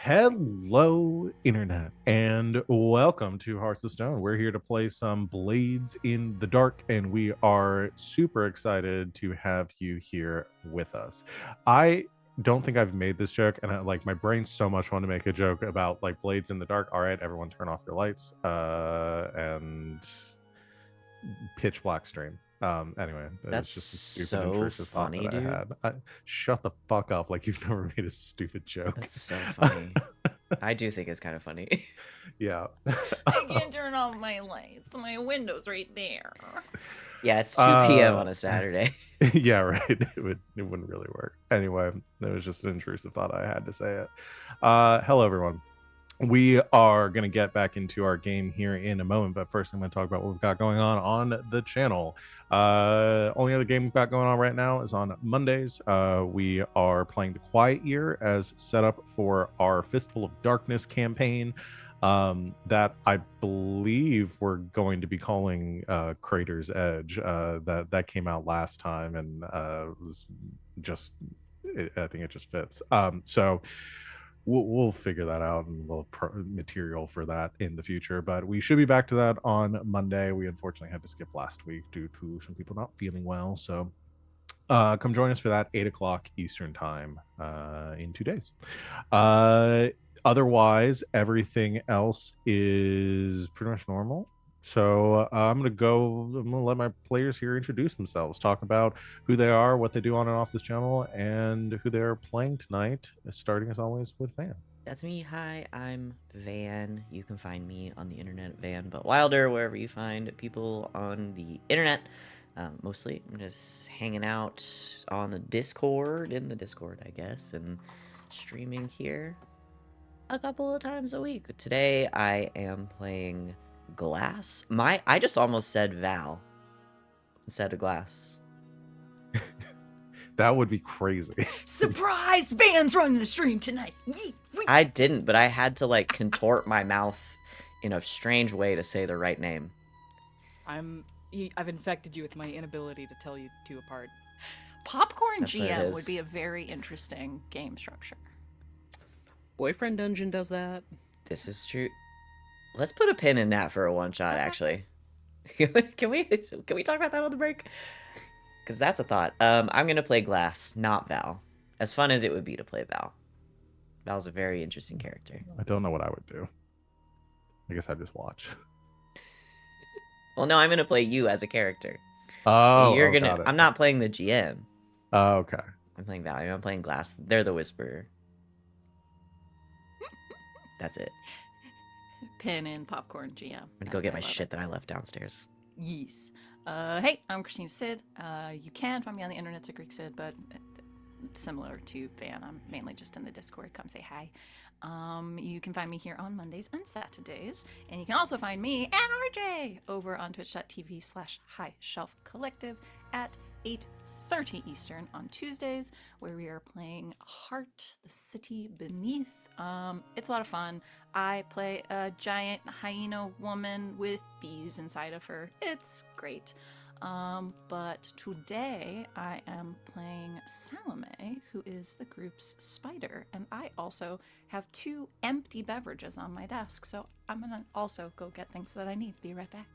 Hello, Internet, and welcome to Hearts of Stone. We're here to play some Blades in the Dark, and we are super excited to have you here with us. I don't think I've made this joke, and my brain so much wanted to make a joke about like Blades in the Dark. All right, everyone, turn off your lights and pitch black stream. Anyway, That's it's just a stupid so intrusive thought funny, that I dude. had. Shut the fuck up! Like you've never made a stupid joke. That's so funny. I do think it's kind of funny. Yeah. I can't turn on my lights. My window's right there. Yeah, it's 2 p.m. on a Saturday. Yeah, right. It wouldn't really work. Anyway, it was just an intrusive thought. I had to say it. Hello, everyone. We are going to get back into our game here in a moment, but first I'm going to talk about what we've got going on the channel. Only other game we've got going on right now is on Mondays. We are playing The Quiet Year as set up for our Fistful of Darkness campaign that I believe we're going to be calling Crater's Edge. That came out last time and was just, I think it just fits. So we'll figure that out, and we'll material for that in the future, but we should be back to that on Monday. We unfortunately had to skip last week due to some people not feeling well, so come join us for that 8 o'clock Eastern time in 2 days. Otherwise, everything else is pretty much normal. So I'm gonna let my players here introduce themselves, talk about who they are, what they do on and off this channel, and who they're playing tonight, starting as always with Van. That's me. Hi, I'm Van. You can find me on the internet at Van but Wilder, wherever you find people on the internet. Mostly I'm just hanging out on the Discord, I guess, and streaming here a couple of times a week. Today I am playing Glass. I just almost said Val instead of Glass. That would be crazy. Surprise! Van's running the stream tonight. I didn't, but I had to like contort my mouth in a strange way to say the right name. I've infected you with my inability to tell you two apart. Popcorn That's what it GM is. would be a very interesting game structure. Boyfriend Dungeon does that. This is true. Let's put a pin in that for a one shot, actually. Can we talk about that on the break? Because that's a thought. I'm gonna play Glass, not Val. As fun as it would be to play Val. Val's a very interesting character. I don't know what I would do. I guess I'd just watch. Well, no, I'm gonna play you as a character. Oh, You're gonna. got it. I'm not playing the GM. Oh, okay. I'm playing Val. I'm playing Glass. They're the Whisperer. That's it. Pin in Popcorn GM. I'm gonna go get my shit that I left downstairs. Yes. Hey, I'm Christina Sid. You can find me on the internet at Greek Sid, but similar to Van, I'm mainly just in the Discord. Come say hi. You can find me here on Mondays and Saturdays, and you can also find me and RJ over on twitch.tv/High Shelf Collective at 8:30 Eastern on Tuesdays, where we are playing Heart, the City Beneath. It's a lot of fun. I play a giant hyena woman with bees inside of her. It's great. But today I am playing Salome, who is the group's spider, and I also have 2 empty beverages on my desk, so I'm gonna also go get things that I need. Be right back.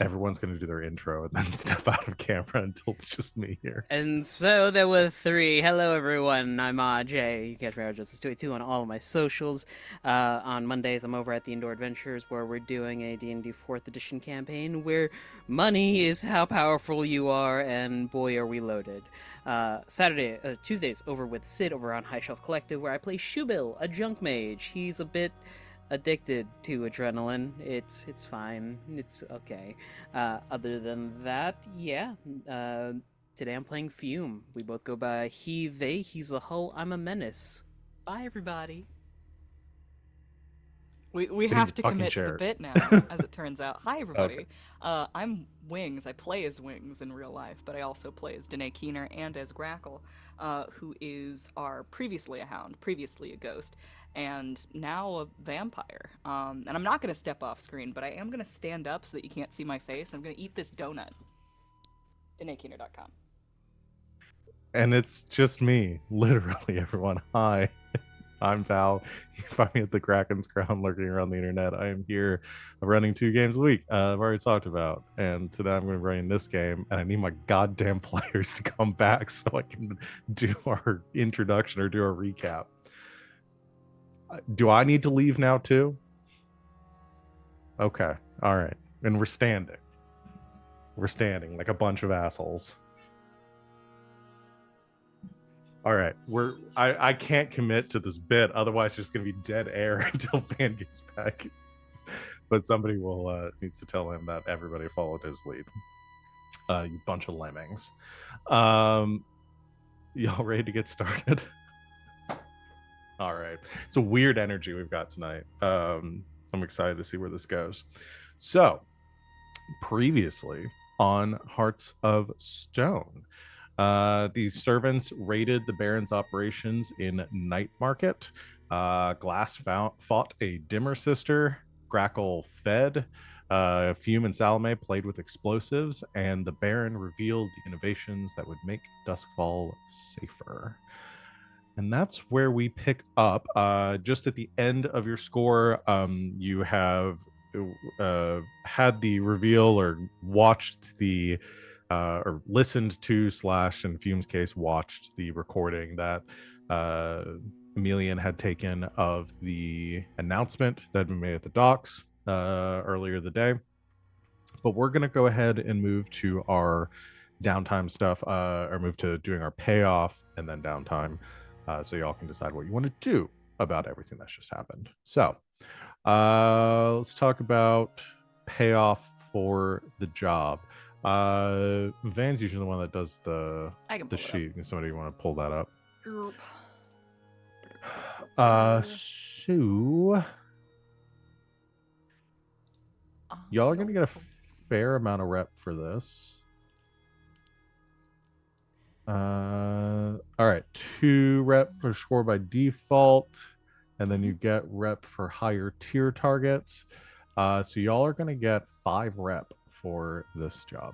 Everyone's going to do their intro and then step out of camera until it's just me here. And so there were 3. Hello, everyone. I'm RJ. You can catch me at Justice282 on all of my socials. On Mondays, I'm over at the Indoor Adventures, where we're doing a D&D 4th edition campaign where money is how powerful you are, and boy, are we loaded. Tuesdays, over with Sid over on High Shelf Collective, where I play Shubil, a junk mage. He's a bit addicted to adrenaline. It's fine. It's okay. Other than that, yeah. Today I'm playing Fume. We both go by he, they. He's a hull. I'm a menace. Bye, everybody. We Sit in have your to fucking commit to chair. the bit now, as it turns out. Hi, everybody. I'm Wings. I play as Wings in real life, but I also play as Danae Keener and as Grackle, who is our previously a hound, previously a ghost, and now a vampire. And I'm not going to step off screen, but I am going to stand up so that you can't see my face. I'm going to eat this donut. DanaeKeener.com. And it's just me, literally, everyone. Hi. I'm Val. You can find me at the Kraken's Crown lurking around the internet. I am here running 2 games a week. I've already talked about. And today I'm going to be running this game, and I need my goddamn players to come back so I can do our introduction or do a recap. Do I need to leave now too? Okay. All right. And we're standing. We're standing like a bunch of assholes. All right, I can't commit to this bit, otherwise there's gonna be dead air until Van gets back. But somebody will needs to tell him that everybody followed his lead. You bunch of lemmings. Y'all ready to get started? All right. It's a weird energy we've got tonight. I'm excited to see where this goes. So, previously on Hearts of Stone, these servants raided the Baron's operations in Night Market. Glass fought a dimmer sister. Grackle fed. Fume and Salome played with explosives, and the Baron revealed the innovations that would make Duskfall safer. And that's where we pick up. Just at the end of your score, you have had the reveal or watched the or listened to / in Fume's case watched the recording that Emilian had taken of the announcement that had been made at the docks earlier the day. But we're going to go ahead and move to our downtime stuff, or move to doing our payoff and then downtime, so y'all can decide what you want to do about everything that's just happened. So let's talk about payoff for the job. Van's usually the one that does the sheet. Somebody want to pull that up? So y'all are gonna get a fair amount of rep for this. All right, 2 rep for score by default, and then you get rep for higher tier targets. So y'all are gonna get 5 rep for this job.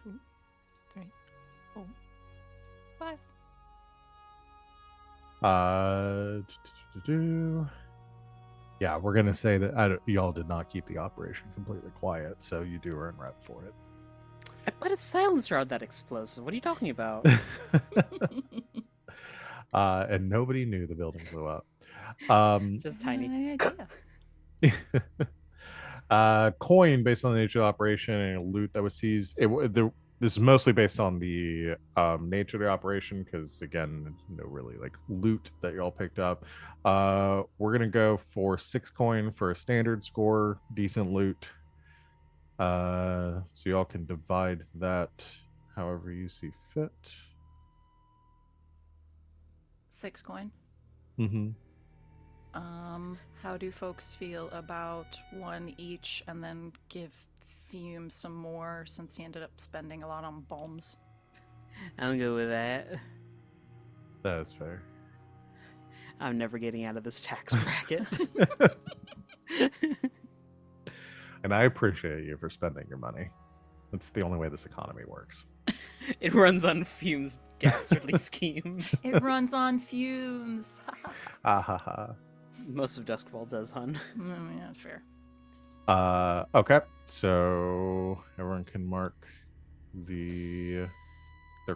2, 3, 4, 5. Yeah, we're gonna say that y'all did not keep the operation completely quiet, so you do earn rep for it. I put a silencer on that explosive. What are you talking about? And nobody knew the building blew up. Just tiny. Idea. Coin based on the nature of the operation and loot that was seized. This is mostly based on the nature of the operation, because again, no really like loot that y'all picked up. We're gonna go for 6 coin for a standard score, decent loot. So y'all can divide that however you see fit. 6 coin. Mm-hmm. How do folks feel about 1 each, and then give Fume some more since he ended up spending a lot on bombs? I'm good with that. That's fair. I'm never getting out of this tax bracket. And I appreciate you for spending your money. That's the only way this economy works. It runs on Fume's dastardly schemes. It runs on fumes. Most of Duskfall does, hun. Yeah, that's fair. Okay, so everyone can mark their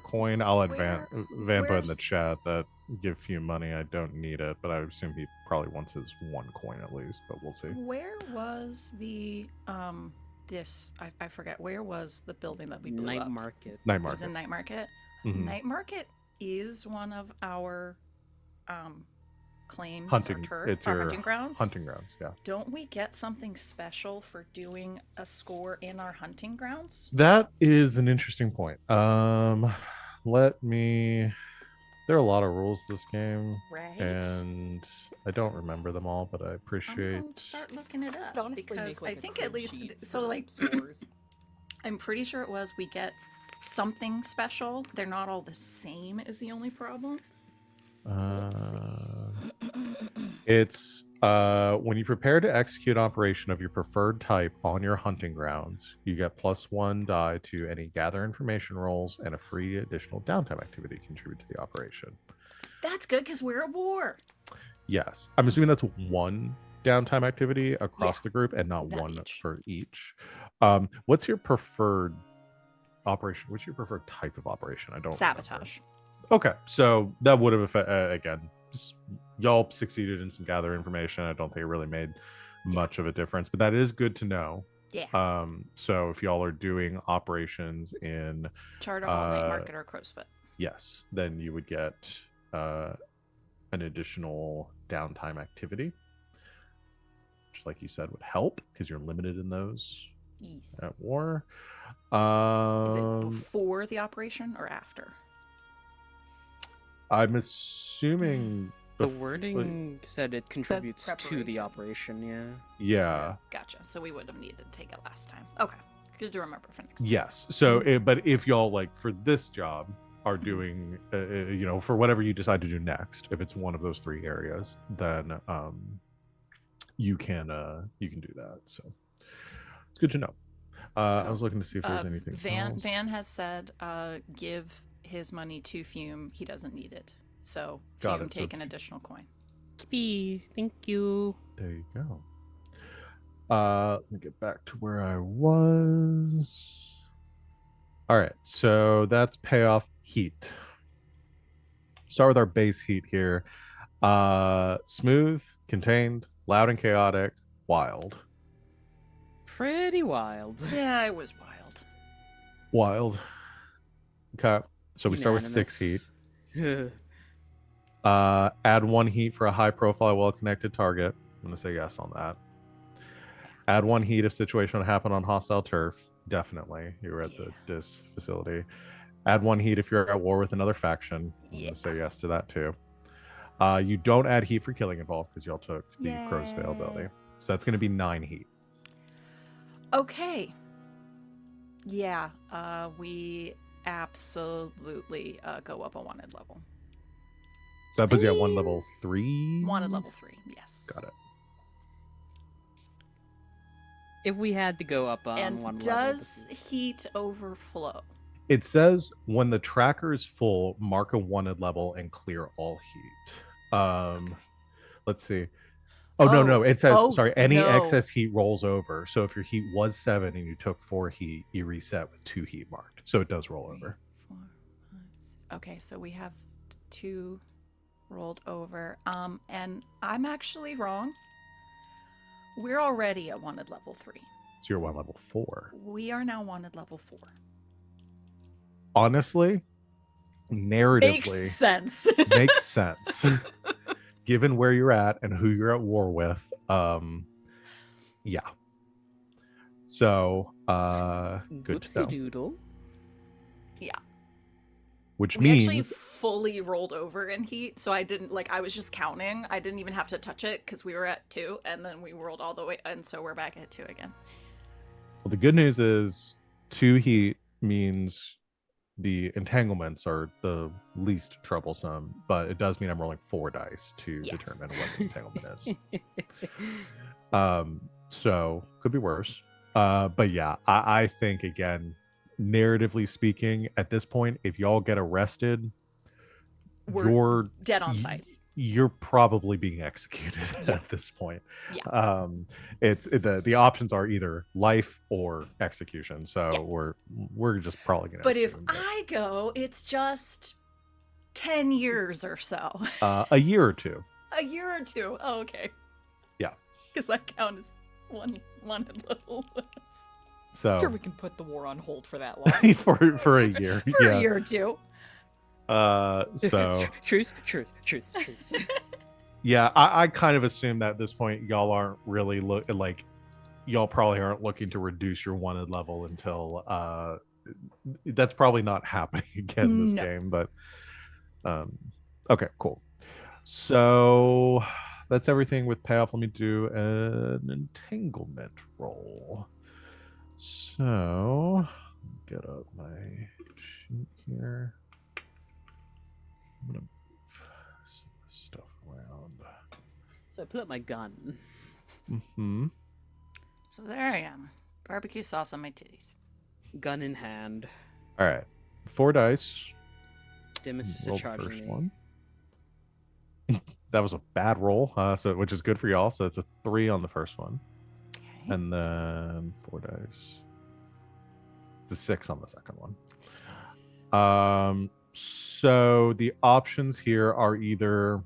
coin. I'll add Van put in the chat that give Fume money. I don't need it, but I assume he probably wants his 1 coin at least, but we'll see. Where was the I forget, where was the building that we blew Night up? Market. Night It was Market. in Night Market. Mhm. Night Market is one of our claims Hunting. or turf, It's our your hunting grounds. Hunting grounds, yeah. Don't we get something special for doing a score in our hunting grounds? That is an interesting point. Let me. There are a lot of rules this game, Right. and I don't remember them all, but I I'm going appreciate. to start looking it up Could honestly because make, like, I a think crib at least sheet so for like scores. I'm pretty sure it was we get something special. They're not all the same is the only problem. So let's see. It's when you prepare to execute operation of your preferred type on your hunting grounds, you get +1 die to any gather information rolls and a free additional downtime activity contribute to the operation. That's good because we're at war. Yes. I'm assuming that's one downtime activity across Yeah. the group and not Not one each. for each. What's your preferred operation? What's your preferred type of operation? I don't remember. Sabotage. Okay, so that would have again, y'all succeeded in some gather information. I don't think it really made much of a difference, but that is good to know. Yeah. So if y'all are doing operations in Charter Hall, Night Market, or Crow's Foot. yes, then you would get an additional downtime activity, which, like you said, would help because you're limited in those Yes. at war. Is it before the operation or after? I'm assuming The wording said it contributes to the preparation. operation, yeah. Yeah. Gotcha. So we would have needed to take it last time. Okay. Good to remember for next time. Yes. So, but if y'all like for this job are doing, for whatever you decide to do next, if it's one of those three areas, then you can do that. So it's good to know. I was looking to see if there's anything else. Van has said, give his money to Fume. He doesn't need it. So Got Fume it. So take an additional coin. Kippy, thank you. There you go. Let me get back to where I was. All right, so that's payoff heat. Start with our base heat here. Smooth, contained, loud and chaotic, wild. Pretty wild. Yeah, it was wild. Wild. Okay, so we start with 6 heat. Add 1 heat for a high profile, well connected target. I'm going to say yes on that. Add 1 heat if situation happened on hostile turf. Definitely. You were at the DIS facility. Add 1 heat if you're at war with another faction. I'm going to say yes to that too. You don't add heat for killing involved because y'all took the Crow's Veil ability. So that's going to be 9 heat. Okay. Yeah, we absolutely go up a wanted level. So that puts you at 1 level 3? Wanted level 3, yes. Got it. If we had to go up on And one does level, heat overflow? It says when the tracker is full, mark a wanted level and clear all heat. Let's see. No. It says, sorry, any excess heat rolls over. So if your heat was 7 and you took 4 heat, you reset with 2 heat marked. So it does roll 3, over. 4, 5, 6. Okay, so we have 2 rolled over. And I'm actually wrong. We're already at wanted level 3. So you're 1 level 4. We are now wanted level 4. Honestly, narratively, Makes sense. makes sense. Given where you're at and who you're at war with. Yeah. So, good to know. doodle. Yeah. Which We actually means fully rolled over in heat, so I didn't, I was just counting. I didn't even have to touch it because we were at 2, and then we rolled all the way, and so we're back at 2 again. well, the good news is 2 heat means the entanglements are the least troublesome, but it does mean I'm rolling 4 dice to determine what the entanglement is. So could be worse. But yeah, I think again, narratively speaking, at this point, if y'all get arrested, you're dead on sight. You're probably being executed at this point. Yeah. It's the options are either life or execution. So we're just probably gonna. But if I go, it's just 10 years or so. A year or 2. A year or 2. Oh, okay. Yeah. Because I count as one level less. So sure we can put the war on hold for that long. for a year. For a year or 2. So truce. Yeah, I kind of assume that at this point y'all aren't really y'all probably aren't looking to reduce your wanted level until that's probably not happening again in this game, but okay, cool. So that's everything with payoff. Let me do an entanglement roll. So get up my sheet here. I'm gonna move some of this stuff around. So I pull up my gun. Mm-hmm. So there I am. Barbecue sauce on my titties. Gun in hand. All right. 4 dice. Dimas is Roll the charging first me. one. That was a bad roll, so which is good for y'all. So it's a 3 on the first one, Okay. and then 4 dice. It's a 6 on the second one. So the options here are either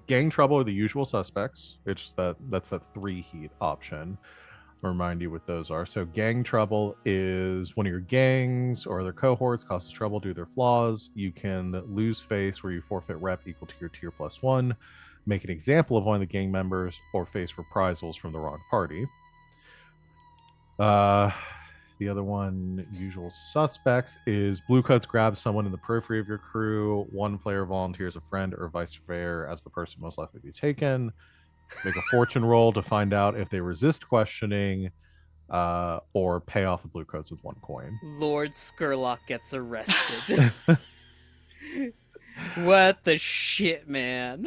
gang trouble or the usual suspects. That's that 3 heat option. I'll remind you what those are. So gang trouble is one of your gangs or their cohorts causes trouble due to their flaws. You can lose face where you forfeit rep equal to your tier +1, make an example of one of the gang members, or face reprisals from the wrong party. The other one, usual suspects, is blue coats grab someone in the periphery of your crew. One player volunteers a friend or vice versa as the person most likely to be taken. Make a fortune roll to find out if they resist questioning, or pay off the blue coats with 1 coin. Lord Skurlock gets arrested. What the shit, man?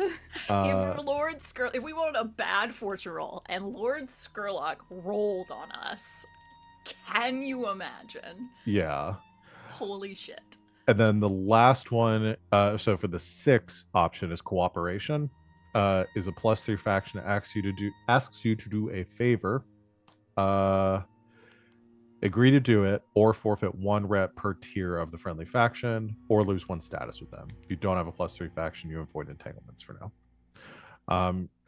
If we wanted a bad fortune roll and Lord Skurlock rolled on us, can you imagine? Yeah. Holy shit. And then the last one, so for the 6 option is cooperation. Is a +3 faction that asks you to do a favor. Agree to do it, or forfeit 1 rep per tier of the friendly faction, or lose 1 status with them. If you don't have a +3 faction, you avoid entanglements for now.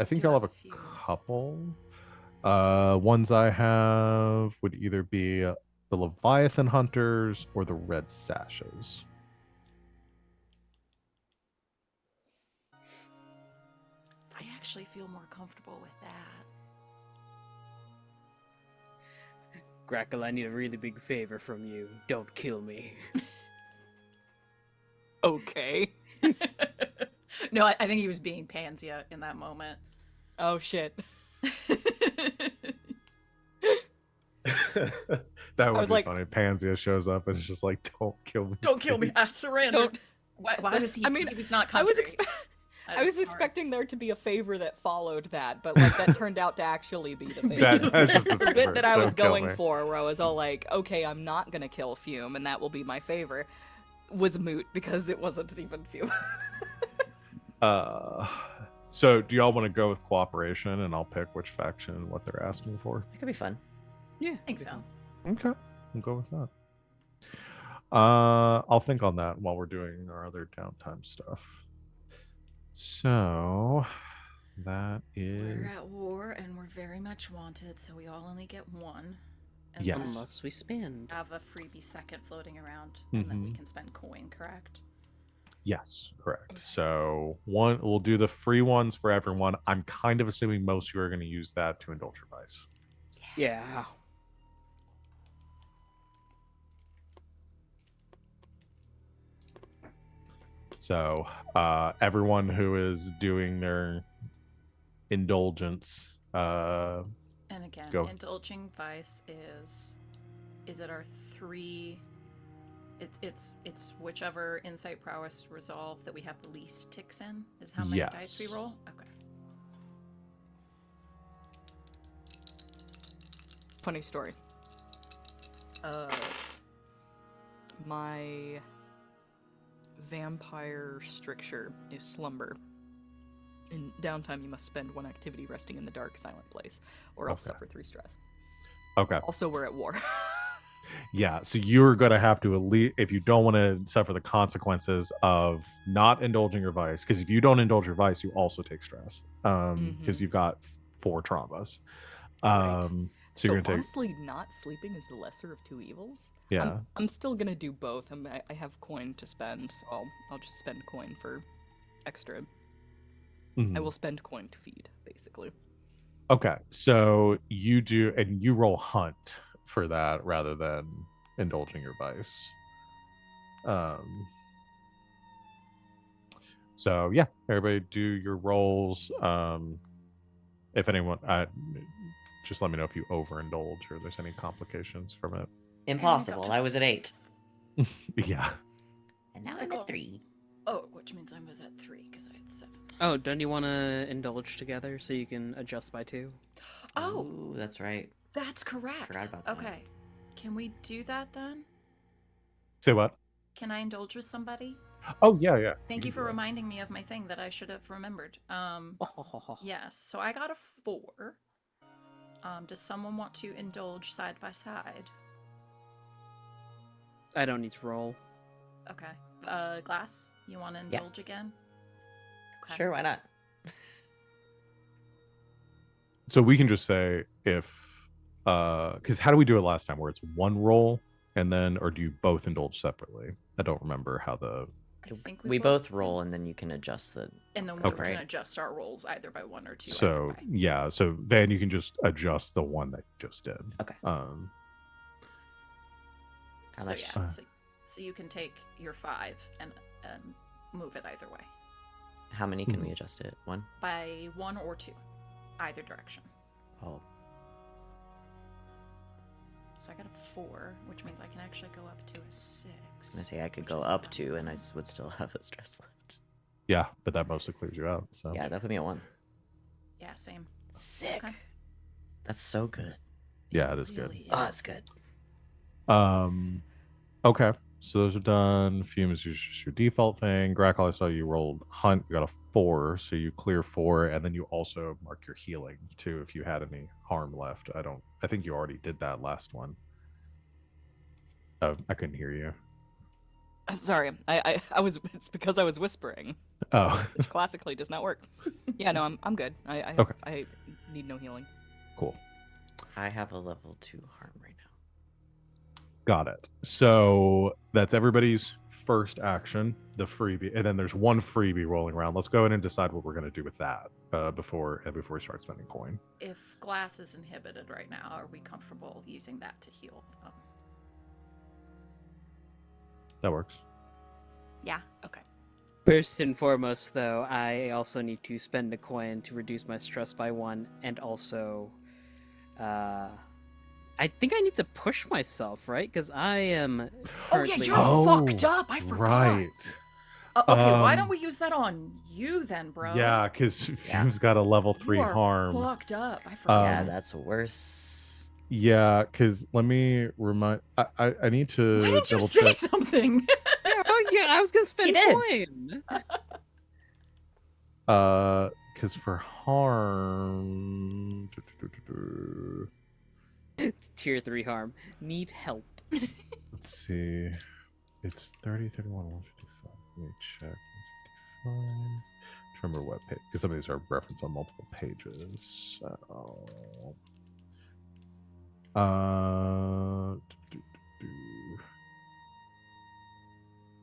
I think Do I'll have have a a few. couple. Ones I have would either be the Leviathan Hunters or the Red Sashes. I actually feel more comfortable with that. Grackle, I need a really big favor from you. Don't kill me. Okay. No, I think he was being Pansia in that moment. Oh shit. That would was be like- funny. Pansia shows up and it's just like, "Don't kill me! Don't kill me! please." I surrendered. Why was he? I mean, he was not I was country. I was sorry. expecting there to be a favor that followed that, but like that turned out to actually be the favor. That's just the The favor. bit that I was Don't kill going me. for, where I was all like, okay, I'm not gonna kill Fume, and that will be my favor, was moot because it wasn't even Fume. So do y'all want to go with cooperation, and I'll pick which faction and what they're asking for? That could be fun. Yeah, I think so. Okay, we'll go with that. I'll think on that while we're doing our other downtime stuff. So that We're is at war and we're very much wanted, so we all only get 1. Yes. Unless we spend. Have a freebie second floating around, and then we Mhm. can spend coin, correct? yes, correct. So we'll do the free ones for everyone. I'm kind of assuming most of you are going to use that to indulge your vice. Yeah. So everyone who is doing their indulgence, And again, Go. indulging vice is it our 3? It's whichever insight, prowess, resolve that we have the least ticks in is how many dice we Yes. roll. Okay. Funny story. My vampire stricture is slumber. In downtime, you must spend 1 activity resting in the dark, silent place, or else Okay. suffer 3 stress. okay. Also, we're at war. Yeah, so you're going to have to, at least, if you don't want to suffer the consequences of not indulging your vice, because if you don't indulge your vice, you also take stress, because you've got 4 traumas. Right. So you're going to take, honestly, not sleeping is the lesser of 2 evils. yeah. I'm still gonna do both. I have coin to spend, so I'll just spend coin for extra. Mhm. I will spend coin to feed, basically. Okay, so you do, and you roll hunt for that rather than indulging your vice. So yeah, everybody do your rolls. If anyone, just let me know if you overindulge or there's any complications from it. Impossible. I was at 8. Yeah. And now I I'm got- at 3. Oh, which means I was at 3 because I had 7. Oh, don't you want to indulge together so you can adjust by 2? Oh, Ooh, that's right. that's correct. Forgot about that. Okay. Can we do that then? Say what? Can I indulge with somebody? Oh yeah. Thank can you for do that. reminding me of my thing that I should have remembered. Yes, so I got a 4. Does someone want to indulge side by side? I don't need to roll. Okay. Glass, you want to Yeah. indulge again? Okay. Sure, why not? So we can just say if because how do we do it last time? Where it's one roll and then, or do you both indulge separately? I don't remember how the. I think We both roll, and then you can adjust the. And then we Okay. can right? adjust our rolls either by 1 or 2. So either by. yeah, so Van, you can just adjust the one that you just did. Okay. How So much? yeah, so you can take your 5 and move it either way How many can we adjust it? 1? by 1 or 2, either direction. Oh, So I got a 4, which means I can actually go up to a 6. I say I could which go is up not 2, and I bad. would still have a stress left. Yeah, but that mostly clears you out. So Yeah, that put me at 1. Yeah, same. Sick. Okay. That's so good. yeah, it is good. Really Oh, is. that's good. Okay, so those are done. Fume is just your default thing. Grackle, I saw you rolled hunt. You got a 4, so you clear 4, and then you also mark your healing too if you had any harm left. I think you already did that last one. Oh, I couldn't hear you. Sorry, I was. It's because I was whispering, Oh, which classically does not work. Yeah, no, I'm good. Okay. I need no healing. cool. I have a level 2 harm right now. Got it. So that's everybody's first action, the freebie, and then there's one freebie rolling around. Let's go ahead and decide what we're going to do with that before we start spending coin. If glass is inhibited right now, are we comfortable using that to heal them? That works. Yeah. Okay. First and foremost, though, I also need to spend a coin to reduce my stress by 1, and also, I think I need to push myself, right? Because I am currently... you're fucked up. I forgot. Right. Okay, why don't we use that on you then, bro? Yeah, because Fume's got a level 3 You are harm. fucked up. I forgot. Yeah, that's worse. Yeah, because let me remind. I need to Why didn't you double say check. something? yeah, I was gonna spend did. coin. Because for harm, Tier 3 harm. Need help. let's see. It's 30, 31, 155. Let me check. 155. Remember what page? Because some of these are referenced on multiple pages. So,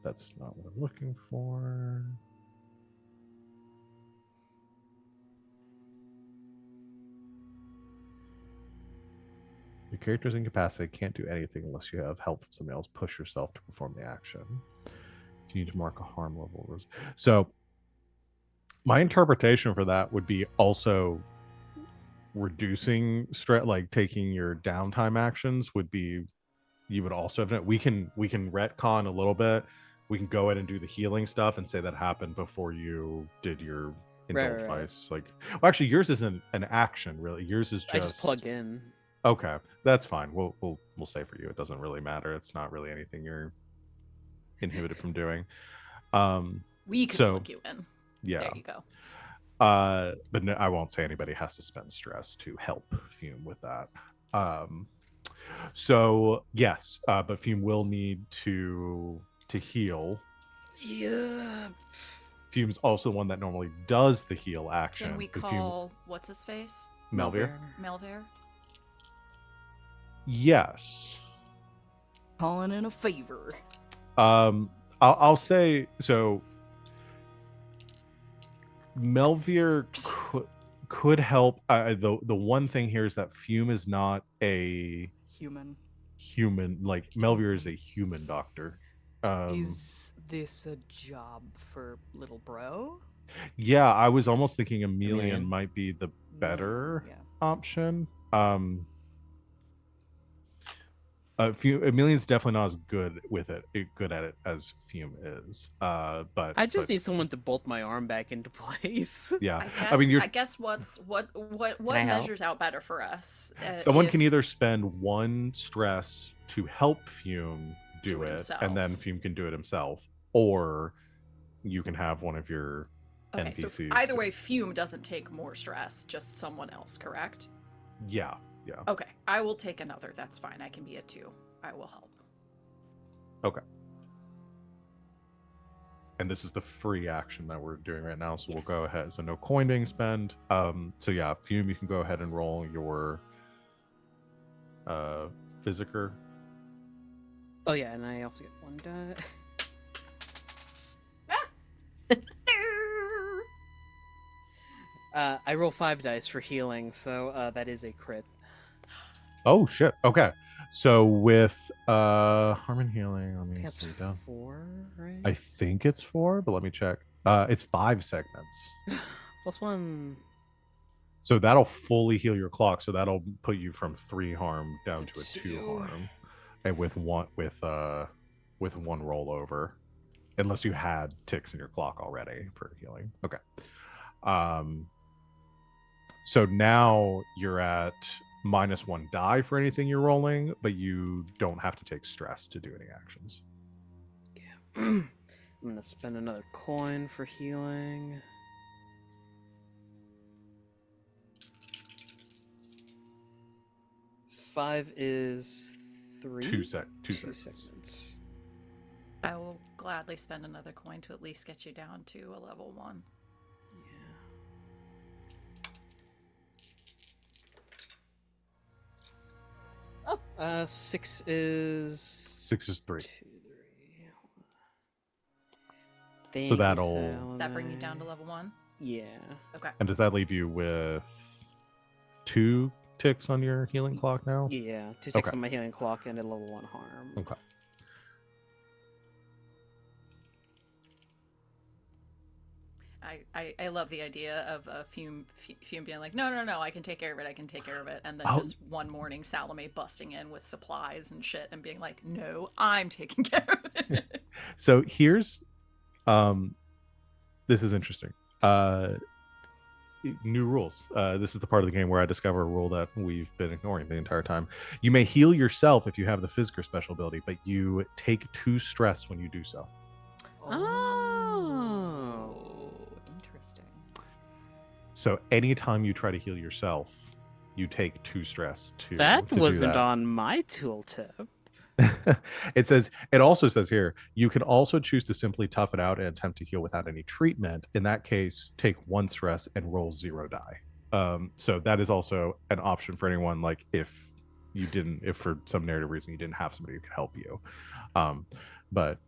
that's not what I'm looking for. Your character's incapacitated, can't do anything unless you have help from somebody else. Push yourself to perform the action. If you need to mark a harm level. So my interpretation for that would be also reducing stress, like taking your downtime actions would be, you would also have, we can retcon a little bit. We can go ahead and do the healing stuff and say that happened before you did your indulge vice. Like, well, actually yours isn't an action really. Yours is just, I just plug in. Okay, that's fine. We'll say for you it doesn't really matter. It's not really anything you're inhibited from doing. We can plug you in. Yeah. There you go. But no, I won't say anybody has to spend stress to help Fume with that. So yes, but Fume will need to heal. Yeah. Fume's also the one that normally does the heal action. Can we call what's his face? Melvir? Melvir? Yes. Calling in a favor. I'll say so. Melvir could help. The one thing here is that Fume is not a Human. Like Melvir is a human doctor. Is this a job for little bro? Yeah, I was almost thinking Emelian might be the better option. Emelian's definitely not as good at it as Fume is. But I just need someone to bolt my arm back into place. Yeah, I guess what measures help? out better for us? Someone can either spend 1 stress to help Fume do it, himself. and then Fume can do it himself, or you can have one of your Okay, so NPCs. either way, Fume doesn't take more stress, just someone else, correct? Yeah. Okay, I will take another. That's fine. I can be a 2. I will help. Okay. And this is the free action that we're doing right now, so we'll go Yes. ahead. So no coin being spent. So yeah, Fume, you can go ahead and roll your Physiker. Oh yeah, and I also get 1 die. I roll 5 dice for healing, so that is a crit. Oh shit. Okay. So with harm and healing, let me That's see down. 4, right? I think it's 4, but let me check. It's 5 segments. +1. So that'll fully heal your clock. So that'll put you from 3 harm down to a 2 2. harm, and with one rollover, unless you had ticks in your clock already for healing. Okay. So now you're at -1 die for anything you're rolling, but you don't have to take stress to do any actions. I'm gonna spend another coin for healing. Five is 3. 2 2 seconds. segments. I will gladly spend another coin to at least get you down to a level 1. Yeah. 6 is 6 is 3. 2, 3. So that'll- That bring you down to level 1? Yeah. Okay. And does that leave you with 2 ticks on your healing clock now? Yeah. 2 ticks Okay. on my healing clock and a level 1 harm. Okay. I love the idea of Fume being like, no, I can take care of it, and then Oh. just one morning Salome busting in with supplies and shit and being like, no, I'm taking care of it. So here's this is interesting. New rules. This is the part of the game where I discover a rule that we've been ignoring the entire time. You may heal yourself if you have the Physiker special ability, but you take 2 stress when you do so. Oh. Interesting. So anytime you try to heal yourself, you take 2 stress to That to do wasn't that. on my tooltip. It also says here, you can also choose to simply tough it out and attempt to heal without any treatment. In that case, take 1 stress and roll 0 die. So that is also an option for anyone, like if for some narrative reason you didn't have somebody who could help you. But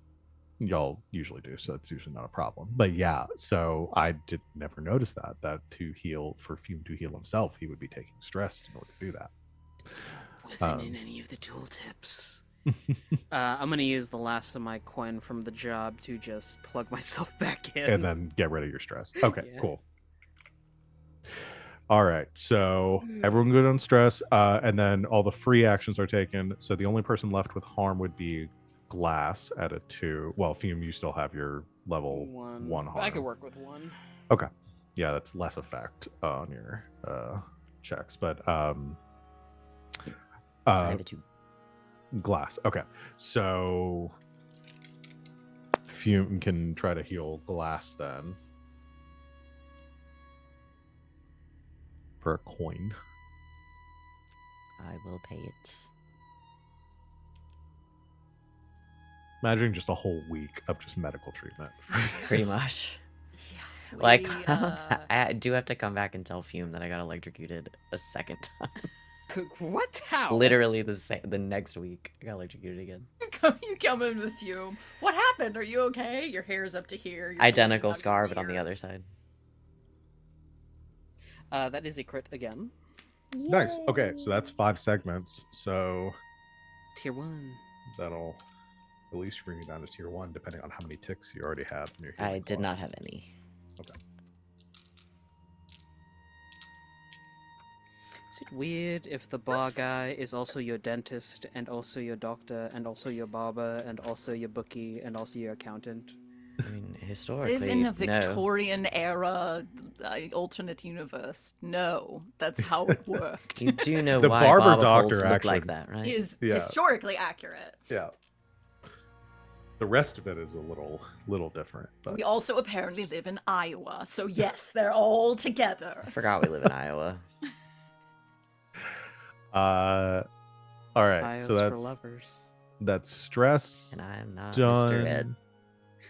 y'all usually do, so it's usually not a problem. But yeah, so I did never notice that to heal, for Fume to heal himself, he would be taking stress in order to do that. Wasn't in any of the tooltips. I'm gonna use the last of my coin from the job to just plug myself back in. And then get rid of your stress. Okay, Yeah. cool. All right, so everyone good on stress, and then all the free actions are taken. So the only person left with harm would be Glass at a 2. Well, Fume, you still have your level 1 harm. I could work with 1. Okay, yeah, that's less effect on your checks, but So I have a 2. Glass. Okay, so Fume can try to heal Glass then for a coin. I will pay it. Imagining just a whole week of just medical treatment. Pretty much. Yeah. Like, I do have to come back and tell Fume that I got electrocuted a second time. What? How? Literally the next week, I got electrocuted again. You come in with Fume. What happened? Are you okay? Your hair's up to here. You're Identical bleeding out scar, your but on the ear. other side. That is a crit again. Nice. Okay, so that's 5 segments. So Tier 1. that'll at least bring you down to tier 1, depending on how many ticks you already had. In your I healing did clock. not have any. Okay. Is it weird if the bar guy is also your dentist, and also your doctor, and also your barber, and also your bookie, and also your accountant? I mean, historically, Live in a no. Victorian era alternate universe. No, that's how it worked. You do know The why barber barber doctor poles look actually- like that, right? Is Yeah. historically accurate. Yeah. The rest of it is a little different. But We also apparently live in Iowa, so yes, they're all together. I forgot we live in Iowa. all right. Bios So for lovers. that's stress And I'm not done. Mr. Ed.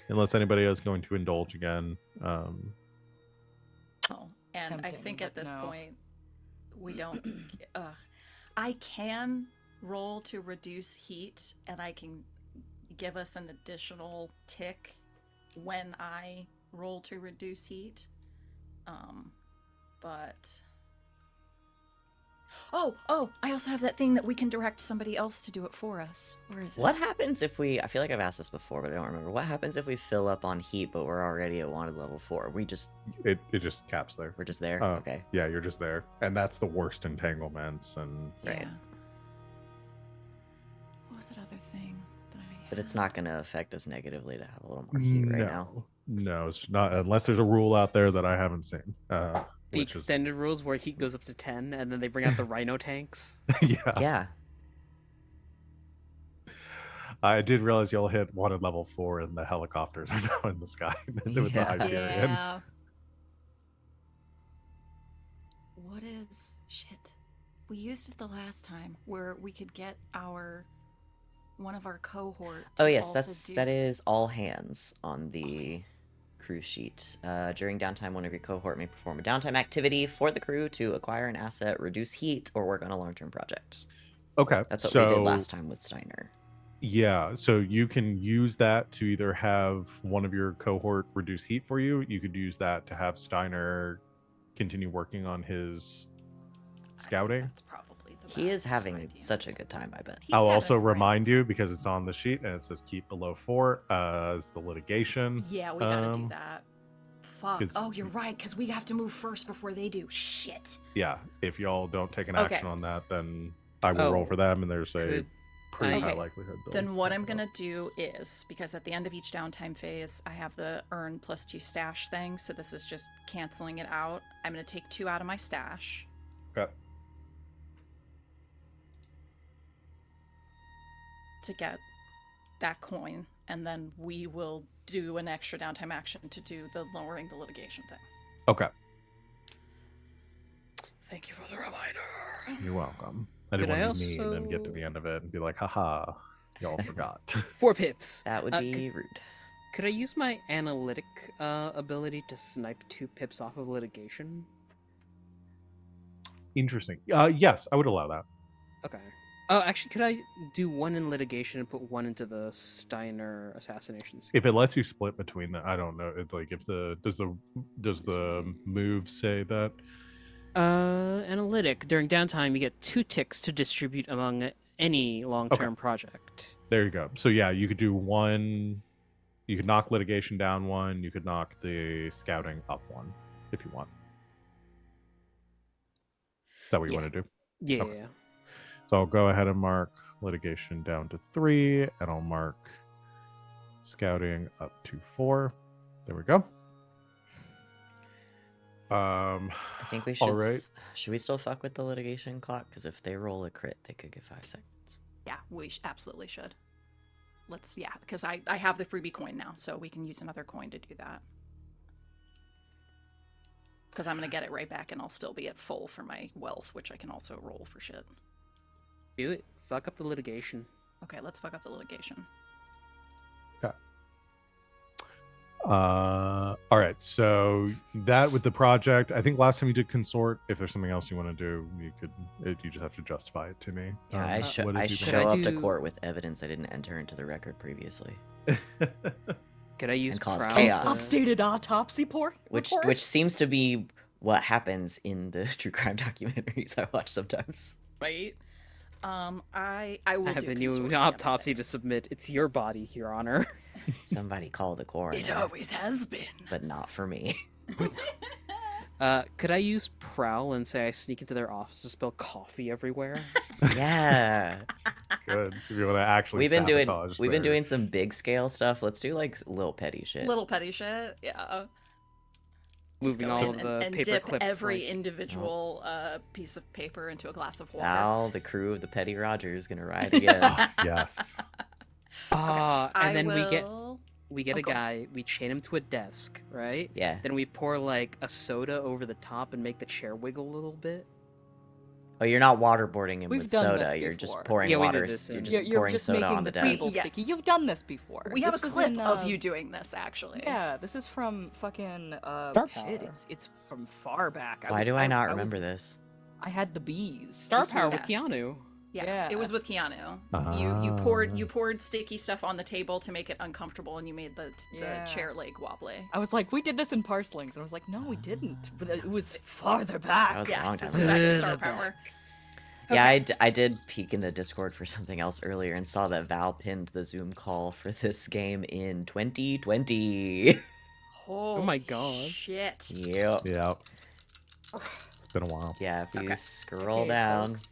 Unless anybody else is going to indulge again. Oh, and I Tempting, think at but this no. point, we don't. I can roll to reduce heat, and I can give us an additional tick when I roll to reduce heat. But oh, I also have that thing that we can direct somebody else to do it for us. Where is it? What happens if we? I feel like I've asked this before, but I don't remember. What happens if we fill up on heat, but we're already at wanted level 4? It just caps there. We're just there. Oh, Okay. Yeah, you're just there, and that's the worst entanglements. And Yeah. Right. What was that other thing that I? But it's had? not going to affect us negatively to have a little more heat right now. No, it's not unless there's a rule out there that I haven't seen. The Which is extended rules where heat goes up to 10, and then they bring out the rhino tanks. yeah. Yeah. I did realize you'll hit wanted level 4 and the helicopters are now in the sky with the Yeah. Hyperion. Yeah. What is shit? We used it the last time where we could get one of our cohort. Oh to yes, also that is all hands on the crew sheet. During downtime, one of your cohort may perform a downtime activity for the crew to acquire an asset, reduce heat, or work on a long-term project. Okay. That's what so, we did last time with Steiner. Yeah, so you can use that to either have one of your cohort reduce heat for you. You could use that to have Steiner continue working on his scouting. That's probably the He is best having idea. such a good time, I bet. He's I'll having also a great remind time. you, because it's on the sheet and it says keep below 4 as the litigation. Yeah, we gotta do that. Fuck. 'cause- Oh, you're right, because we have to move first before they do. Shit. Yeah, if y'all don't take an Okay. action on that, then I will roll Oh, for them, and there's a could pretty I- high Okay. likelihood. they'll- Then what I'm gonna do is, because at the end of each downtime phase, I have the earn +2 stash thing, so this is just canceling it out. I'm gonna take 2 out of my stash. Okay. To get that coin, and then we will do an extra downtime action to do the lowering the litigation thing. Okay. Thank you for the reminder. You're welcome. I Could didn't I want to be mean and get to also- the end of it and be like, haha, y'all forgot. 4 pips. That would be rude. Could I use my analytic ability to snipe 2 pips off of litigation? Interesting. Yes, I would allow that. Okay. Oh, actually, could I do 1 in litigation and put 1 into the Steiner assassination scheme? If it lets you split between the, I don't know. Like, if does the move say that? Analytic. During downtime, you get 2 ticks to distribute among any long-term project. There you go. So yeah, you could do 1. You could knock litigation down 1. You could knock the scouting up 1 if you want. Is that what you Yeah. want to do? Yeah. Okay. So I'll go ahead and mark litigation down to 3, and I'll mark scouting up to 4. There we go. I think we should. all right. Should we still fuck with the litigation clock? Because if they roll a crit, they could get 5 seconds. Yeah, we absolutely should. Let's, yeah, because I have the freebie coin now, so we can use another coin to do that. Because I'm going to get it right back, and I'll still be at full for my wealth, which I can also roll for shit. Do it. Fuck up the litigation. Okay, let's fuck up the litigation. All right. So that with the project, I think last time you did consort. If there's something else you want to do, you could. You just have to justify it to me. Yeah, I what show is I you show think? I up to do- court with evidence I didn't enter into the record previously, Could I use And cause prowl chaos. to- Updated autopsy report. which seems to be what happens in the true crime documentaries I watch sometimes. Right? I will I have do a new consort at the end of autopsy it. to submit. It's your body, Your Honor. Somebody call the coroner, It always has been. but not for me. Could I use prowl and say I sneak into their office to spill coffee everywhere? Yeah, Good. If you want to actually we've been sabotage doing their- some big scale stuff. Let's do like little petty shit. Little petty shit, yeah. Just Moving go all in of the and paper dip clips. every like- individual piece of paper into a glass of water. Now the crew of the Petty Roger is gonna ride again. Oh, yes. And then will... we get Oh, a go on. guy, we chain him to a desk, right? Yeah. Then we pour like a soda over the top and make the chair wiggle a little bit. Oh, you're not waterboarding him We've with done soda. this You're just before. pouring Yeah, we did water. this You're in- just You're pouring just soda making on the the table desk. sticky. Yes. You've done this before. We have This a was clip in, of you doing this, actually. Yeah, this is from fucking Star shit. Power. It's from far back. Why do I not was- remember this? I had the bees. Star This Power was- with Keanu. Yeah, Yeah. it was with Keanu. Ah. You poured sticky stuff on the table to make it uncomfortable, and you made the Yeah. chair leg wobbly. I was like, we did this in Parslings, and I was like, no, we didn't. But it was farther back. That was a long Yes, this time was ago. back in Star Back. Power. Yeah, Okay. I did peek in the Discord for something else earlier and saw that Val pinned the Zoom call for this game in 2020. Oh my God. Shit. Yep. Yeah. It's been a while. Yeah, if you Okay. scroll Okay, down. folks.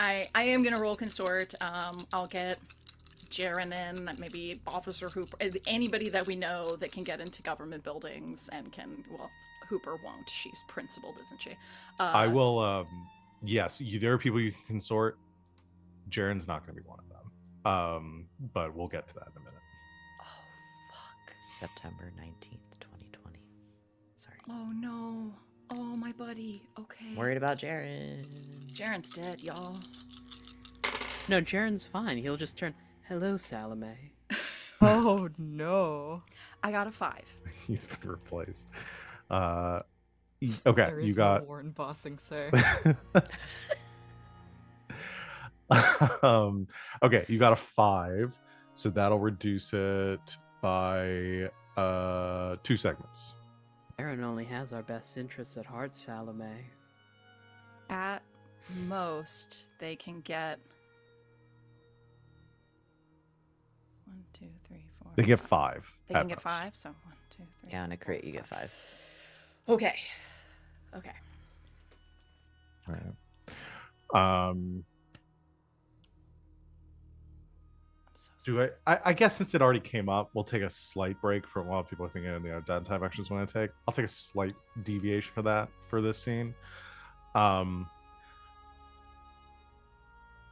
I am gonna roll consort. I'll get Jaren in, maybe Officer Hooper, anybody that we know that can get into government buildings and can. Well, Hooper won't. She's principled, isn't she? I will. Yes, there are people you can consort. Jaren's not going to be one of them. But we'll get to that in a minute. Oh, fuck. September 19th, 2020. Sorry. Oh no. Oh my buddy. Okay. Worried about Jaren. Jaren's dead, y'all. No, Jaren's fine. He'll just turn, hello, Salome. Oh no. I got a 5. He's been replaced. Okay, There is you got. no Warren bossing, sir. Okay, you got a 5, so that'll reduce it by 2 segments. Aaron only has our best interests at heart, Salome. At most, they can get 1, 2, 3, 4. They get 5. They at can get most. 5. So 1, 2, 3. Yeah, on a 4, crit, you get 5. 5. Okay. Okay. All right. Do I guess since it already came up, we'll take a slight break from while people are thinking of the downtime actions want to take. I'll take a slight deviation for that for this scene.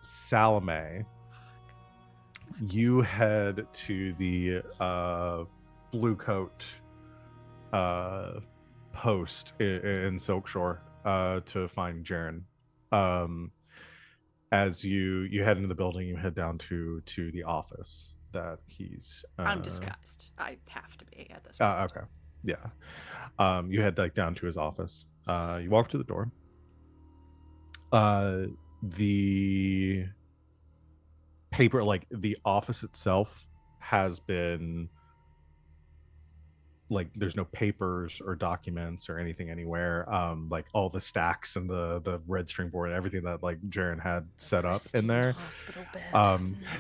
Salome, you head to the blue coat post in Silkshore to find Jaren. As you head into the building, you head down to the office that he's I'm disguised. I have to be at this point. okay, yeah. You head like down to his office. You walk to the door. The paper, like the office itself, has been like there's no papers or documents or anything anywhere. Like all the stacks and the red string board and everything that like Jaren had set up in Pristine there. Hospital bed. No.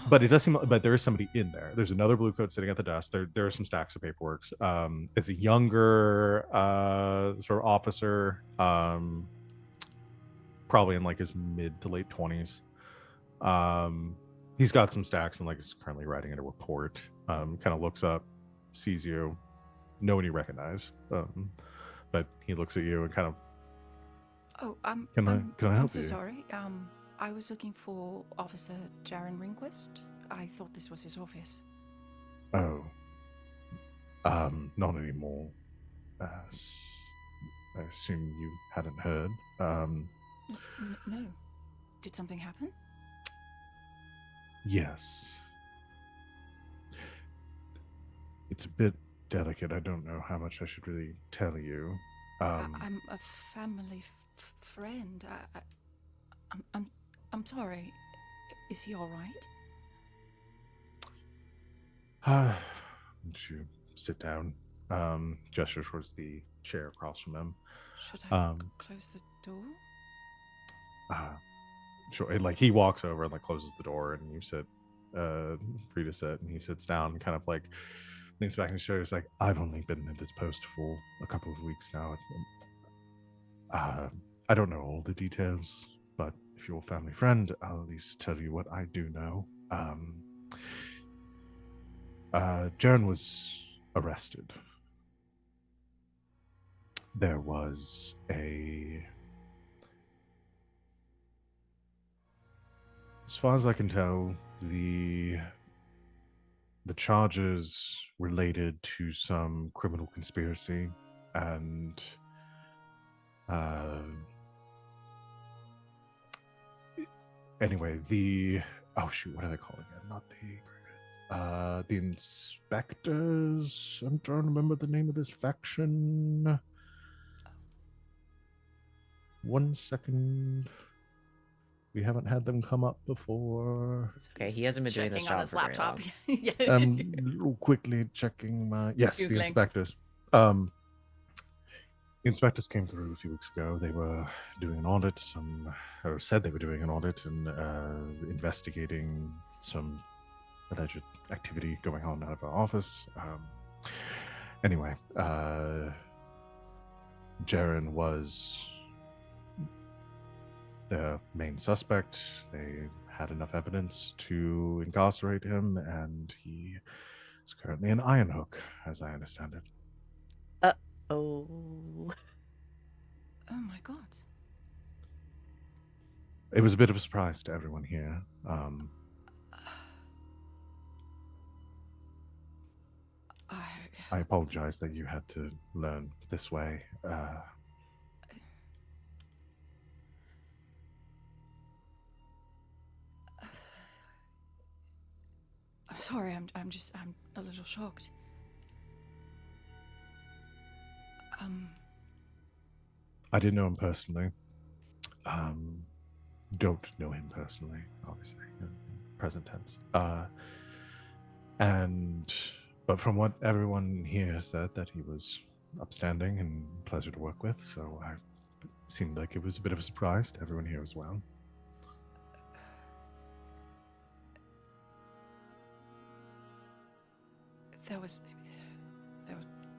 But it does seem, but there is somebody in there. There's another blue coat sitting at the desk. There are some stacks of paperwork. It's a younger sort of officer, probably in like his mid to late 20s. He's got some stacks and like is currently writing in a report. Kind of looks up, sees you. No one you recognize, but he looks at you and kind of. Oh, Can I help I'm so you? sorry. I was looking for Officer Jaren Ringquist. I thought this was his office. Oh, not anymore. I assume you hadn't heard. No. Did something happen? Yes. It's a bit delicate. I don't know how much I should really tell you. I'm a family friend. I'm sorry. Is he all right? Would you sit down? Gestures towards the chair across from him. Should I close the door? Sure. And, like he walks over and like closes the door, and you sit, free to sit, and he sits down and kind of like leans back in his chair. He's like, I've only been at this post for a couple of weeks now. I don't know all the details, but if you're a family friend, I'll at least tell you what I do know. Jaren was arrested. There was as far as I can tell, the The charges related to some criminal conspiracy and anyway, oh shoot, what are they calling it? Not the inspectors. I'm trying to remember the name of this faction. 1 second. We haven't had them come up before. It's okay. He hasn't been doing this Checking on job his for very laptop. long. Yeah. I'm quickly checking my the Googling. inspectors. The inspectors came through a few weeks ago. They were doing an audit, or said they were doing an audit and investigating some alleged activity going on out of our office. Anyway, Jaren was the main suspect. They had enough evidence to incarcerate him, and he is currently in Iron Hook, as I understand it. Oh. Oh my god. It was a bit of a surprise to everyone here. I apologize that you had to learn this way. I'm sorry. I'm a little shocked. I didn't know him personally. Don't know him personally, obviously, in present tense. But from what everyone here said, that he was upstanding and pleasure to work with, so I seemed like it was a bit of a surprise to everyone here as well. There was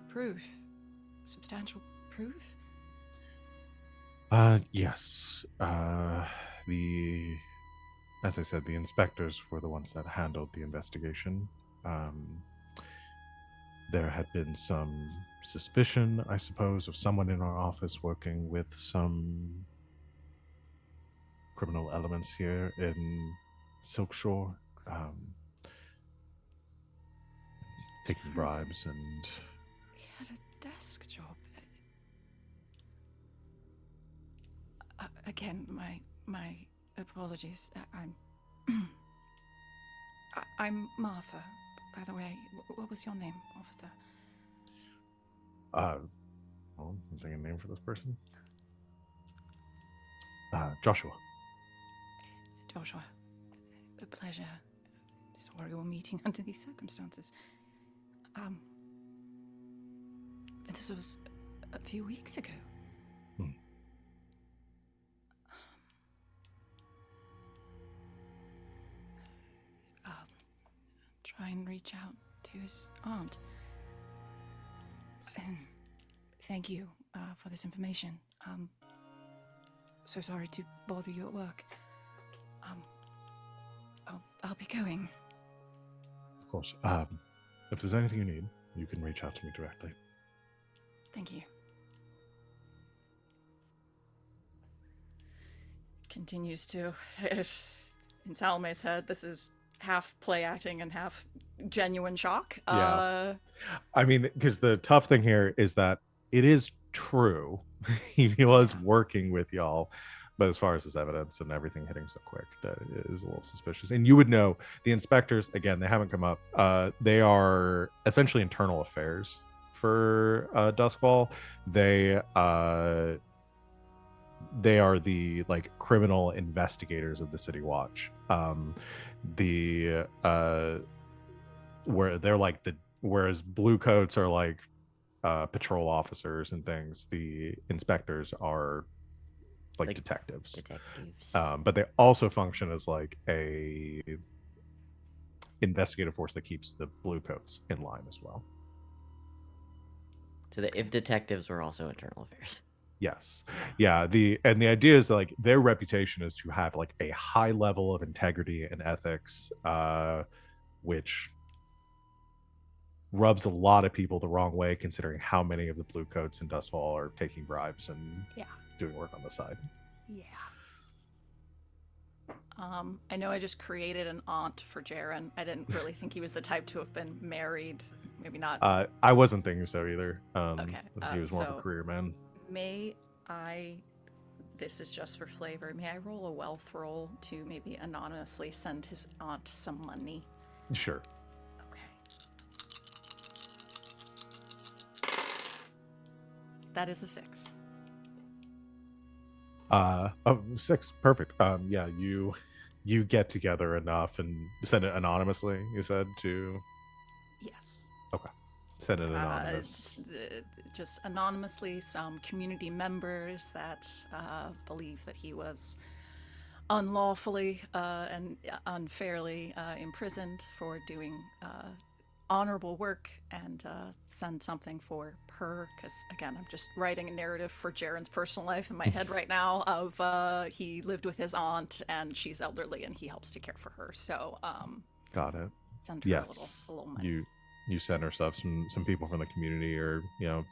proof, substantial proof. Yes. As I said, the inspectors were the ones that handled the investigation. There had been some suspicion, I suppose, of someone in our office working with some criminal elements here in Silkshore, taking bribes and... He had a desk job. Again, my apologies. I'm Martha, by the way. What was your name, officer? Well, I'm thinking a name for this person. Joshua. Joshua. A pleasure. Sorry we're meeting under these circumstances. This was a few weeks ago. I'll try and reach out to his aunt. Thank you for this information. So sorry to bother you at work. I'll be going. Of course. If there's anything you need, you can reach out to me directly. Thank you. Continues to, in Salome's head, this is half play acting and half genuine shock. Yeah. I mean, because the tough thing here is that it is true. he was working with y'all, but as far as this evidence and everything hitting so quick, that is a little suspicious. And you would know the inspectors, again, they haven't come up. They are essentially internal affairs for Duskfall. They are the criminal investigators of the City Watch. Where they're whereas blue coats are patrol officers and things, the inspectors are detectives. But they also function as a investigative force that keeps the blue coats in line as well. So the if detectives were also internal affairs. Yes. Yeah. The idea is that their reputation is to have a high level of integrity and ethics, which rubs a lot of people the wrong way, considering how many of the blue coats in Dustfall are taking bribes and doing work on the side. Yeah. I know I just created an aunt for Jaren. I didn't really think he was the type to have been married. Maybe not. I wasn't thinking so either. Okay, He was more of a so- career man. May I, this is just for flavor, may I roll a wealth roll to maybe anonymously send his aunt some money? Sure. Okay. That is a 6. Oh, 6, perfect. Yeah, you get together enough and send it anonymously. You said to Yes. send it anonymous. Just anonymously, some community members that believe that he was unlawfully and unfairly imprisoned for doing honorable work, and send something for her, because again, I'm just writing a narrative for Jaren's personal life in my head right now of he lived with his aunt and she's elderly and he helps to care for her, so Got it. send her Yes. a little money. You send her stuff. Some people from the community are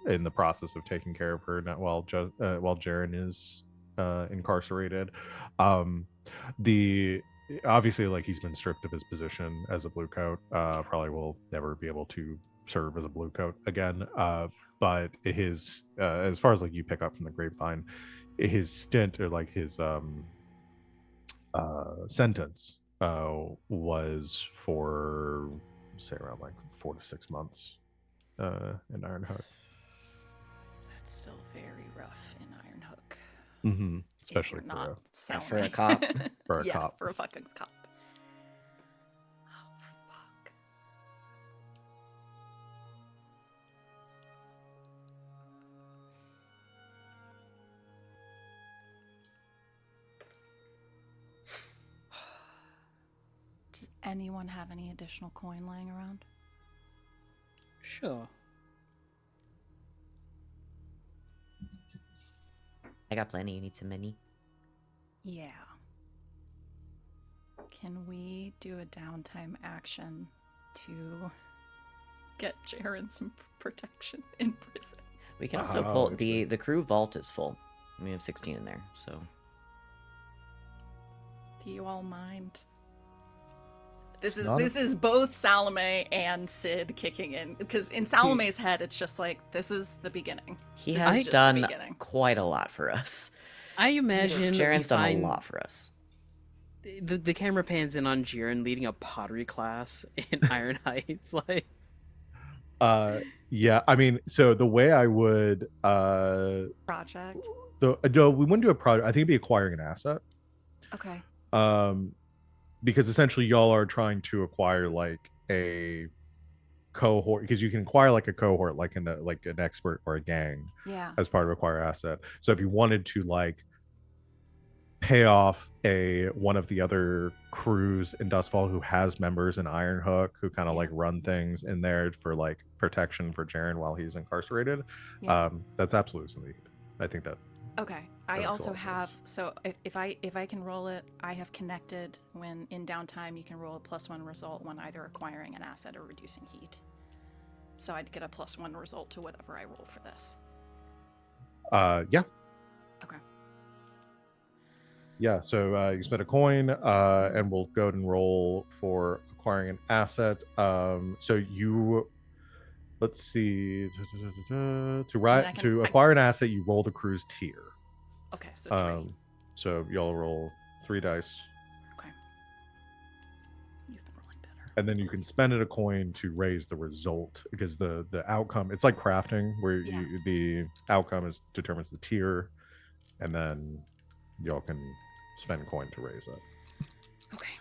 in the process of taking care of her now while Jaren is incarcerated. The obviously, like, he's been stripped of his position as a blue coat. Probably will never be able to serve as a blue coat again. But his as far as like you pick up from the grapevine, his stint, or like his sentence was for, say, around like 4 to 6 months in Ironhook. That's still very rough in Ironhook. Mm-hmm. If Especially you're for not a, Salome. for a cop. For a yeah, cop. for a fucking cop. Oh, fuck. Does anyone have any additional coin lying around? Sure. I got plenty. You need some money? Yeah. Can we do a downtime action to get Jaren some protection in prison? We can also Oh, pull okay. the crew vault is full. We have 16 in there, so Do you all mind? It's This not a- is both Salome and Sid kicking in, because in Salome's head it's just like, this is the beginning. he This has is just the done beginning. quite a lot for us. I imagine we Jaren's done a find lot for us. the camera pans in on Jiren leading a pottery class in Iron Heights. Like, Yeah, I mean, so the way I would Project. no, we wouldn't do a project. I think it'd be acquiring an asset. Okay. Because essentially y'all are trying to acquire like a cohort, because you can acquire like a cohort, like an expert or a gang Yeah. as part of acquire asset. So if you wanted to like pay off one of the other crews in Dustfall who has members in Ironhook who kind of Yeah. like run things in there for like protection for Jaren while he's incarcerated, Yeah. that's absolutely something you can do. I think that Okay. I makes a also lot of have, sense. so if I can roll it, I have connected when in downtime you can roll a +1 result when either acquiring an asset or reducing heat. So I'd get a +1 result to whatever I roll for this. yeah. Okay. Yeah, so you spend a coin, and we'll go ahead and roll for acquiring an asset. So you, let's see, I can- to I- acquire an asset, you roll the crew's tier. Okay, so 3. So y'all roll 3 dice, Okay. You've been rolling better. and then you can spend a coin to raise the result, because the outcome, it's like crafting, where Yeah. the outcome determines the tier, and then y'all can spend coin to raise it. Okay.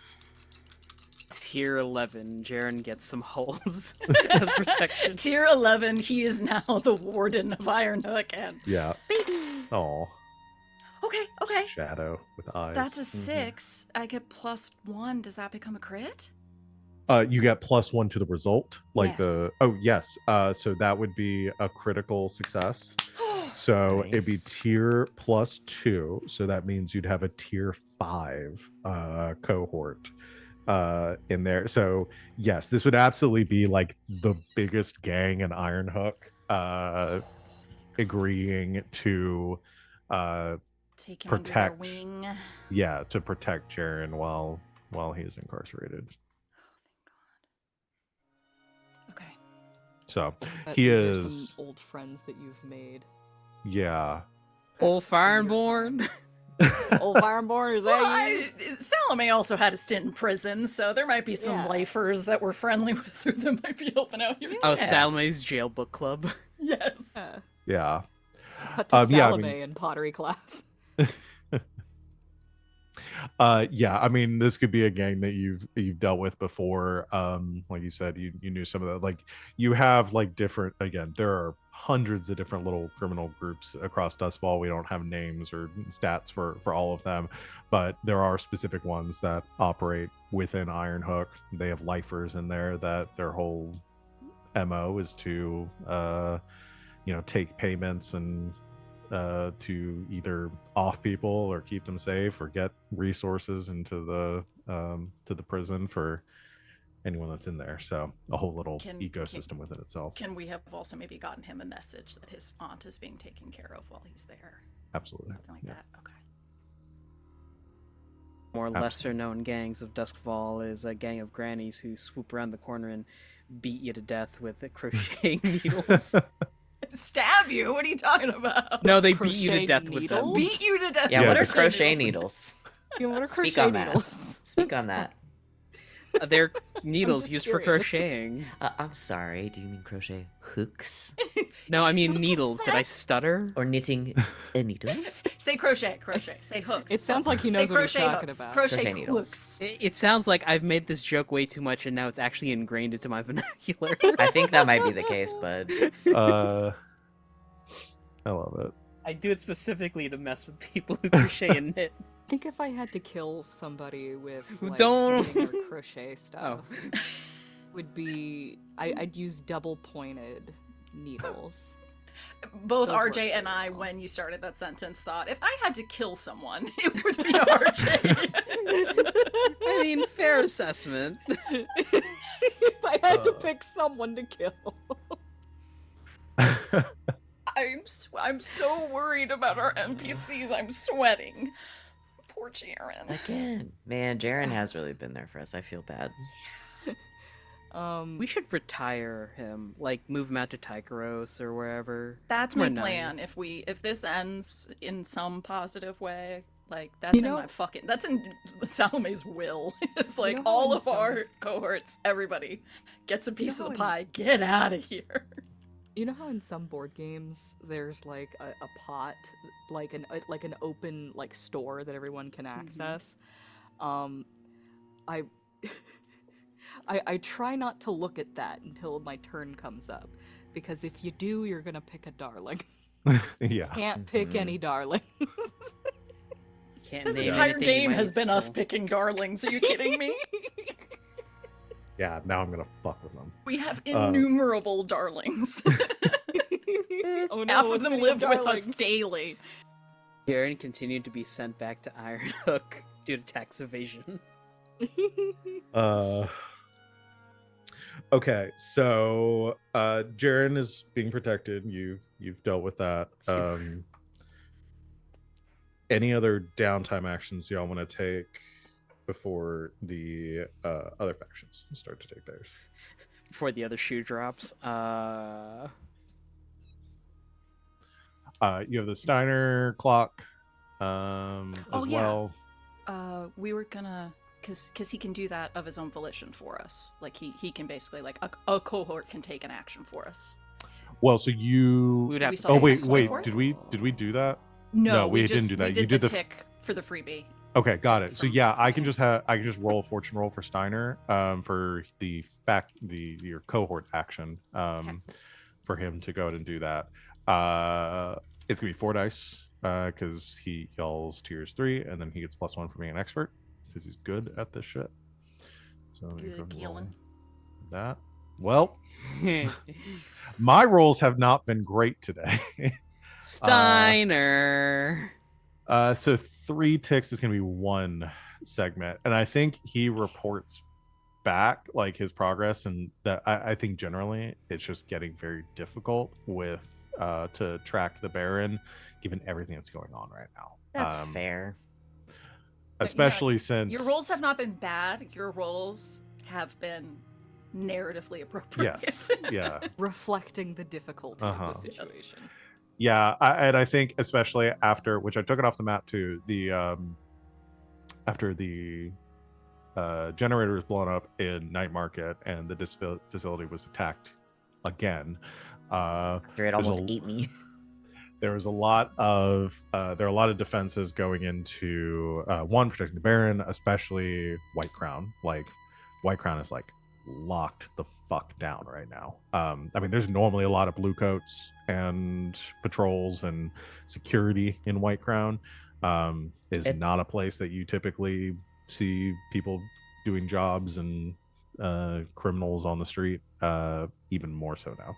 tier 11, Jaren gets some holes as protection. Tier 11, he is now the warden of Ironhook, and Yeah. baby. Oh, Okay. shadow with eyes. That's a 6. I get +1. Does that become a crit? You get +1 to the result, like Yes. yes. So that would be a critical success. So it'd be Nice. tier +2. So that means you'd have a tier 5 cohort in there. So yes, this would absolutely be like the biggest gang in Ironhook agreeing to Take him under their wing. Yeah, to protect Jaren while he is incarcerated. Okay. So But he these are is some old friends that you've made. yeah. Old Fireborn. Old Fireborn, is that Well, you? Salome also had a stint in prison, so there might be some Yeah. lifers that we're friendly with her that might be helping out here. Oh, too. Salome's jail book club. Yes. Yeah. Yeah. Cut to Yeah, I Salome mean- in pottery class. Yeah, I mean, this could be a gang that you've dealt with before. Like you said, you knew some of that. Like you have like different, again, there are hundreds of different little criminal groups across Dustfall. We don't have names or stats for all of them, but there are specific ones that operate within Ironhook. They have lifers in there that their whole MO is to take payments and to either off people or keep them safe or get resources into the prison for anyone that's in there. So a whole little ecosystem within itself. Can we have also maybe gotten him a message that his aunt is being taken care of while he's there? Absolutely. Something like that. Okay. More lesser known gangs of Duskfall is a gang of grannies who swoop around the corner and beat you to death with crocheting needles. Stab you? What are you talking about? No, they beat you to Crochet death with them. needles? Beat you to death. Yeah, Yeah, what are just- crochet needles? Yeah, what are Speak crochet on that. needles? Speak on that. They're needles just used for curious. crocheting. I'm sorry. Do you mean crochet hooks No, I mean needles. Did I stutter? or knitting needles? Say crochet. Say hooks. It sounds like he knows Say what he's crochet talking hooks. about. Crochet, Crochet needles. hooks. It sounds like I've made this joke way too much and now it's actually ingrained into my vernacular. I think that might be the case, bud. I love it. I do it specifically to mess with people who crochet and knit. I think if I had to kill somebody with like, Don't- knitting or crochet stuff, would be I'd use double pointed needles. Both Those work RJ and very I, well. when you started that sentence, thought if I had to kill someone, it would be RJ. I mean, fair assessment. If I had to pick someone to kill. I'm so worried about our NPCs. I'm sweating. Poor Jaren. Again, man, Jaren has really been there for us. I feel bad. We should retire him, like move him out to Tykeros or wherever. That's my Somewhere plan. nice. If this ends in some positive way, like that's You in know- my fucking that's in Salome's will. It's like know how all in of our some- cohorts, everybody gets a piece know of the how in- pie. Get out of here. You know how in some board games there's like a pot, like an open like store that everyone can access. I I try not to look at that until my turn comes up, because if you do, you're gonna pick a darling. Yeah. Can't pick any darlings. Can't This name entire anything you game might has need to been us kill. picking darlings. Are you kidding me? Yeah, now I'm gonna fuck with them. We have innumerable darlings. Oh no, Half a of them city live with us darlings. daily. Jaren continued to be sent back to Ironhook due to tax evasion. Okay, so Jaren is being protected. You've dealt with that. Any other downtime actions y'all want to take before the other factions start to take theirs? Before the other shoe drops. You have the Steiner clock as Oh, yeah. well. We were gonna, cause he can do that of his own volition for us. Like he can basically like a cohort can take an action for us. Well, so you. We would Do have we to still Oh have wait, to wait. for it? Did we do that? No, we we didn't just, do that. We did You did the the tick for the freebie. Okay, got it. So From- yeah, I can just roll a fortune roll for Steiner for your cohort action for him to go out and do that. It's gonna be 4 dice because he yells tiers 3 and then he gets +1 for being an expert because he's good at this shit. So let me Good go and roll killing. that. Well, my rolls have not been great today. Steiner. So 3 ticks is going to be 1 segment, and I think he reports back like his progress, and that I think generally it's just getting very difficult with to track the Baron given everything that's going on right now. That's fair. Especially since your rolls have not been bad. Your rolls have been narratively appropriate. yes, yeah, Reflecting the difficulty Uh-huh. of the situation. yeah, and I think especially after, which I took it off the map too, the after the generator was blown up in Night Market and the facility was attacked again. After it there's almost a- ate me. there was a lot of there are a lot of defenses going into one, protecting the Baron, especially White Crown. Like White Crown is like locked the fuck down right now. I mean, there's normally a lot of blue coats and patrols and security in White Crown. Is not a place that you typically see people doing jobs and criminals on the street. Even more so now.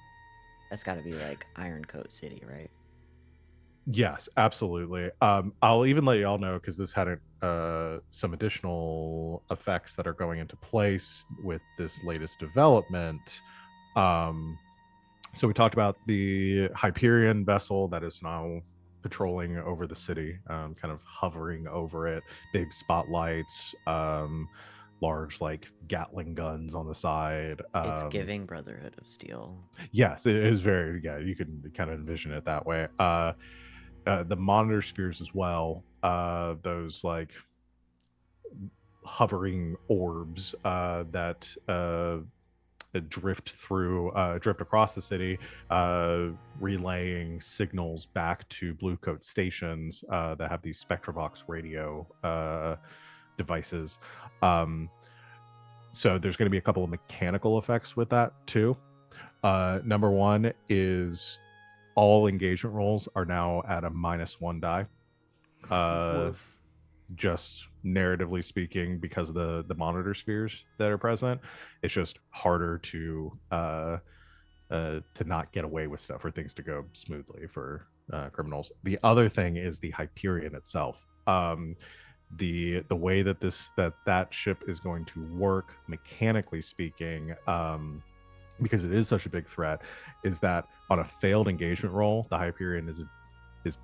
That's got to be like Iron Coat City, right? Yes, absolutely. I'll even let y'all know because this had some additional effects that are going into place with this latest development. So we talked about the Hyperion vessel that is now patrolling over the city, kind of hovering over it, big spotlights, large like Gatling guns on the side. It's giving Brotherhood of Steel. Yes, it is very, yeah, you can kind of envision it that way. The monitor spheres as well, those like hovering orbs that drift across the city, relaying signals back to Bluecoat stations that have these Spectravox radio devices. So there's going to be a couple of mechanical effects with that too. Number one is all engagement rolls are now at a -1 die. Just narratively speaking, because of the monitor spheres that are present, it's just harder to not get away with stuff, for things to go smoothly for criminals. The other thing is the Hyperion itself. The way that that ship is going to work, mechanically speaking, because it is such a big threat, is that on a failed engagement roll, the Hyperion is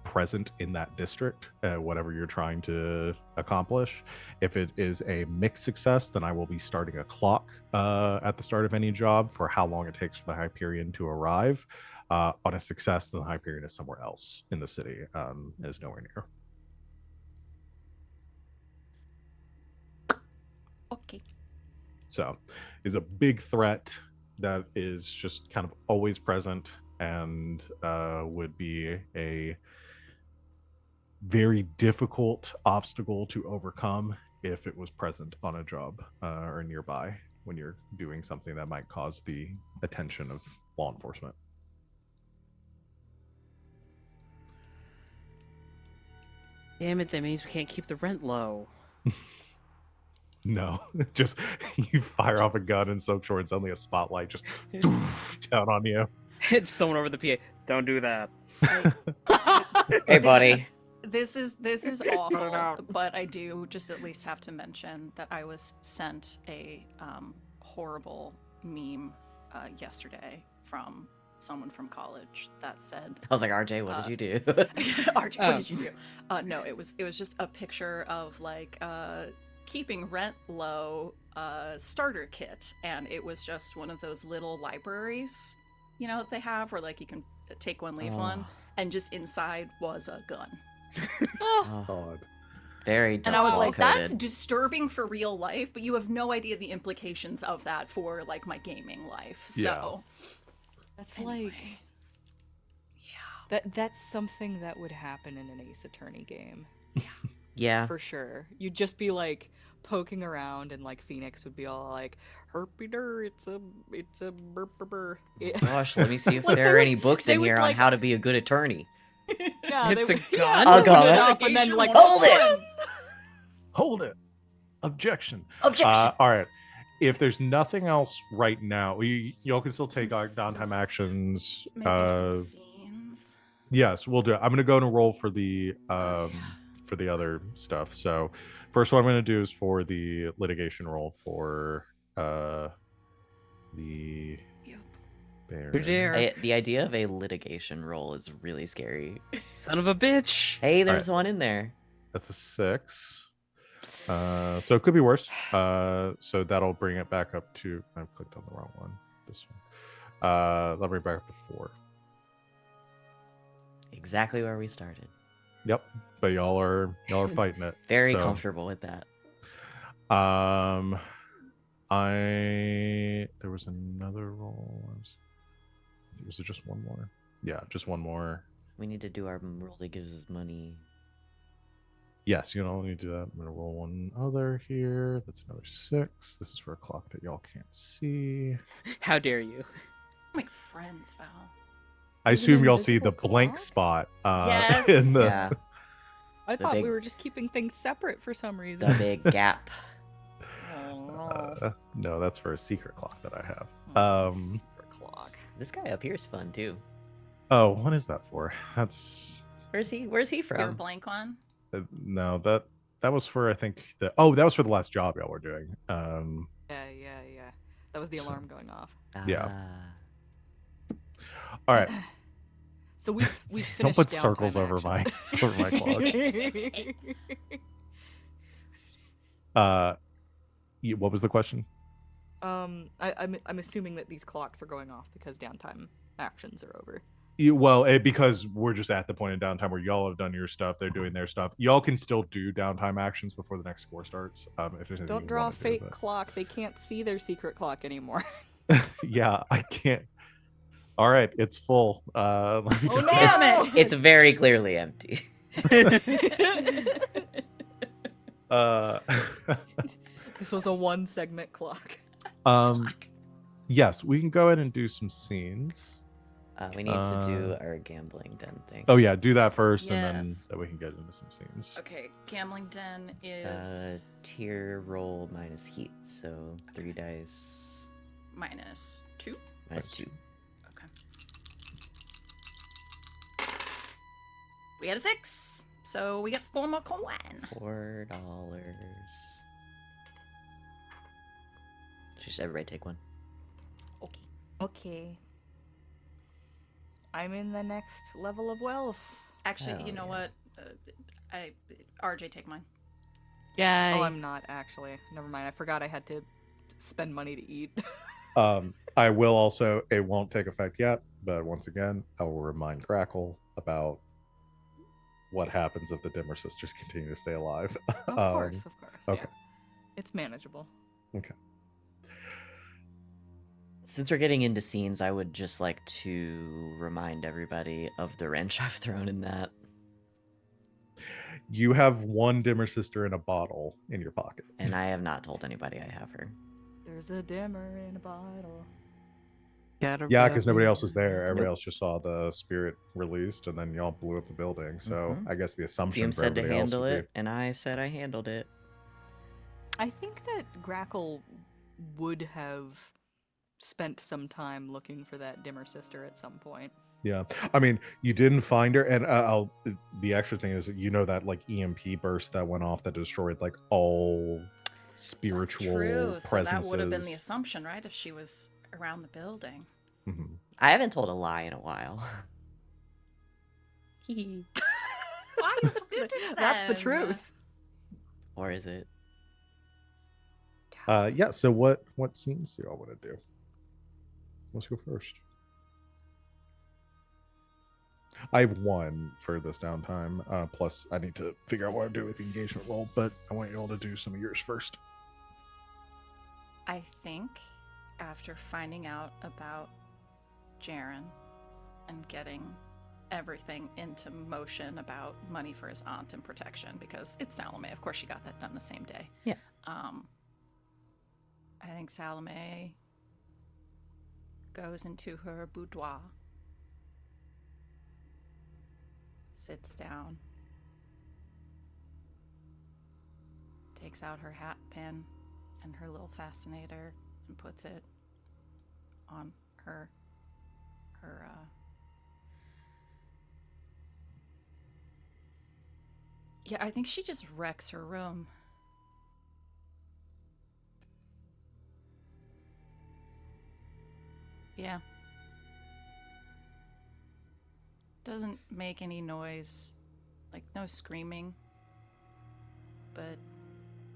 present in that district, whatever you're trying to accomplish. If it is a mixed success, then I will be starting a clock at the start of any job for how long it takes for the Hyperion to arrive. On a success, then the Hyperion is somewhere else in the city, is nowhere near. Okay. So is a big threat that is just kind of always present, and would be a very difficult obstacle to overcome if it was present on a job or nearby when you're doing something that might cause the attention of law enforcement. Damn it, that means we can't keep the rent low. No, just you fire off a gun and so short, suddenly a spotlight just down on you. Just someone over the PA. Don't do that. Hey, buddy. This is awful, but I do just at least have to mention that I was sent a horrible meme yesterday from someone from college that said, I was like, RJ, what did you do? RJ, what did you do? No, it was just a picture of like keeping rent low starter kit, and it was just one of those little libraries, you know, that they have where like you can take one, leave one, and just inside was a gun. God. Very And I was like, coded. that's disturbing for real life, but you have no idea the implications of that for like my gaming life. So That's anyway. like that's something that would happen in an Ace Attorney game. Yeah. For sure. You'd just be like poking around, and like Phoenix would be all like, herpy-der, it's a burr. Gosh, let me see if Like, there they are would- any books they in would, here on like- how to be a good attorney. Yeah, It's they a would- gun? Yeah, A they would gun? put it up and then like Hold it! Hold it. Objection. Objection! All right. If there's nothing else right now, y'all can still take Some- downtime some- actions. Maybe some scenes. Yes, we'll do it. I'm gonna go and roll for the other stuff. So first what I'm gonna do is for the litigation roll for the Yep. Baron. Dare. The idea of a litigation role is really scary. Son of a bitch. Hey, there's one in there. That's a 6. So it could be worse. So that'll bring it back up to. I've clicked on the wrong one. This one. That'll bring it back up to 4. Exactly where we started. Yep. But y'all are fighting it. Very So, comfortable with that. There was another roll. Was it just one more? Yeah, just one more. We need to do our roll that gives us money. Yes, you don't need to do that. I'm gonna roll one other here. That's another 6. This is for a clock that y'all can't see. How dare you? Make friends, Val. I Is it assume an y'all see the invisible blank clock? spot. Yes. In the, Yeah, I The thought big- we were just keeping things separate for some the reason. big gap. Oh, no. No, that's for a secret clock that I have. Super clock. This guy up here is fun too. Oh, what is that for? That's Where's he Your from? blank one. no, that was for, I think, that was for the last job y'all were doing. Yeah. That was the alarm going off. Yeah. Ah. All right. So we've finished. Don't put downtime circles over my over my clock. What was the question? I'm assuming that these clocks are going off because downtime actions are over. Well, because we're just at the point in downtime where y'all have done your stuff, they're doing their stuff. Y'all can still do downtime actions before the next 4 starts. If there's anything Don't you draw a wanna do, fake but- clock. They can't see their secret clock anymore. Yeah, I can't. All right, it's full. Let me Oh, go- damn it! It's very clearly empty. Uh, This was a 1-segment clock. yes, we can go ahead and do some scenes. We need to do our gambling den thing. Oh yeah, do that first, and then Yes. we can get into some scenes. Okay, gambling den is Tier roll minus heat, so 3 dice -2. minus 2. Okay. We had a 6, so we get 4 more coin. $4. Just everybody take one. Okay. Okay. I'm in the next level of wealth. Actually, Hell you know yeah. what? RJ, take mine. Yay. Oh, I'm not actually. Never mind. I forgot I had to spend money to eat. I will also. It won't take effect yet, but once again, I will remind Grackle about what happens if the Dimmer sisters continue to stay alive. Of course. okay. Yeah. It's manageable. Okay. Since we're getting into scenes, I would just like to remind everybody of the wrench I've thrown in that. You have one Dimmer sister in a bottle in your pocket. And I have not told anybody I have her. There's a dimmer in a bottle. Yeah, because nobody else was there. Everybody Nope. else just saw the spirit released, and then y'all blew up the building. So Mhm. I guess the assumption Fume for said to everybody else handle would it, and I said I handled it. I think that Grackle would have spent some time looking for that dimmer sister at some point. Yeah, I mean, you didn't find her, and the extra thing is, that like EMP burst that went off that destroyed like all spiritual That's true. presences. So that would have been the assumption, right? If she was around the building. Mhm. I haven't told a lie in a while. Why are you so good at That's the then? truth. Or is it? Yeah. So what scenes do y'all want to do? Let's go first. I have one for this downtime. Plus, I need to figure out what I'm doing with the engagement roll, but I want you all to do some of yours first. I think after finding out about Jaren and getting everything into motion about money for his aunt and protection, because it's Salome. Of course, she got that done the same day. Yeah. I think Salome goes into her boudoir, sits down, takes out her hat pin and her little fascinator and puts it on her yeah, I think she just wrecks her room. Yeah. Doesn't make any noise. Like, no screaming. but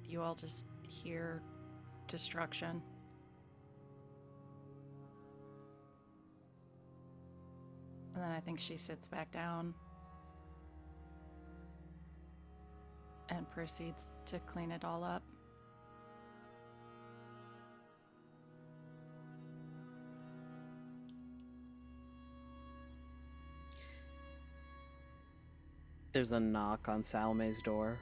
you all just hear destruction. And then I think she sits back down and proceeds to clean it all up. There's a knock on Salome's door.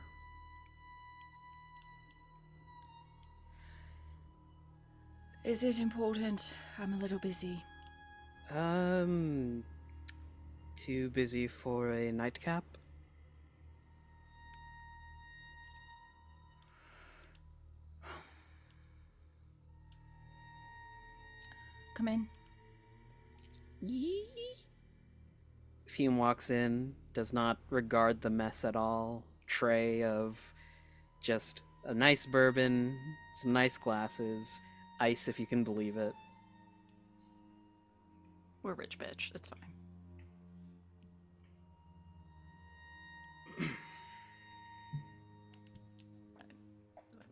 Is it important? I'm a little busy. Too busy for a nightcap? Come in. Fume walks in, does not regard the mess at all. Tray of just a nice bourbon, some nice glasses, ice if you can believe it. We're rich, bitch. It's fine.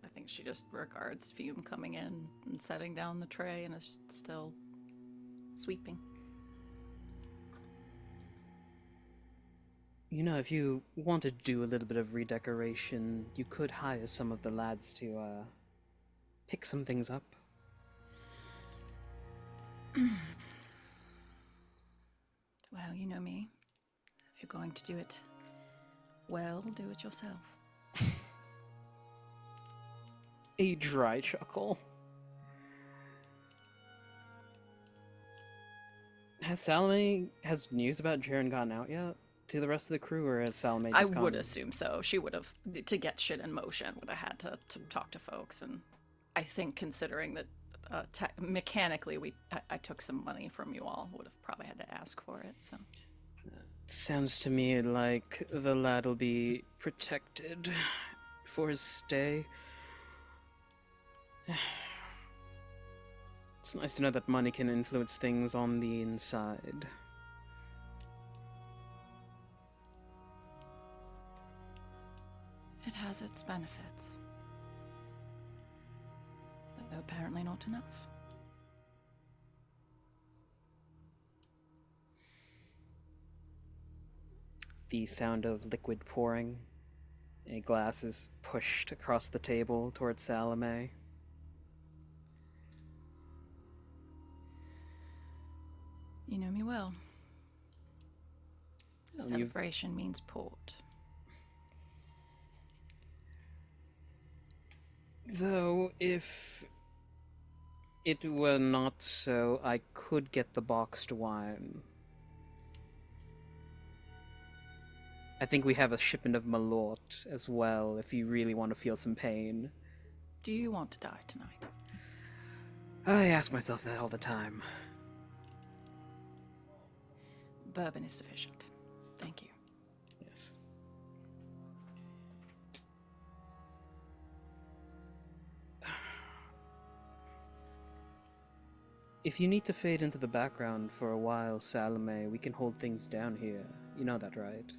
I think she just regards Fume coming in and setting down the tray and is still sweeping. You know, if you want to do a little bit of redecoration, you could hire some of the lads to, pick some things up. Well, you know me. If you're going to do it well, do it yourself. A dry chuckle. Has news about Jaren gotten out yet to the rest of the crew, or has Salome I just would gone? assume so. She would have, to get shit in motion, would have had to talk to folks. And I think considering that mechanically I took some money from you all, would have probably had to ask for it. So Sounds to me like the lad will be protected for his stay. It's nice to know that money can influence things on the inside. it has its benefits. Though apparently not enough. The sound of liquid pouring. A glass is pushed across the table towards Salome. You know me well. You've- Celebration means port. Though, if it were not so, I could get the boxed wine. I think we have a shipment of Malort as well, if you really want to feel some pain. Do you want to die tonight? I ask myself that all the time. Bourbon is sufficient. Thank you. Yes. If you need to fade into the background for a while, Salome, we can hold things down here. You know that, right?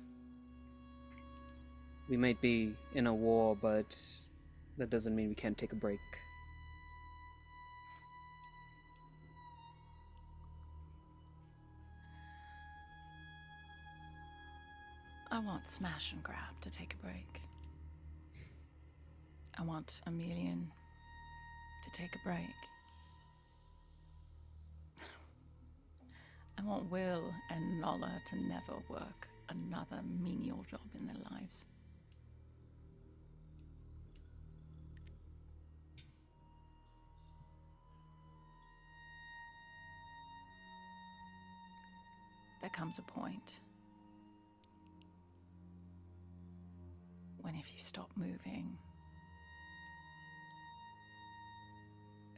We might be in a war, but that doesn't mean we can't take a break. I want Smash and Grab to take a break. I want Emilian to take a break. I want Will and Nola to never work another menial job in their lives. There comes a point when if you stop moving,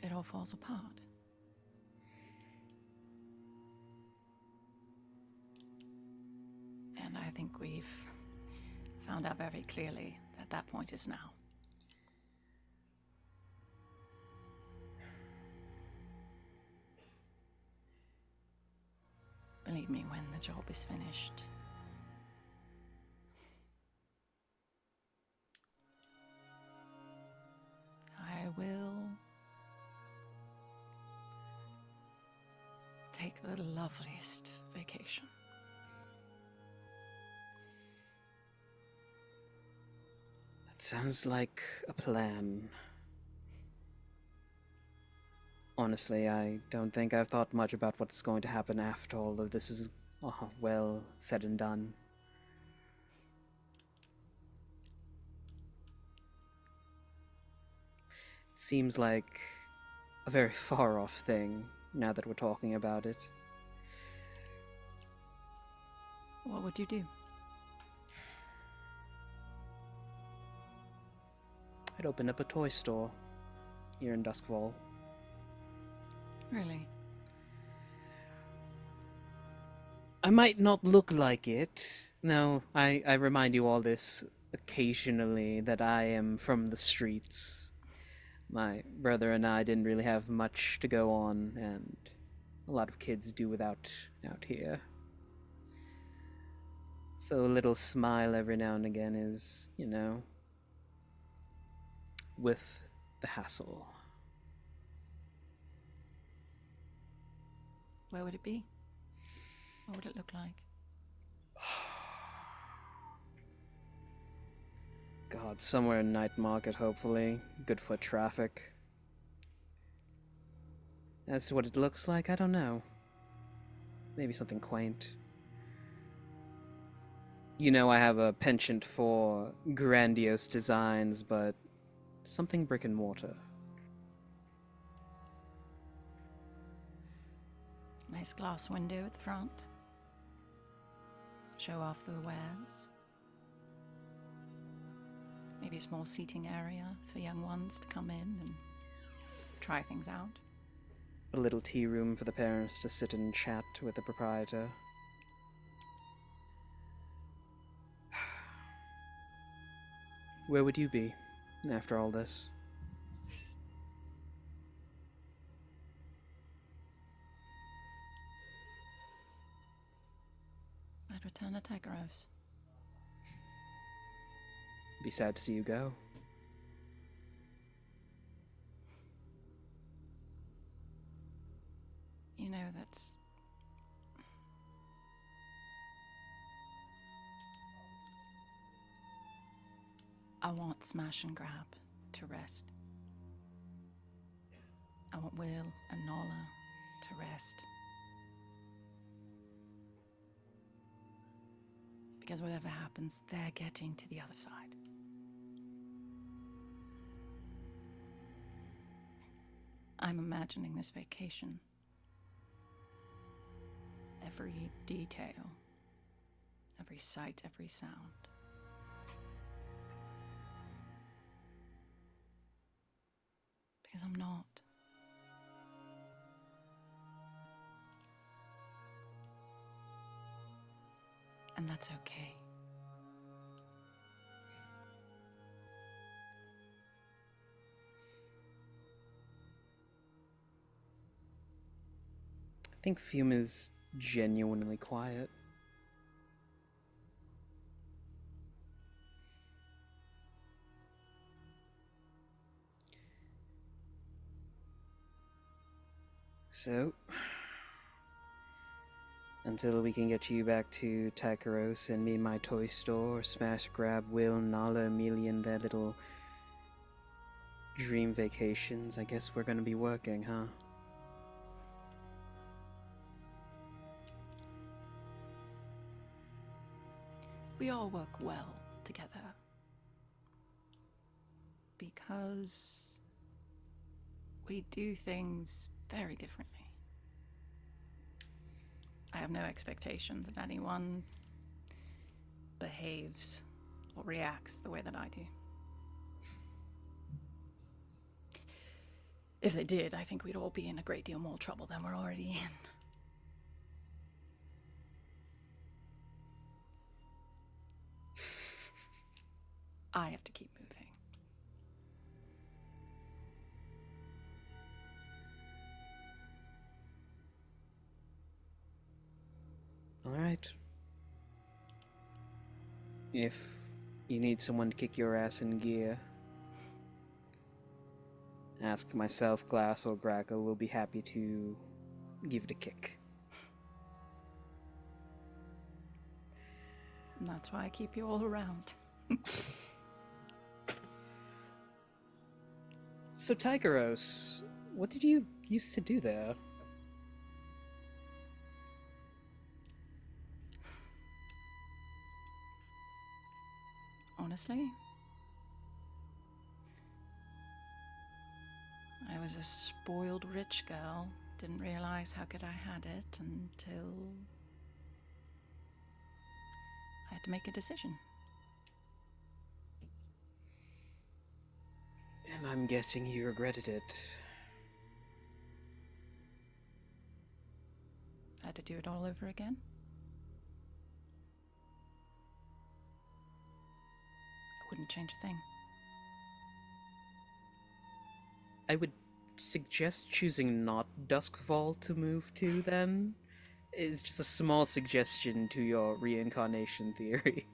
it all falls apart. And I think we've found out very clearly that that point is now. Believe me, when the job is finished, take the loveliest vacation. That sounds like a plan. Honestly, I don't think I've thought much about what's going to happen after all of this is well said and done. Seems like a very far off thing, now that we're talking about it. What would you do? I'd open up a toy store here in Duskfall. Really? I might not look like it. No, I remind you all this occasionally, that I am from the streets. My brother and I didn't really have much to go on, and a lot of kids do without out here. So a little smile every now and again is, with the hassle. Where would it be? What would it look like? God, somewhere in Night Market, hopefully. Good foot traffic. As to what it looks like, I don't know. Maybe something quaint. I have a penchant for grandiose designs, but something brick and mortar. Nice glass window at the front. Show off the wares. Maybe a small seating area for young ones to come in and try things out. A little tea room for the parents to sit and chat with the proprietor. Where would you be after all this? I'd return to Tegaros. Be sad to see you go. That's... I want Smash and Grab to rest. I want Will and Nala to rest. Because whatever happens, they're getting to the other side. I'm imagining this vacation. Every detail, every sight, every sound. Because I'm not. And that's okay. I think Fume is genuinely quiet. So, until we can get you back to Takaros and me my toy store, Smash Grab, Will, Nala, Amelia, and their little dream vacations, I guess we're gonna be working, huh? We all work well together. Because we do things very differently. I have no expectation that anyone behaves or reacts the way that I do. If they did, I think we'd all be in a great deal more trouble than we're already in. I have to keep moving. Alright. If you need someone to kick your ass in gear, ask myself, Glass, or Grackle. We'll be happy to give it a kick. And that's why I keep you all around. So, Tygeros, what did you used to do there? Honestly, I was a spoiled rich girl. Didn't realize how good I had it until I had to make a decision. And I'm guessing you regretted it. I had to do it all over again. I wouldn't change a thing. I would suggest choosing not Duskfall to move to, then. It's just a small suggestion to your reincarnation theory.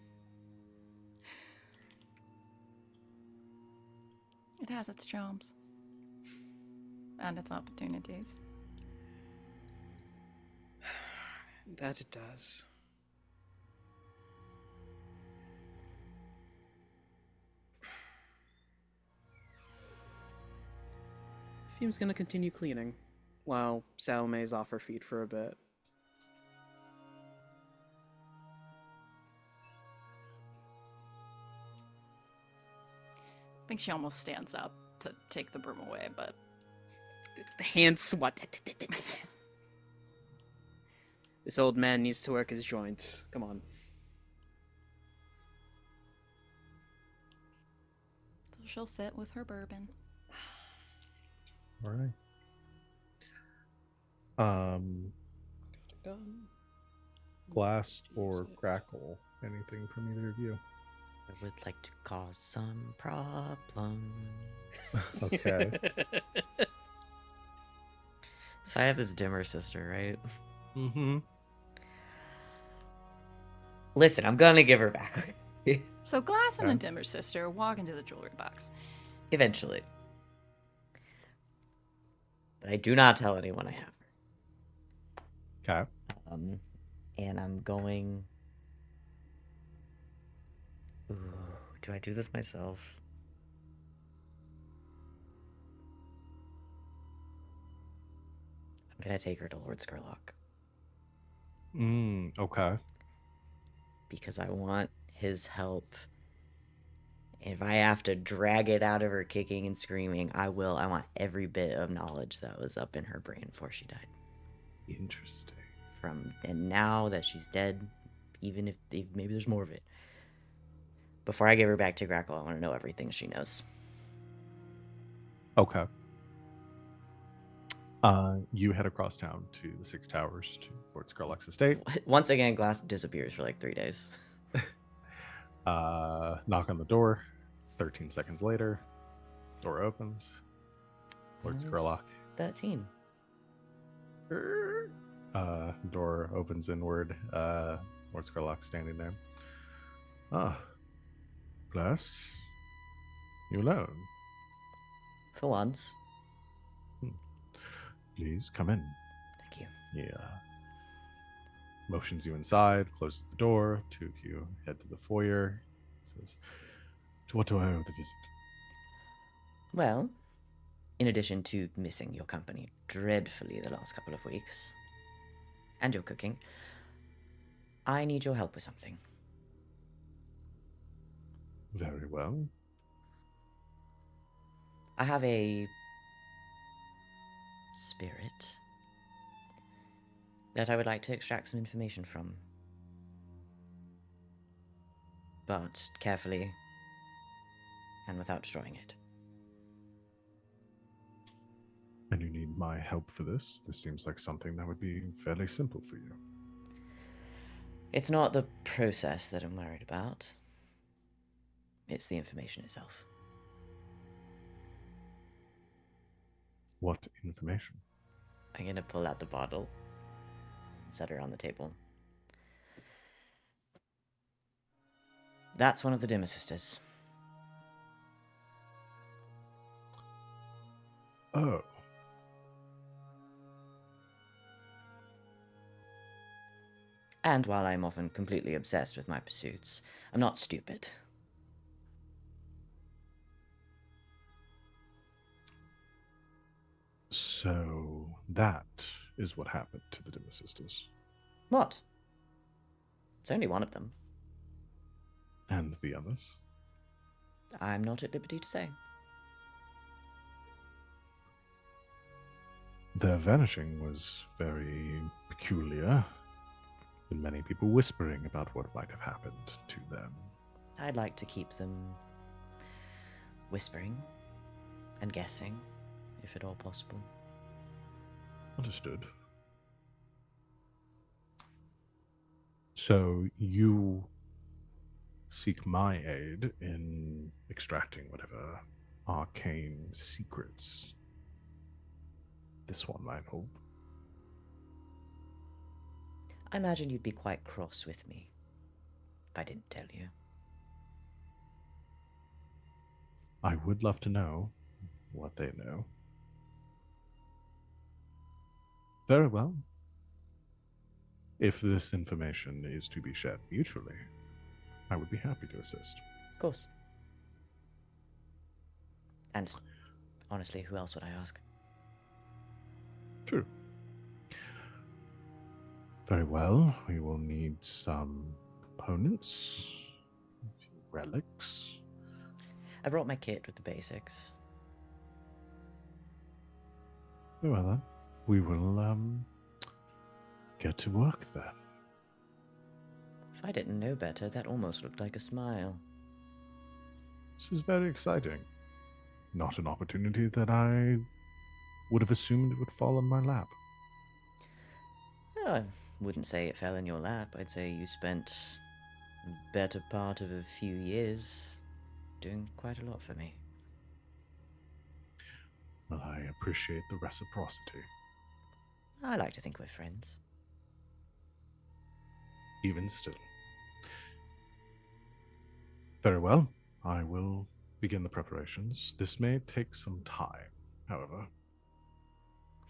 It has its charms. And its opportunities. That it does. Fume's gonna continue cleaning, while Salome's off her feet for a bit. I think she almost stands up to take the broom away, but The hand swat. This old man needs to work his joints. Come on. so she'll sit with her bourbon. All right. Glass or Grackle? Anything from either of you? I would like to cause some problems. Okay. So I have this dimmer sister, right? Mm-hmm. Listen, I'm gonna give her back. So Glass and Yeah. a dimmer sister walk into the jewelry box. Eventually. But I do not tell anyone I have Okay. her. And I'm going... Ooh, do I do this myself? I'm gonna take her to Lord Skurlock. Okay. Because I want his help. If I have to drag it out of her kicking and screaming, I will. I want every bit of knowledge that was up in her brain before she died. Interesting. And now that she's dead, even if maybe there's more of it. Before I give her back to Grackle, I want to know everything she knows. Okay. You head across town to the Six Towers to Fort Skurlock's estate. Once again, Glass disappears for like 3 days. Knock on the door. 13 seconds later, door opens. Lord It's Skurlock. 13. Door opens inward. Lord Skurlock standing there. Ah, Glass, you alone? For once. Please come in. Thank you. Yeah. Motions you inside, closes the door. Two of you head to the foyer. Says, "To what do I owe the visit?" Well, in addition to missing your company dreadfully the last couple of weeks, and your cooking, I need your help with something. Very well. I have a spirit that I would like to extract some information from. But carefully and without destroying it. And you need my help for this? This seems like something that would be fairly simple for you. It's not the process that I'm worried about. It's the information itself. What information? I'm gonna pull out the bottle and set her on the table. That's one of the Dimmer sisters. Oh. And while I'm often completely obsessed with my pursuits, I'm not stupid. So that is what happened to the Dimmer sisters. What? It's only one of them. And the others? I'm not at liberty to say. Their vanishing was very peculiar, with many people whispering about what might have happened to them. I'd like to keep them whispering and guessing, if at all possible. Understood. So you seek my aid in extracting whatever arcane secrets this one might hold. I imagine you'd be quite cross with me if I didn't tell you. I would love to know what they know. Very well. If this information is to be shared mutually, I would be happy to assist. Of course. And honestly, who else would I ask? True. Very well. We will need some components, a few relics. I brought my kit with the basics. Very well then. We will get to work then. If I didn't know better, that almost looked like a smile. This is very exciting. Not an opportunity that I would have assumed would fall in my lap. Oh, I wouldn't say it fell in your lap. I'd say you spent the better part of a few years doing quite a lot for me. Well, I appreciate the reciprocity. I like to think we're friends. Even still. Very well. I will begin the preparations. This may take some time, however.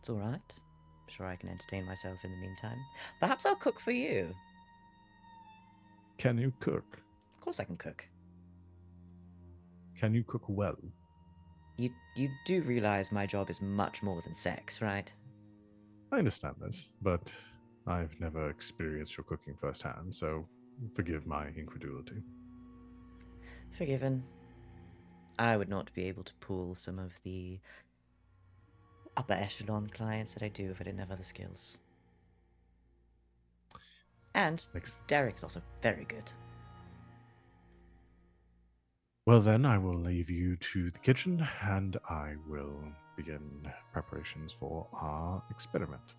It's all right. I'm sure I can entertain myself in the meantime. Perhaps I'll cook for you. Can you cook? Of course I can cook. Can you cook well? You do realize my job is much more than sex, right? I understand this, but I've never experienced your cooking firsthand, so forgive my incredulity. Forgiven. I would not be able to pull some of the upper echelon clients that I do if I didn't have other skills. And Derek's also very good. Well then, I will leave you to the kitchen, and I will begin preparations for our experiment.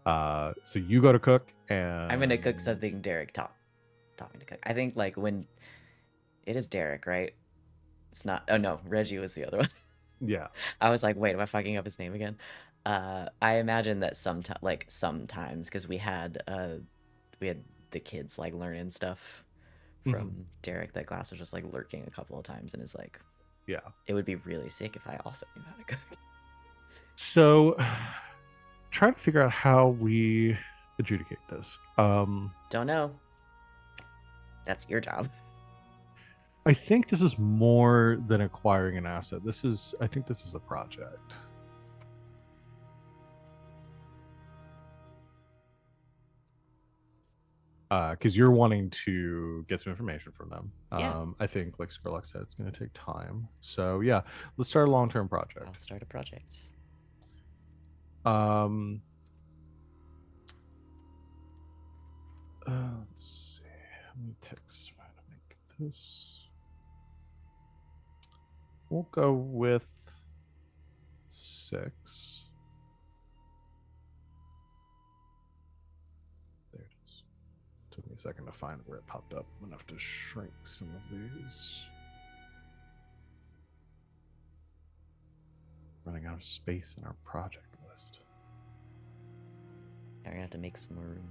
So you go to cook, and I'm gonna cook something Derek taught me to cook. I think like when it is Derek, right? It's not. Oh no, Reggie was the other one. Yeah. I was like, wait, am I fucking up his name again? I imagine that sometimes, because we had the kids like learning stuff from Derek. That Glass was just like lurking a couple of times, and is like, Yeah. it would be really sick if I also knew how to cook. So, trying to figure out how we adjudicate this. Don't know. That's your job. I think this is more than acquiring an asset. I think this is a project. Because you're wanting to get some information from them. Yeah. I think, like Skurlock said, it's going to take time. So yeah, let's start a long-term project. I'll start a project. Let's see. How many ticks am I going to make this? We'll go with 6. There it is. Took me a second to find where it popped up. I'm going to have to shrink some of these. Running out of space in our project list. I'm gonna have to make some more room.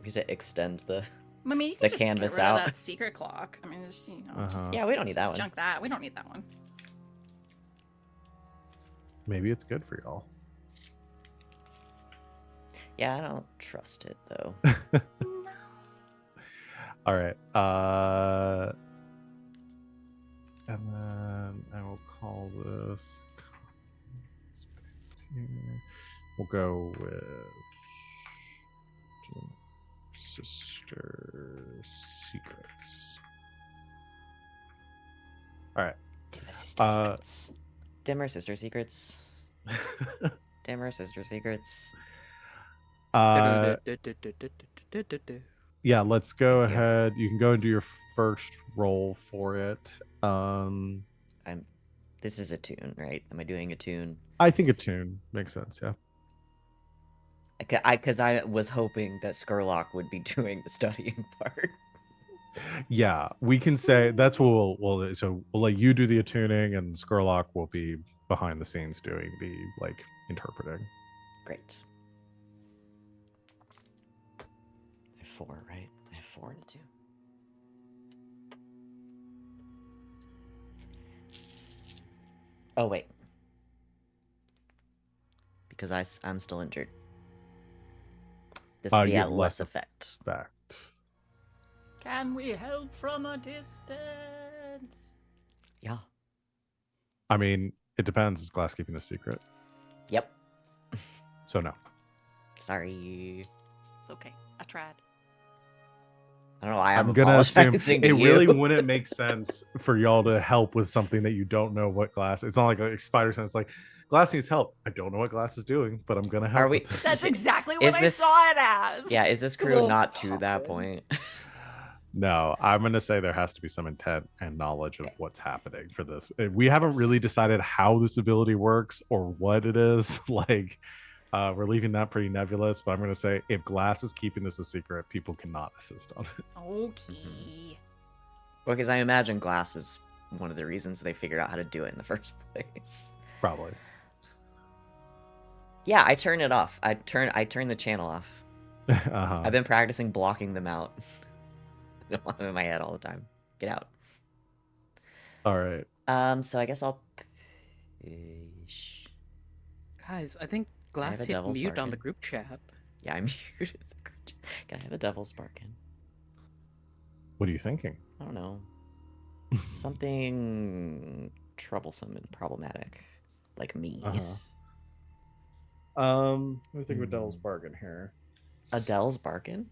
You said extend the. I mean, you The can just canvas get rid out. of that secret clock. I mean, just just, Yeah, we don't need that just one. junk that. We don't need that one. Maybe it's good for y'all. Yeah, I don't trust it though. All right. And then I will call this spaced here. We'll go with Sister Secrets. All right. Dimmer sister secrets. Dimmer sister secrets. Dimmer sister secrets. Yeah, let's go Thank you. ahead. You can go and do your first roll for it. This is a tune, right? Am I doing a tune? I think a tune makes sense. Yeah. Because I was hoping that Skurlock would be doing the studying part. Yeah, we can say that's what we'll so we'll let you do the attuning, and Skurlock will be behind the scenes doing the like interpreting. Great. I have 4, right? I have 4 and a 2. Oh, wait. Because I'm still injured. This will be You at have less less effect. Fact. Can we help from a distance? Yeah. I mean, it depends. Is Glass keeping the secret? Yep. So no. Sorry. It's okay. I tried. I don't know why I'm gonna assume apologizing to it you. really wouldn't make sense for y'all to help with something that you don't know what Glass. It's not like a spider sense. Like Glass needs help. I don't know what Glass is doing, but I'm gonna help. Are we? with this. That's exactly Is what this- I saw it as. Yeah, is this crew Well, not to that Poppin. point? No, I'm gonna say there has to be some intent and knowledge of what's happening for this. We haven't really decided how this ability works or what it is. Like, we're leaving that pretty nebulous. But I'm gonna say if Glass is keeping this a secret, people cannot assist on it. Okay. Well, because I imagine Glass is one of the reasons they figured out how to do it in the first place. Probably. Yeah, I turn it off. I turn the channel off. Uh-huh. I've been practicing blocking them out. In my head all the time. Get out. All right. So I guess I'll push. Guys, I think have Glass a hit devil's mute on the bargain. group chat. Yeah, I'm muted. Can I have a devil's bargain? What are you thinking? I don't know. Something troublesome and problematic. Like me. Let me think of a Devil's Bargain here. Adele's bargain?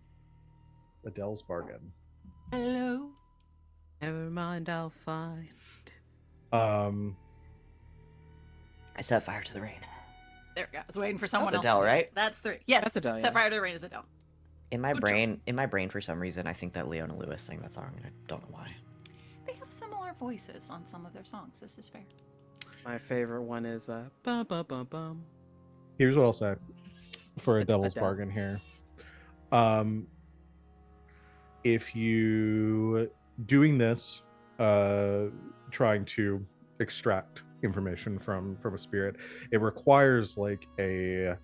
Adele's Bargain. Hello. Never mind, I'll find. I set fire to the rain. There we go. I was waiting for someone else. Adele, to do it. right? That's 3. Yes. That's Adele, Set yeah. fire to the rain is Adele. In my Good brain, for some reason, I think that Leona Lewis sang that song, and I don't know why. They have similar voices on some of their songs. This is fair. My favorite one is bum bum bum bum. Here's what I'll say for a Devil's Adele. Bargain here. If you doing this, trying to extract information from a spirit, it requires like a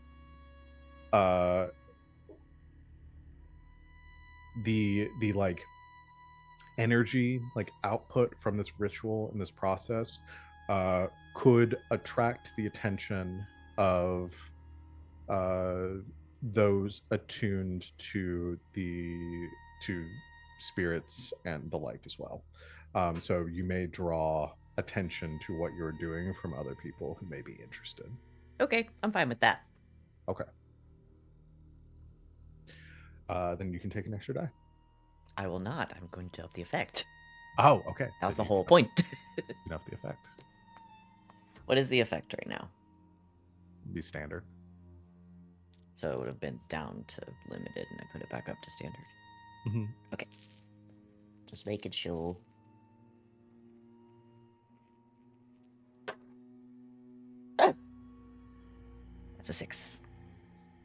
the like energy like output from this ritual and this process could attract the attention of those attuned to spirits and the like as well. So you may draw attention to what you're doing from other people who may be interested. Okay, I'm fine with that. Okay. Then you can take an extra die. I will not. I'm going to up the effect. Oh, okay. That was the Then whole point. you can up the effect. What is the effect right now? Be standard. So it would have been down to limited, and I put it back up to standard. Mm-hmm. Okay. Just making sure. Oh! That's a 6.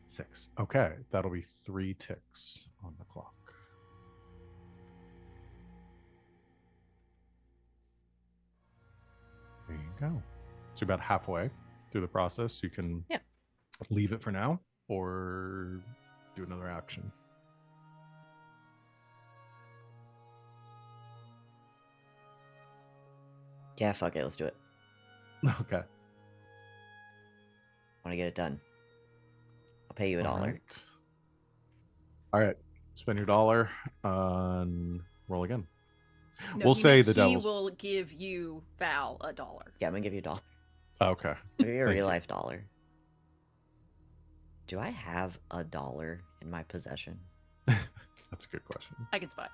6. Okay, that'll be 3 ticks on the clock. There you go. So about halfway through the process, you can leave it for now or do another action. Yeah, fuck it. Let's do it. Okay. Want to get it done. I'll pay you $1. All right. All right, spend your dollar on roll again. No, We'll he say meant the he devil's. will give you Val $1. Yeah, I'm gonna give you a dollar. Okay, Maybe a Thank real you. life dollar. Do I have a dollar in my possession? That's a good question. I can spot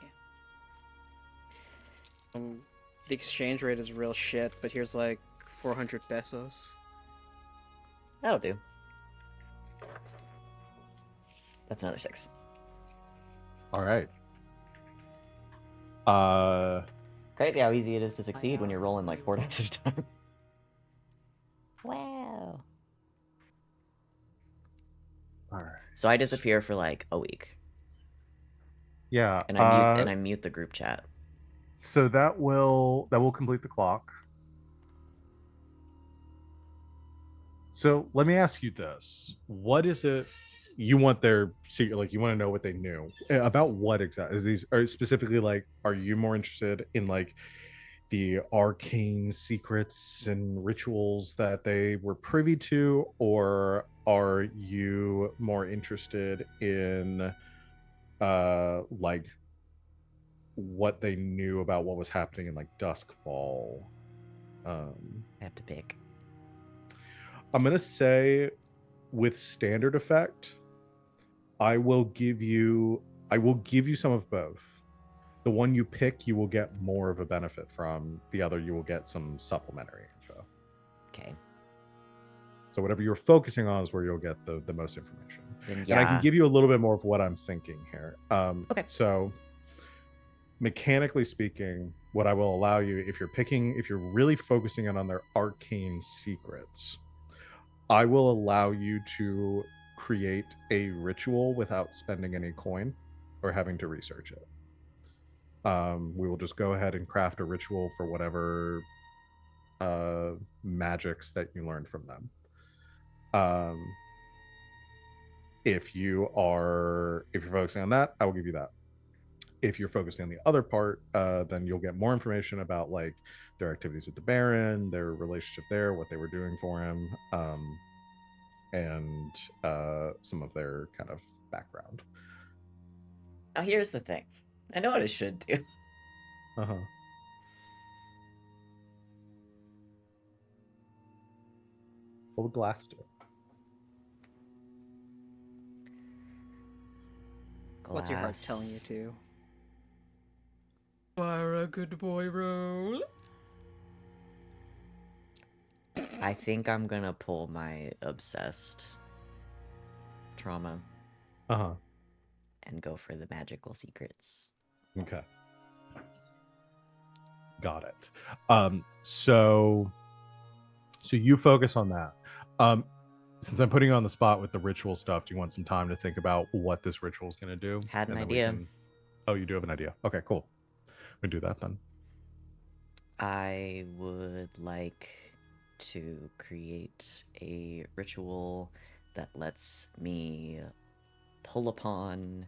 you. The exchange rate is real shit, but here's like 400 pesos. That'll do. That's another 6. All right. Crazy how easy it is to succeed when you're rolling like 4 dice at a time. Wow. All right. So I disappear for like a week, Yeah. and I mute the group chat. So that will complete the clock. So let me ask you this: what is it you want their secret? Like, you want to know what they knew about what exactly? Is these are specifically like? Are you more interested in like the arcane secrets and rituals that they were privy to, or are you more interested in like what they knew about what was happening in like Duskfall? I have to pick. I'm gonna say with standard effect, I will give you some of both. The one you pick, you will get more of a benefit from. The other, you will get some supplementary info. Okay. So whatever you're focusing on is where you'll get the most information. Then And I can yeah. give you a little bit more of what I'm thinking here. Okay. So mechanically speaking, what I will allow you, if you're really focusing in on their arcane secrets, I will allow you to create a ritual without spending any coin or having to research it. We will just go ahead and craft a ritual for whatever magics that you learned from them. If you're focusing on that, I will give you that. If you're focusing on the other part, then you'll get more information about like their activities with the Baron, their relationship there, what they were doing for him, and some of their kind of background. Now here's the thing. I know what I should do. Uh-huh. What would glass do? What's your heart Glass. telling you to? Fire a good boy roll. I think I'm gonna pull my obsessed trauma Uh-huh. and go for the magical secrets. Okay. Got it. So you focus on that. Since I'm putting you on the spot with the ritual stuff, do you want some time to think about what this ritual is going to do? Had an And then we idea. can- Oh, you do have an idea. Okay, cool. We do that then. I would like to create a ritual that lets me pull upon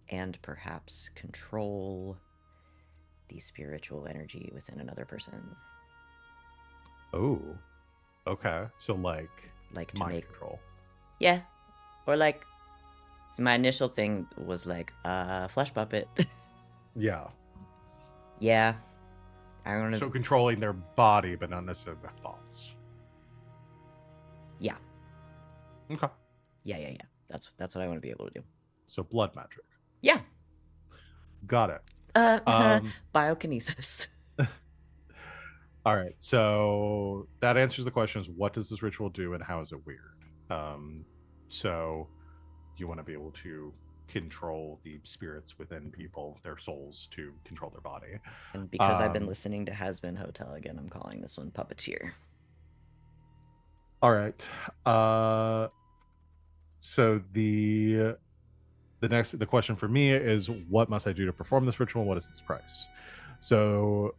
and perhaps control the spiritual energy within another person. Oh, okay. So like Like to mind make control. Yeah. Or like so my initial thing was like flesh puppet. Yeah. Yeah. I'm gonna So controlling their body, but not necessarily their thoughts. Yeah. Okay. Yeah. That's what I want to be able to do. So blood magic. Yeah. Got it. Biokinesis. All right. So that answers the question: is what does this ritual do, and how is it weird? So you want to be able to control the spirits within people, their souls, to control their body. And because I've been listening to Has Been Hotel again, I'm calling this one Puppeteer. All right. So the question for me is, what must I do to perform this ritual? What is its price? So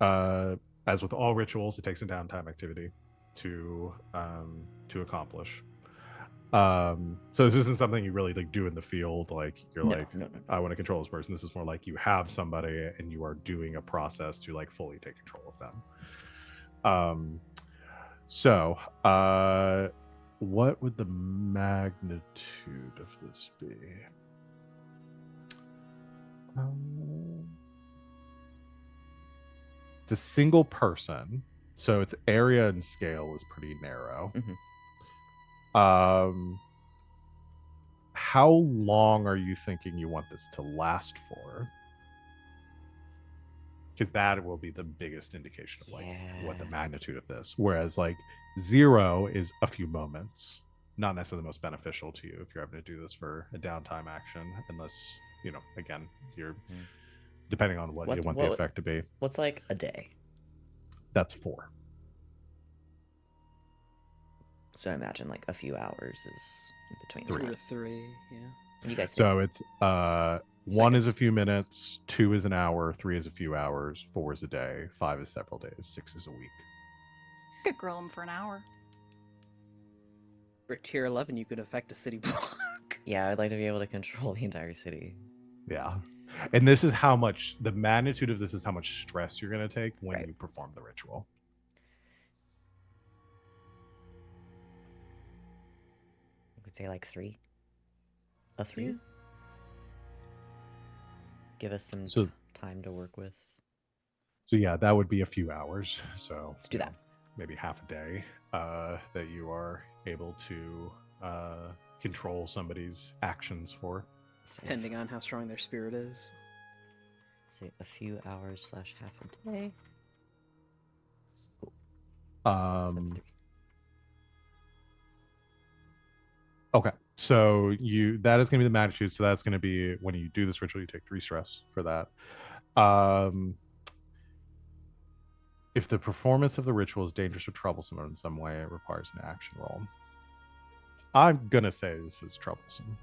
as with all rituals, it takes a downtime activity to accomplish. So this isn't something you really like do in the field. Like you're No. I want to control this person. This is more like you have somebody and you are doing a process to like fully take control of them. So what would the magnitude of this be? It's a single person, so its area and scale is pretty narrow. How long are you thinking you want this to last for? Because that will be the biggest indication of like what the magnitude of this. Whereas like 0 is a few moments, not necessarily the most beneficial to you if you're having to do this for a downtime action, unless again you're depending on what you want the effect to be. What's like a day? That's 4. So I imagine like a few hours is in between. 2 or 3, yeah. You guys. So it's 1 is a few minutes, 2 is an hour, 3 is a few hours, 4 is a day, 5 is several days, 6 is a week. Could grill them for an hour. For tier 11, you could affect a city block. Yeah, I'd like to be able to control the entire city. Yeah. And this is how much, the magnitude of this is how much stress you're going to take when you perform the ritual. I could say like 3. A 3? Yeah. Give us some time to work with. So yeah, that would be a few hours. So let's do that. Maybe half a day that you are able to control somebody's actions for. Depending on how strong their spirit is. Say a few hours / half a day. Okay, so that is going to be the magnitude. So that's going to be when you do this ritual, you take 3 stress for that. If the performance of the ritual is dangerous or troublesome in some way, it requires an action roll. I'm going to say this is troublesome.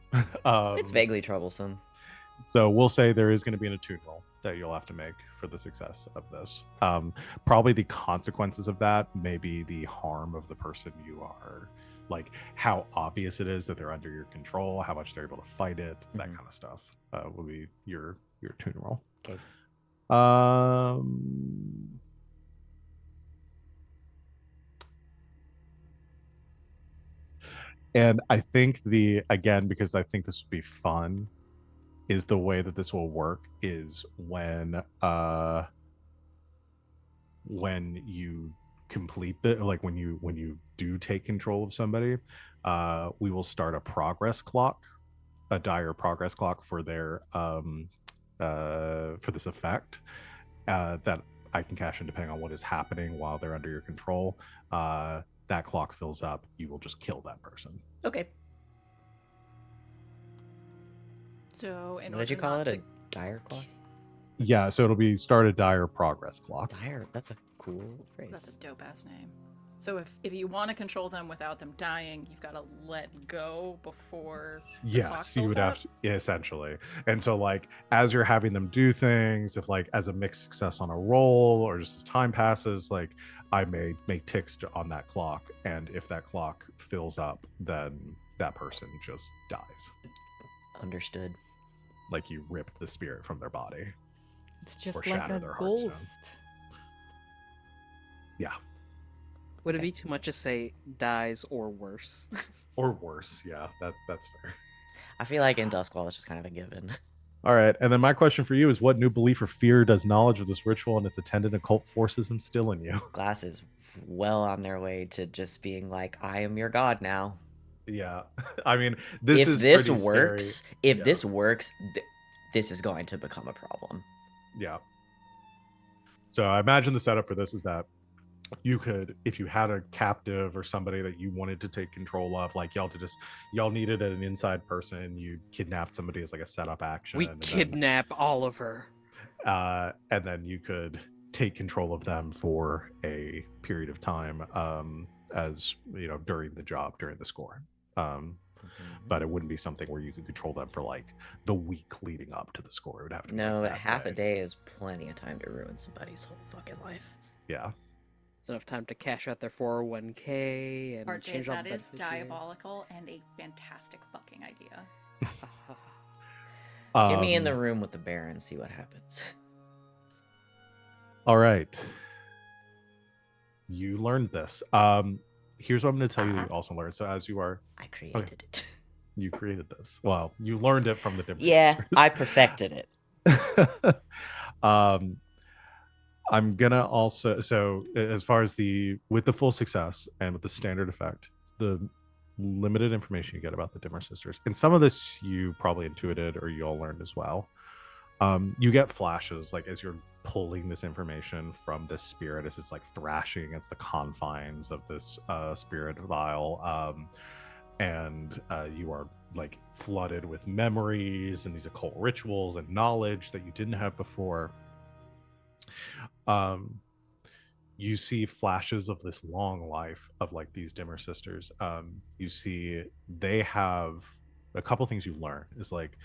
It's vaguely troublesome. So we'll say there is going to be an attune roll that you'll have to make for the success of this. Probably the consequences of that may be the harm of the person you are, like how obvious it is that they're under your control, how much they're able to fight it, that kind of stuff will be your attune roll. Okay. And I think because I think this would be fun, is the way that this will work is when you complete when you do take control of somebody, we will start a progress clock, a dire progress clock for their for this effect that I can cash in depending on what is happening while they're under your control. That clock fills up, you will just kill that person. Okay. So what did you call it? A dire clock? Yeah, so it'll be start a dire progress clock. Dire, that's a cool phrase. That's a dope ass name. So if you want to control them without them dying, you've got to let go before. Yes, you would have to, essentially. And so like as you're having them do things, if like as a mixed success on a roll or just as time passes, like I may make ticks on that clock, and if that clock fills up, then that person just dies. Understood. Like you rip the spirit from their body. It's just or like shatter a their ghost. heartstone. Yeah. Would it be too much to say dies or worse? Or worse, yeah, that's fair. I feel like in Duskwall it's just kind of a given. All right, and then my question for you is, what new belief or fear does knowledge of this ritual and its attendant occult forces instill in you? Glass is well on their way to just being like, I am your god now. Yeah, I mean, this if is this pretty works, scary. if this works, this is going to become a problem. Yeah. So I imagine the setup for this is that you could, if you had a captive or somebody that you wanted to take control of, like y'all needed an inside person, you kidnapped somebody as like a setup action. We kidnap Oliver. And then you could take control of them for a period of time, as you know, during the score. But it wouldn't be something where you could control them for like the week leading up to the score. It would have to be like half a day is plenty of time to ruin somebody's whole fucking life. Yeah. It's enough time to cash out their 401k and RJ, change all that the is diabolical and a fantastic fucking idea. Get me in the room with the bear and see what happens. All right. You learned this. Here's what I'm going to tell you. You also learned. So as you are, I created it. You created this. Well, you learned it from the Dimmer Yeah, sisters. I perfected it. um, I'm gonna also, so as far as with the full success and with the standard effect, the limited information you get about the Dimmer sisters, and some of this you probably intuited or you all learned as well. You get flashes like as you're pulling this information from this spirit as it's like thrashing against the confines of this spirit vial, and you are like flooded with memories and these occult rituals and knowledge that you didn't have before. You see flashes of this long life of like these Dimmer sisters. You see they have a couple things you learn is like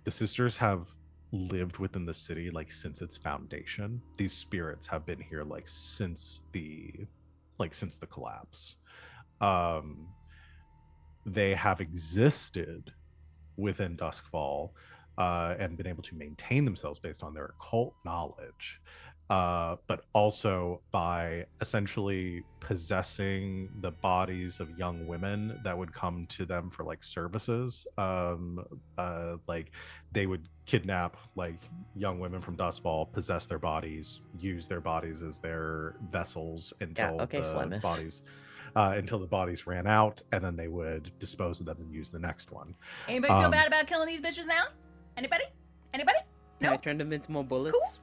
the sisters have lived within the city like since its foundation. These spirits have been here like since the collapse. um they have existed within Duskfall, and been able to maintain themselves based on their occult knowledge, but also by essentially possessing the bodies of young women that would come to them for like services. Like they would kidnap like young women from Duskfall, possess their bodies, use their bodies as their vessels Yeah, until okay, the Flemeth. bodies until the bodies ran out, and then they would dispose of them and use the next one. Anybody feel bad about killing these bitches now? Anybody? Anybody? Can I No? turn them into more bullets?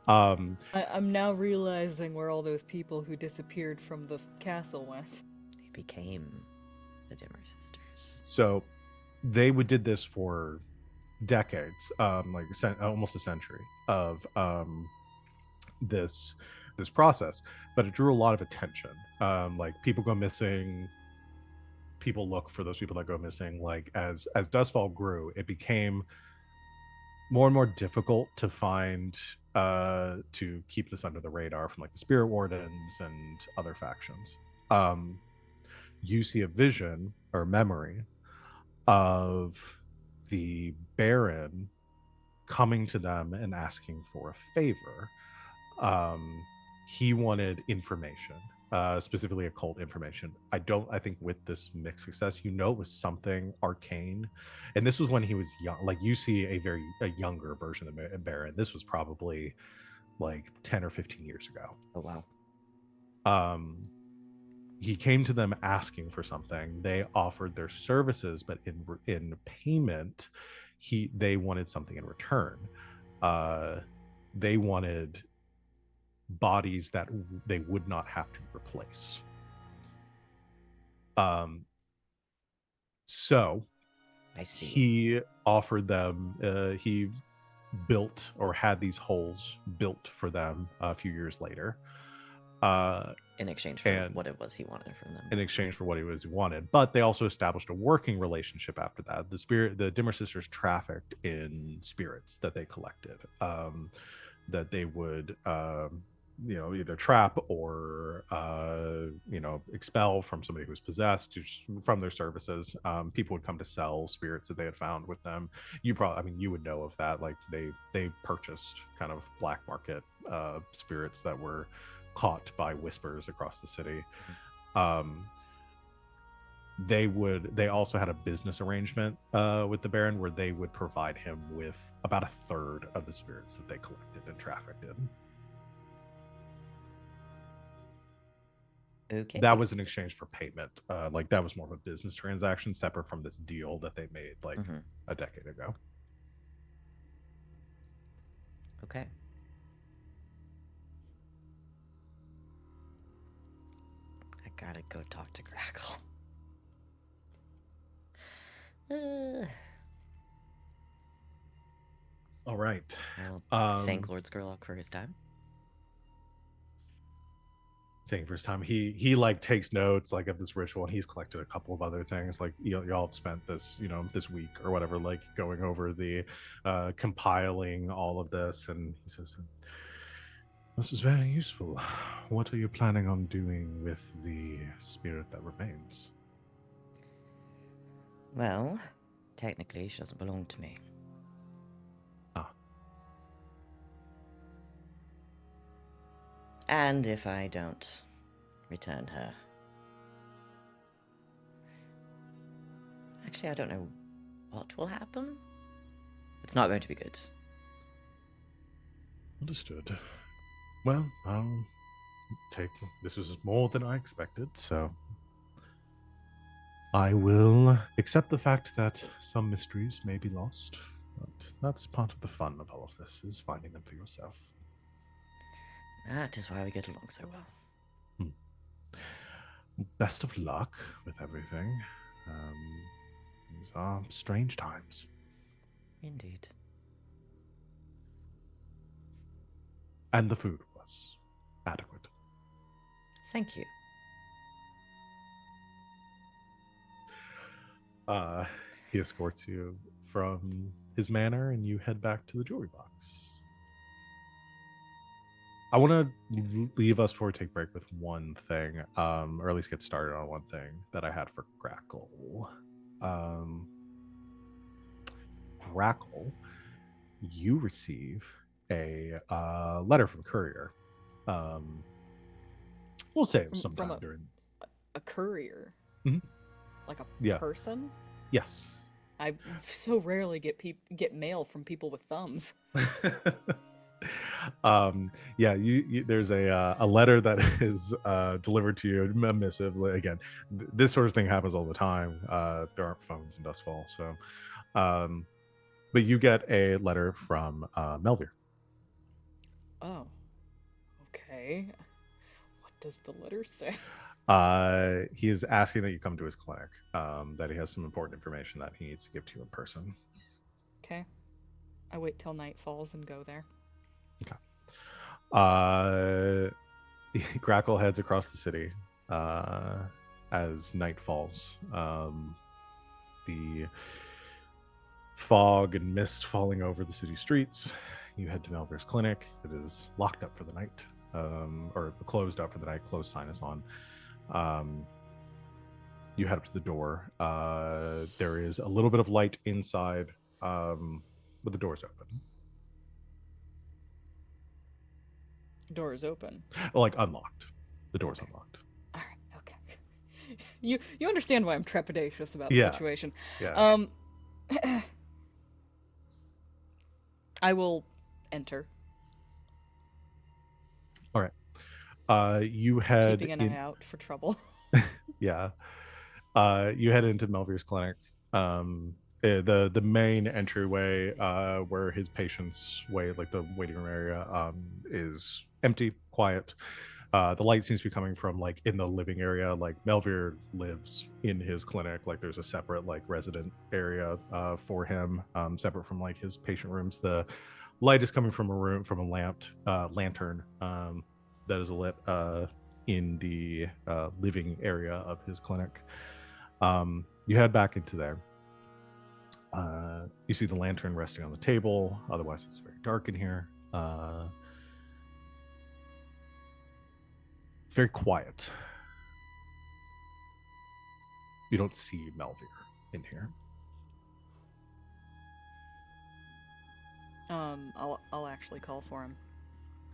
Um, I'm now realizing where all those people who disappeared from the castle went. They became the Dimmer sisters. so they did this for decades, like almost a century of this process, but it drew a lot of attention. Like people go missing, people look for those people that go missing. Like as Dustfall grew, it became more and more difficult to find, to keep this under the radar from like the Spirit Wardens and other factions. You see a vision or memory of the Baron coming to them and asking for a favor. He wanted information, specifically occult information. I think with this mixed success, it was something arcane, and this was when he was young. Like you see a younger version of the Baron. This was probably like 10 or 15 years ago. Oh wow. He came to them asking for something. They offered their services, but in payment, they wanted something in return. They wanted bodies that they would not have to replace. So I see. he offered them, he built or had these holes built for them a few years later, in exchange for what it was he wanted from them. in exchange for what he wanted. But they also established a working relationship after that. The Dimmer sisters trafficked in spirits that they collected, that they would either trap or expel from somebody who was possessed, just from their services. People would come to sell spirits that they had found with them. You would know of that. Like they purchased kind of black market spirits that were caught by whispers across the city. They also had a business arrangement with the Baron where they would provide him with about a third of the spirits that they collected and trafficked in. Okay. That was in exchange for payment. Like that was more of a business transaction separate from this deal that they made like a decade ago. Okay. I gotta go talk to Grackle. All right. Thank Lord Skurlock for his time. Thing for his time. He like takes notes like of this ritual, and he's collected a couple of other things. Like y'all have spent this this week or whatever like going over the compiling all of this, and he says, "This is very useful. What are you planning on doing with the spirit that remains?" Well, technically she doesn't belong to me. And if I don't return her... Actually, I don't know what will happen. It's not going to be good. Understood. Well, I'll take. This was more than I expected, so I will accept the fact that some mysteries may be lost. But that's part of the fun of all of this, is finding them for yourself. That is why we get along so well. Best of luck with everything. These are strange times. Indeed. And the food was adequate. Thank you. He escorts you from his manor, and you head back to the jewelry box. I want to leave us before we take a break with one thing, or at least get started on one thing that I had for Grackle. Grackle, you receive a letter from a courier. We'll say it was sometime during a courier. Mhm. Like a Yeah. person. Yes. I so rarely get mail from people with thumbs. Yeah, you there's a letter that is delivered to you, a missive. Again, this sort of thing happens all the time. There aren't phones in Dustfall, so but you get a letter from Melvir. Oh. Okay. What does the letter say? He is asking that you come to his clinic, that he has some important information that he needs to give to you in person. Okay. I wait till night falls and go there. Grackle heads across the city as night falls. The fog and mist falling over the city streets. You head to Melvir's clinic. It is locked up for the night, or closed up for the night. Closed sign is on. You head up to the door. There is a little bit of light inside, but the door is open. Door is open. Like unlocked. The door's unlocked. All right. Okay. You understand why I'm trepidatious about the Yeah. situation. Yeah. I will enter, All right. You head keeping an eye out for trouble. Yeah. You head into Melvir's clinic. The main entryway, where his patients wait, like the waiting room area, is empty, quiet. The light seems to be coming from like in the living area. Like Melvir lives in his clinic. Like there's a separate like resident area for him, separate from like his patient rooms. The light is coming from a lantern that is lit in the living area of his clinic. You head back into there. You see the lantern resting on the table. Otherwise, it's very dark in here. It's very quiet. You don't see Melvir in here. I'll actually call for him.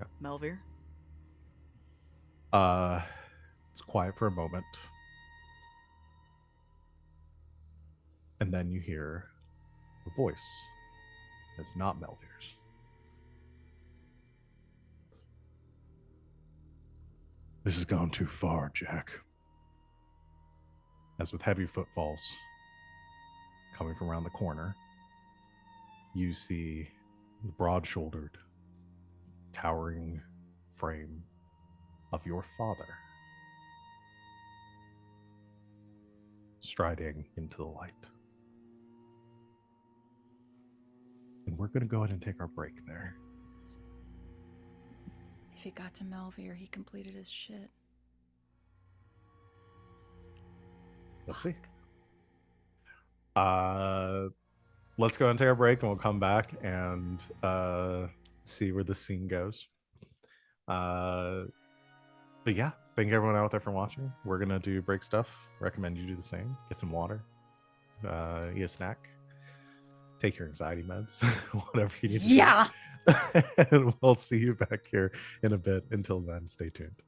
Okay. Melvir? It's quiet for a moment. And then you hear a voice that's not Melvir's. This has gone too far, Jack. As with heavy footfalls coming from around the corner, you see the broad-shouldered, towering frame of your father striding into the light. And we're going to go ahead and take our break there. If he got to Melvir, he completed his shit. Let's see. Let's go and take our break, and we'll come back and see where the scene goes. But yeah, thank everyone out there for watching. We're gonna do break stuff. Recommend you do the same. Get some water, eat a snack, take your anxiety meds, whatever you need to Yeah. do. And we'll see you back here in a bit. Until then, stay tuned.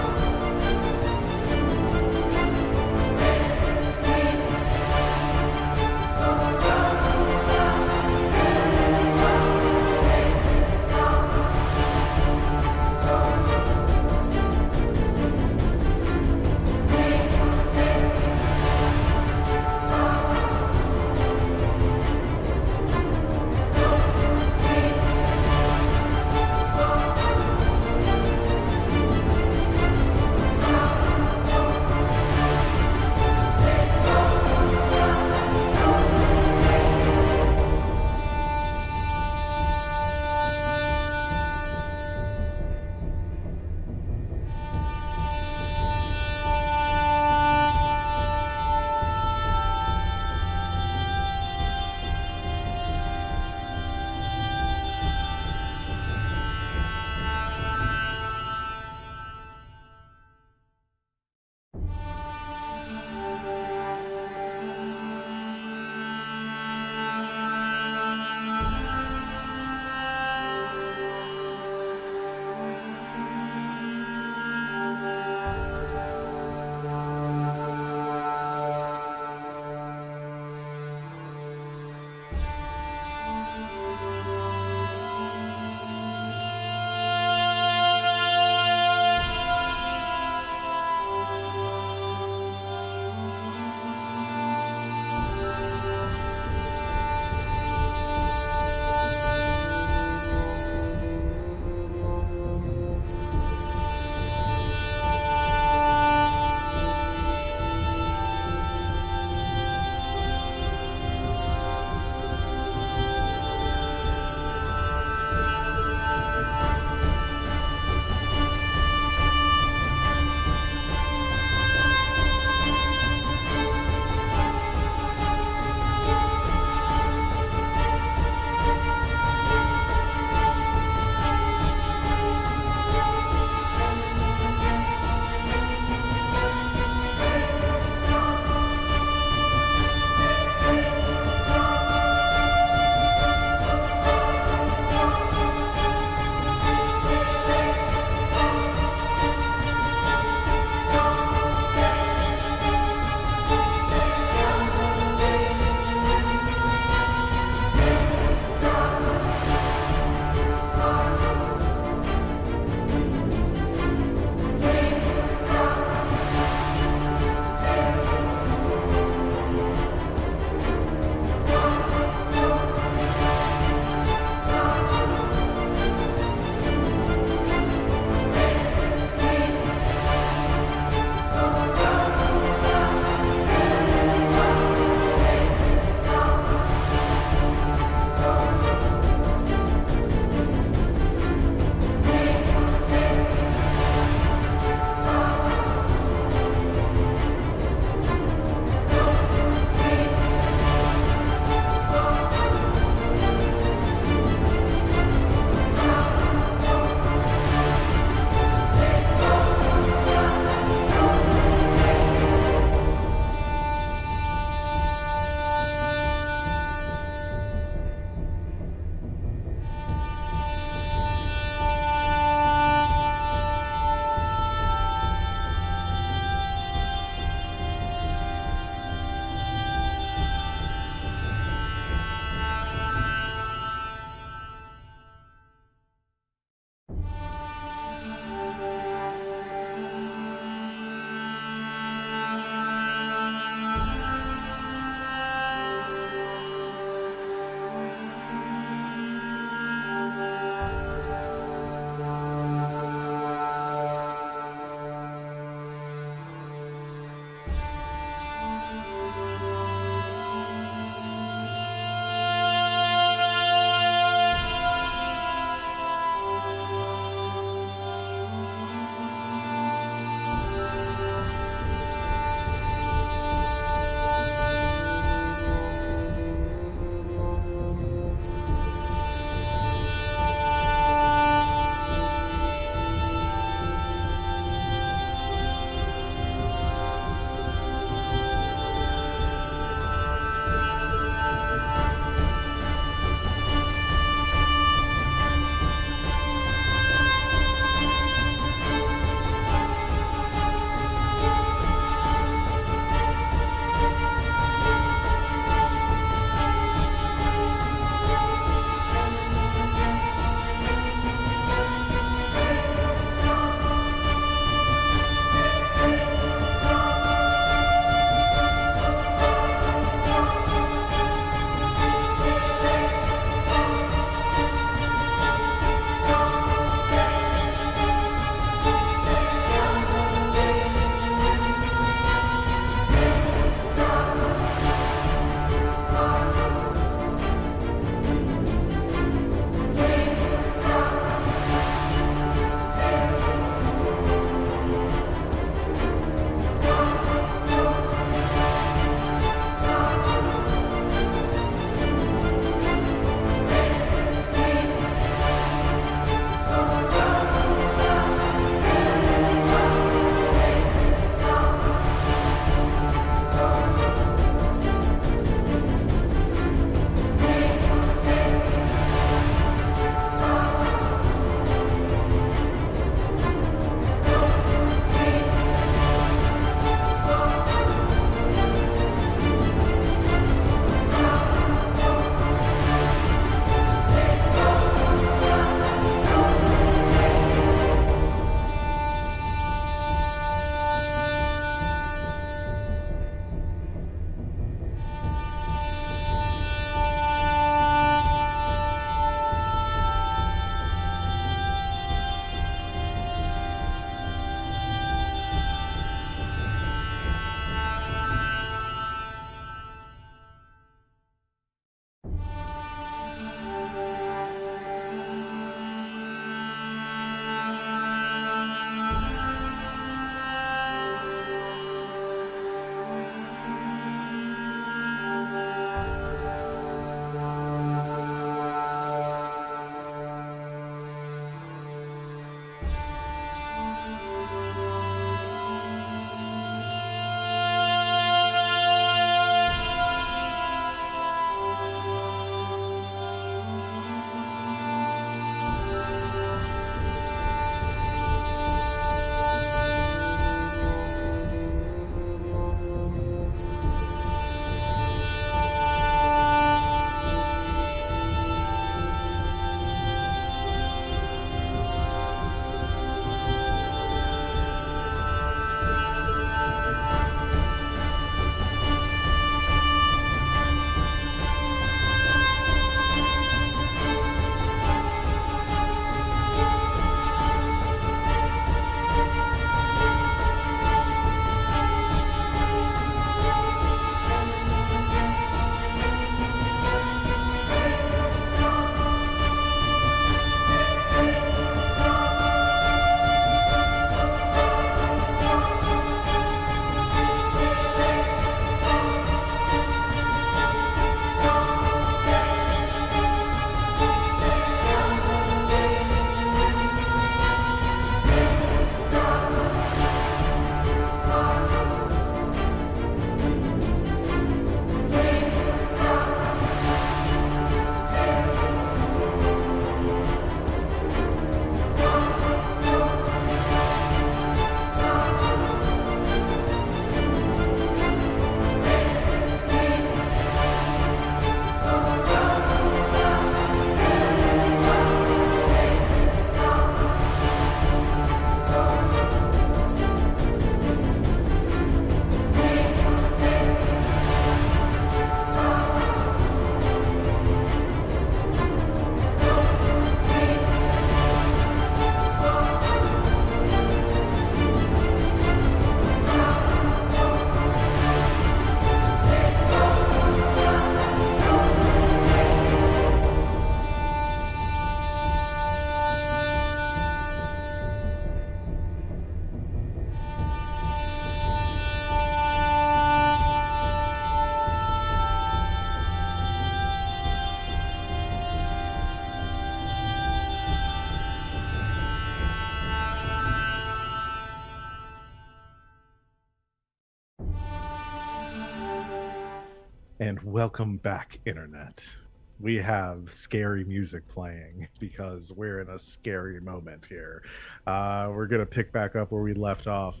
And welcome back, Internet. We have scary music playing because we're in a scary moment here. We're going to pick back up where we left off,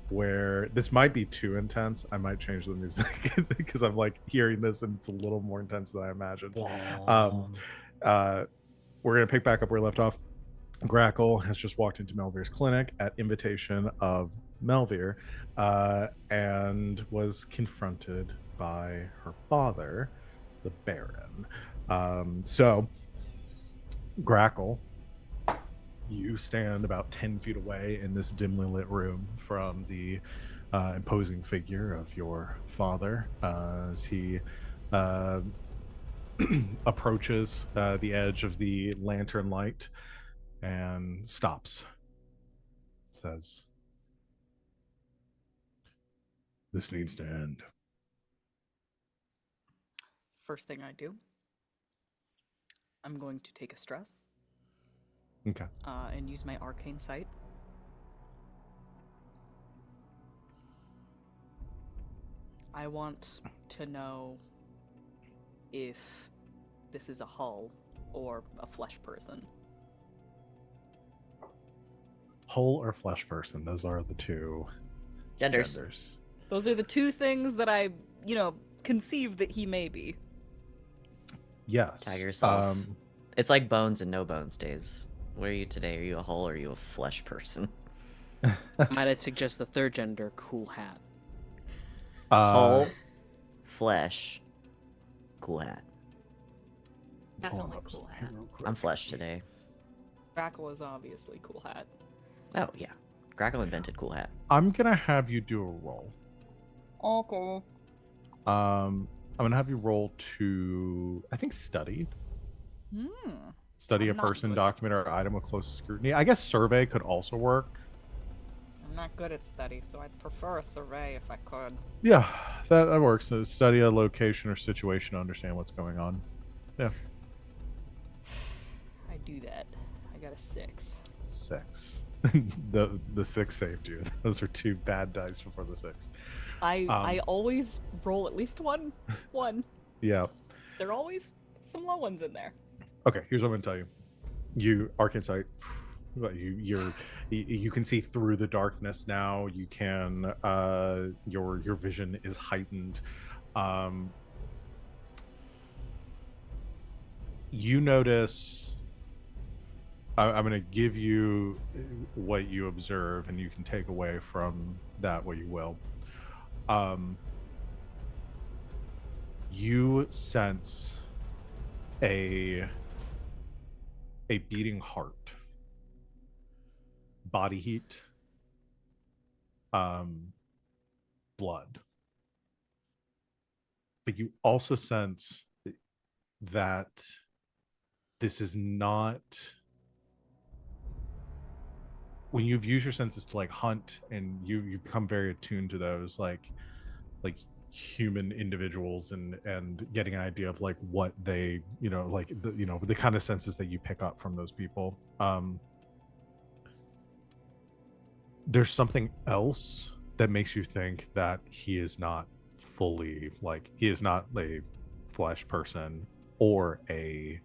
where this might be too intense. I might change the music because I'm like hearing this and it's a little more intense than I imagined. Uh, we're going to pick back up where we left off. Grackle has just walked into Melvir's clinic at invitation of Melvir, and was confronted by her father, the Baron. So, Grackle, you stand about 10 feet away in this dimly lit room from the imposing figure of your father as he approaches the edge of the lantern light and stops. Says, "This needs to end." First thing I do, I'm going to take a stress Okay. and use my arcane sight. I want to know if this is a hull or a flesh person. Hull or flesh person? Those are the two Genders. Those are the two things that I, conceive that he may be. Yes. Tag yourself. It's like bones and no bones days. What are you today? Are you a hull or are you a flesh person? Might I suggest the third gender, cool hat? Hull, flesh, cool hat. Definitely cool hat. I'm flesh today. Grackle is obviously cool hat. Oh, yeah. Grackle invented cool hat. I'm gonna have you do a roll. Okay. I'm gonna have you roll to, I think, study. Study I'm a not person, good. document, or item with close scrutiny. I guess survey could also work. I'm not good at study, so I'd prefer a survey if I could. Yeah, that works. So study a location or situation to understand what's going on. Yeah. I do that. I got a 6. 6. the 6 saved you. Those are 2 bad dice before the 6. I always roll at least one. Yeah. There are always some low ones in there. Okay, here's what I'm gonna tell you. You arcane sight. You can see through the darkness now. You can your vision is heightened. You notice. I'm going to give you what you observe, and you can take away from that what you will. You sense a beating heart, body heat, blood. But you also sense that this is not, when you've used your senses to like hunt, and you become very attuned to those like human individuals and getting an idea of like what they, like the kind of senses that you pick up from those people. There's something else that makes you think that he is not fully, like, he is not a flesh person or a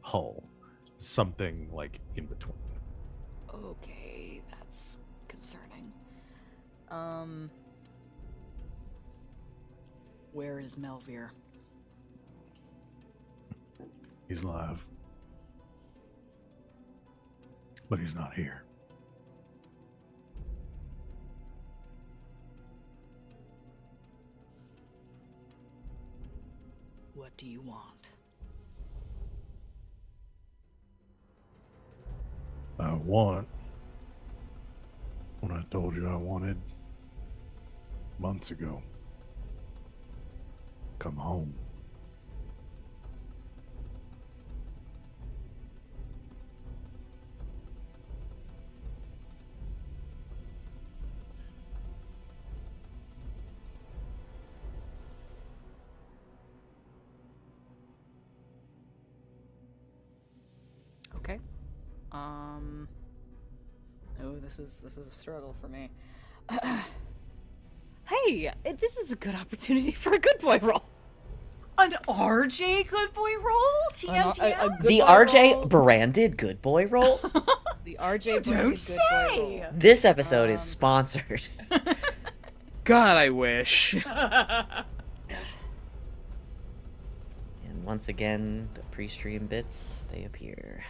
hull, something like in between. Okay, that's concerning. Where is Melvir? He's alive, but he's not here. What do you want? I want what I told you I wanted months ago. Come home. Okay. Oh, this is a struggle for me. Hey, this is a good opportunity for a good boy roll. An RJ good boy roll? TM TM? A good The boy RJ roll. branded good boy roll. The RJ Don't branded good boy say. roll. This episode is sponsored. God, I wish. And once again, the pre-stream bits, they appear.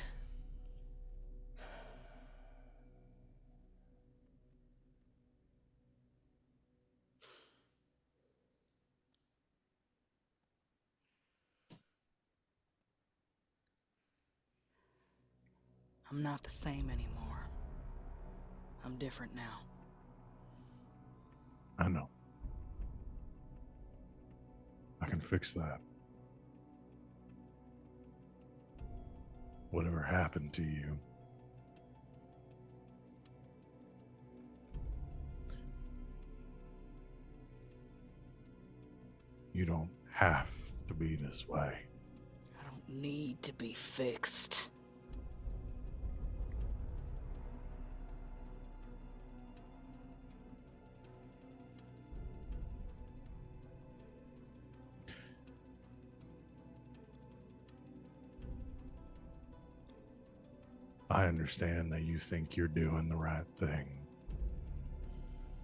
I'm not the same anymore. I'm different now. I know. I can fix that. Whatever happened to you, you don't have to be this way. I don't need to be fixed. I understand that you think you're doing the right thing.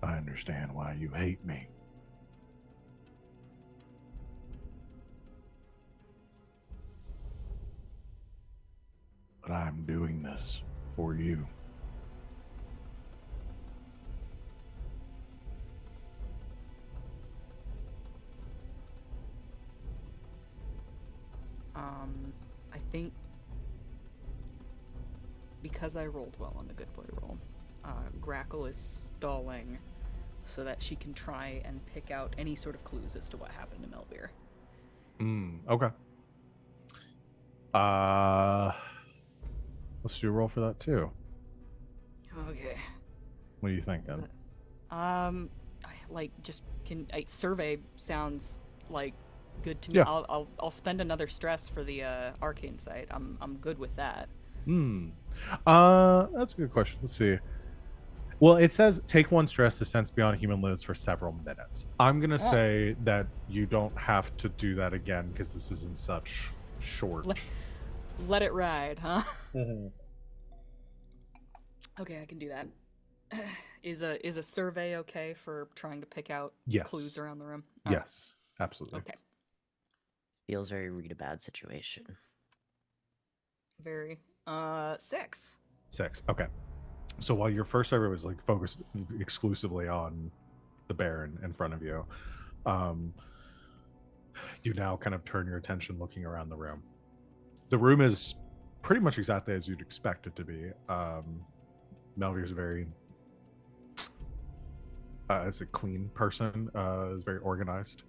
I understand why you hate me. But I'm doing this for you. I think because I rolled well on the good boy roll, Grackle is stalling so that she can try and pick out any sort of clues as to what happened to Melbeer. Okay. Let's do a roll for that too. Okay. What are you thinking? Survey sounds like good to me. Yeah. I'll spend another stress for the arcane sight. I'm good with that. That's a good question. Let's see. Well, it says take 1 stress to sense beyond human limits for several minutes. I'm gonna say that you don't have to do that again because this isn't such short. Let it ride, huh? Mhm. Okay, I can do that. Is a survey okay for trying to pick out Yes. clues around the room? Yes, absolutely. Okay. Feels very read a bad situation. Very. 6. 6. Okay. So while your first survey was like focused exclusively on the bear in front of you, you now kind of turn your attention looking around the room. The room is pretty much exactly as you'd expect it to be. Melvier's very as a clean person, is very organized.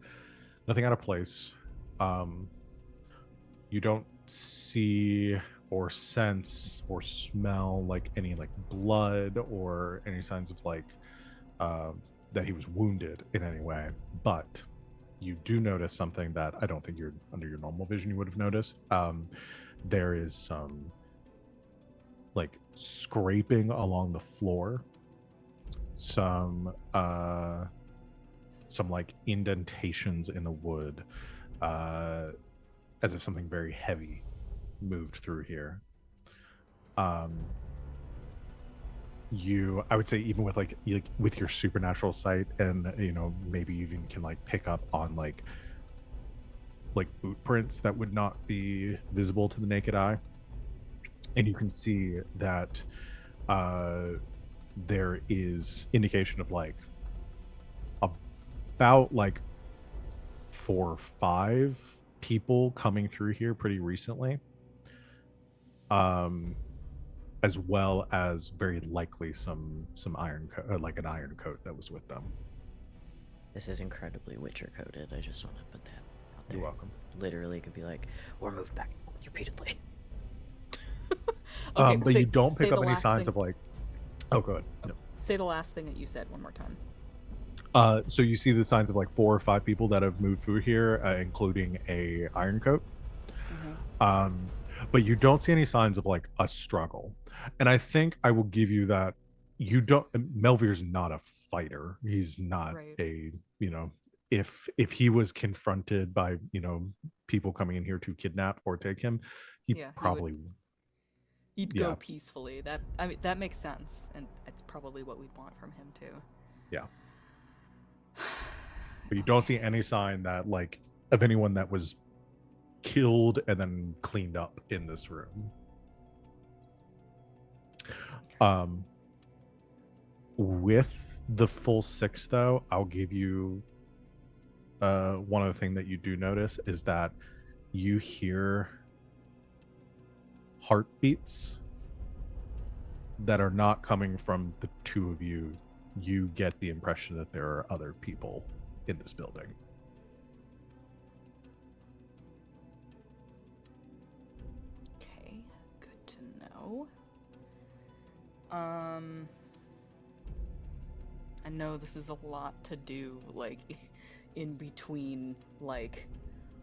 Nothing out of place. You don't see or sense or smell like any like blood or any signs of like that he was wounded in any way, but you do notice something that I don't think you're under your normal vision you would have noticed. There is some like scraping along the floor, some like indentations in the wood, as if something very heavy moved through here. I would say even with like with your supernatural sight, and maybe even can like pick up on like boot prints that would not be visible to the naked eye, and you can see that there is indication of like about like 4 or 5 people coming through here pretty recently, as well as very likely some iron like an iron coat that was with them. This is incredibly Witcher coded. I just want to put that out there. You're welcome. Literally could be like, or moved back and forth repeatedly. Okay, But you don't pick say up the any last signs thing- of like, oh go ahead. No. Say the last thing that you said one more time. So you see the signs of like 4 or 5 people that have moved through here, including a iron coat. But you don't see any signs of like a struggle, and I think I will give you that you don't. Melvir's not a fighter. He's not Right. a, you know, if he was confronted by, you know, people coming in here to kidnap or take him, he Yeah, probably he'd yeah. go peacefully. That makes sense, and it's probably what we'd want from him too. Yeah. But you don't see any sign that, like, of anyone that was killed and then cleaned up in this room. With the full 6 though, I'll give you one other thing that you do notice is that you hear heartbeats that are not coming from the two of you. You get the impression that there are other people in this building. Okay, good to know. I know this is a lot to do, like, in between, like,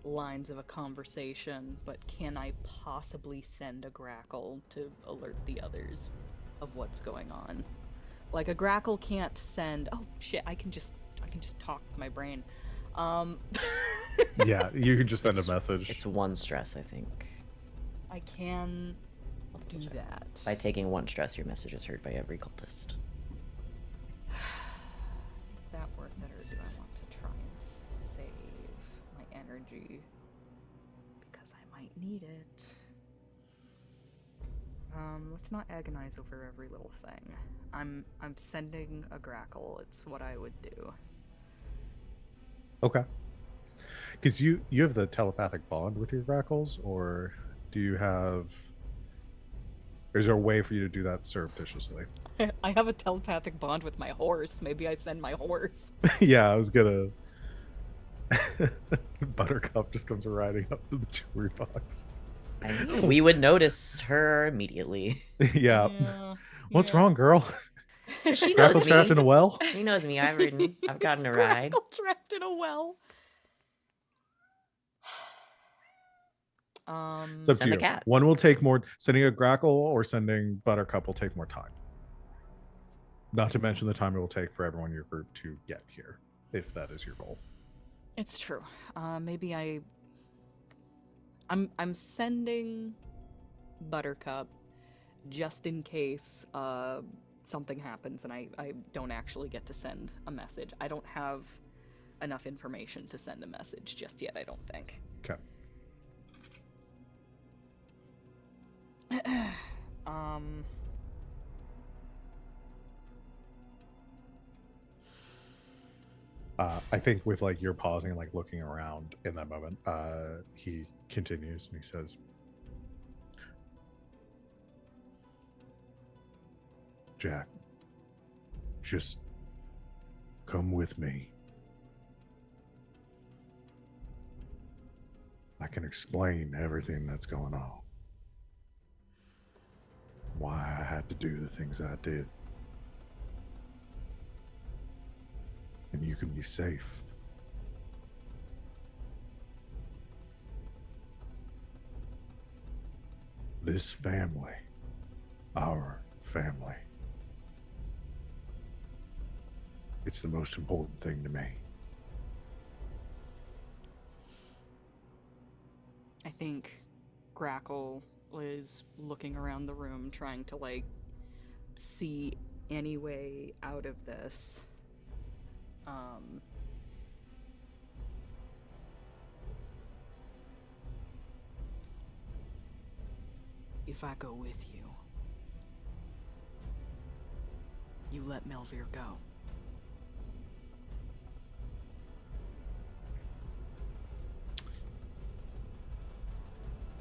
lines of a conversation, but can I possibly send a Grackle to alert the others of what's going on? Like, a Grackle can't send... Oh, shit, I can just talk with my brain. Yeah, you can just send It's- a message. It's 1 stress, I think. I can do check. that. By taking 1 stress, your message is heard by every cultist. Is that worth it, or do I want to try and save my energy? Because I might need it. Let's not agonize over every little thing. I'm sending a Grackle. It's what I would do. Okay. Because you have the telepathic bond with your Grackles, or do you have... Is there a way for you to do that surreptitiously? I have a telepathic bond with my horse. Maybe I send my horse. Yeah, I was gonna... Buttercup just comes riding up to the jewelry box. I mean, we would notice her immediately. Yeah. What's wrong, girl? She Grackle knows trapped in a me. well? She knows me. I've ridden. I've gotten a ride. Grackle trapped in a well. It's up Send to a you. cat. One will take more... Sending a Grackle or sending Buttercup will take more time. Not to mention the time it will take for everyone in your group to get here, if that is your goal. It's true. Maybe I'm sending Buttercup just in case something happens and I don't actually get to send a message. I don't have enough information to send a message just yet, I don't think. Okay. I think with, like, you're pausing and, like, looking around in that moment, he continues and he says, Jack, just come with me. I can explain everything that's going on. Why I had to do the things I did. And you can be safe. This family, our family, it's the most important thing to me. I think Grackle is looking around the room trying to, like, see any way out of this. If I go with you, you let Melvir go.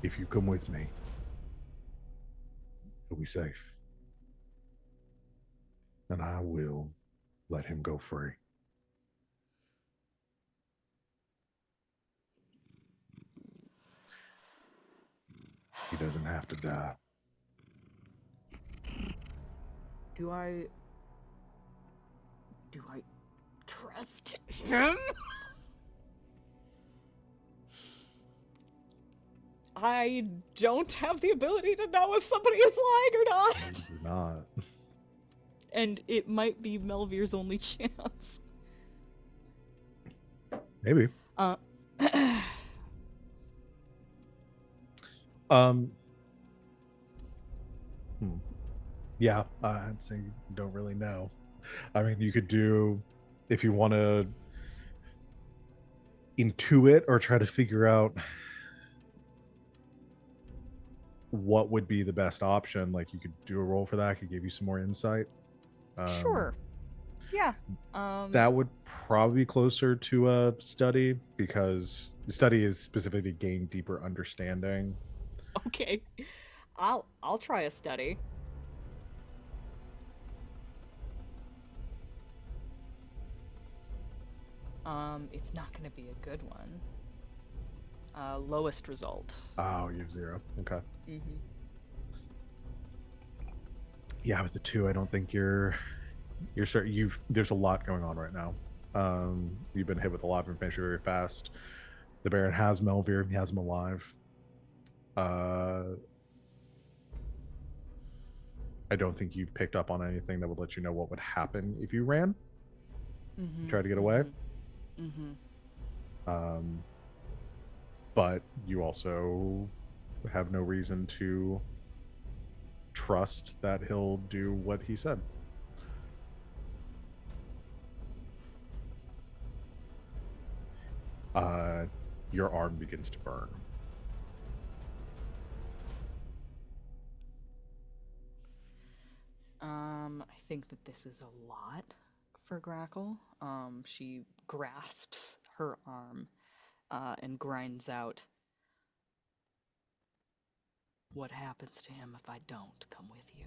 If you come with me, you'll be safe. And I will let him go free. He doesn't have to die. Do I trust him? I don't have the ability to know if somebody is lying or not. This is not. and it might be Melvir's only chance. Maybe. Yeah, I'd say you don't really know. I mean, you could do, if you want to intuit or try to figure out what would be the best option, like you could do a roll for that. I could give you some more insight. Sure. Yeah. That would probably be closer to a study, because the study is specifically to gain deeper understanding. Okay. I'll try a study. It's not going to be a good one. Lowest result. Oh, you have 0. Okay. Mm-hmm. Yeah, with the 2, I don't think you're certain. There's a lot going on right now. You've been hit with a lot of information very fast. The Baron has Melvir. He has him alive. I don't think you've picked up on anything that would let you know what would happen if you ran. Mm-hmm. Try to get away. Mm-hmm. But you also have no reason to trust that he'll do what he said. Your arm begins to burn. I think that this is a lot for Grackle. She grasps her arm and grinds out. What happens to him if I don't come with you?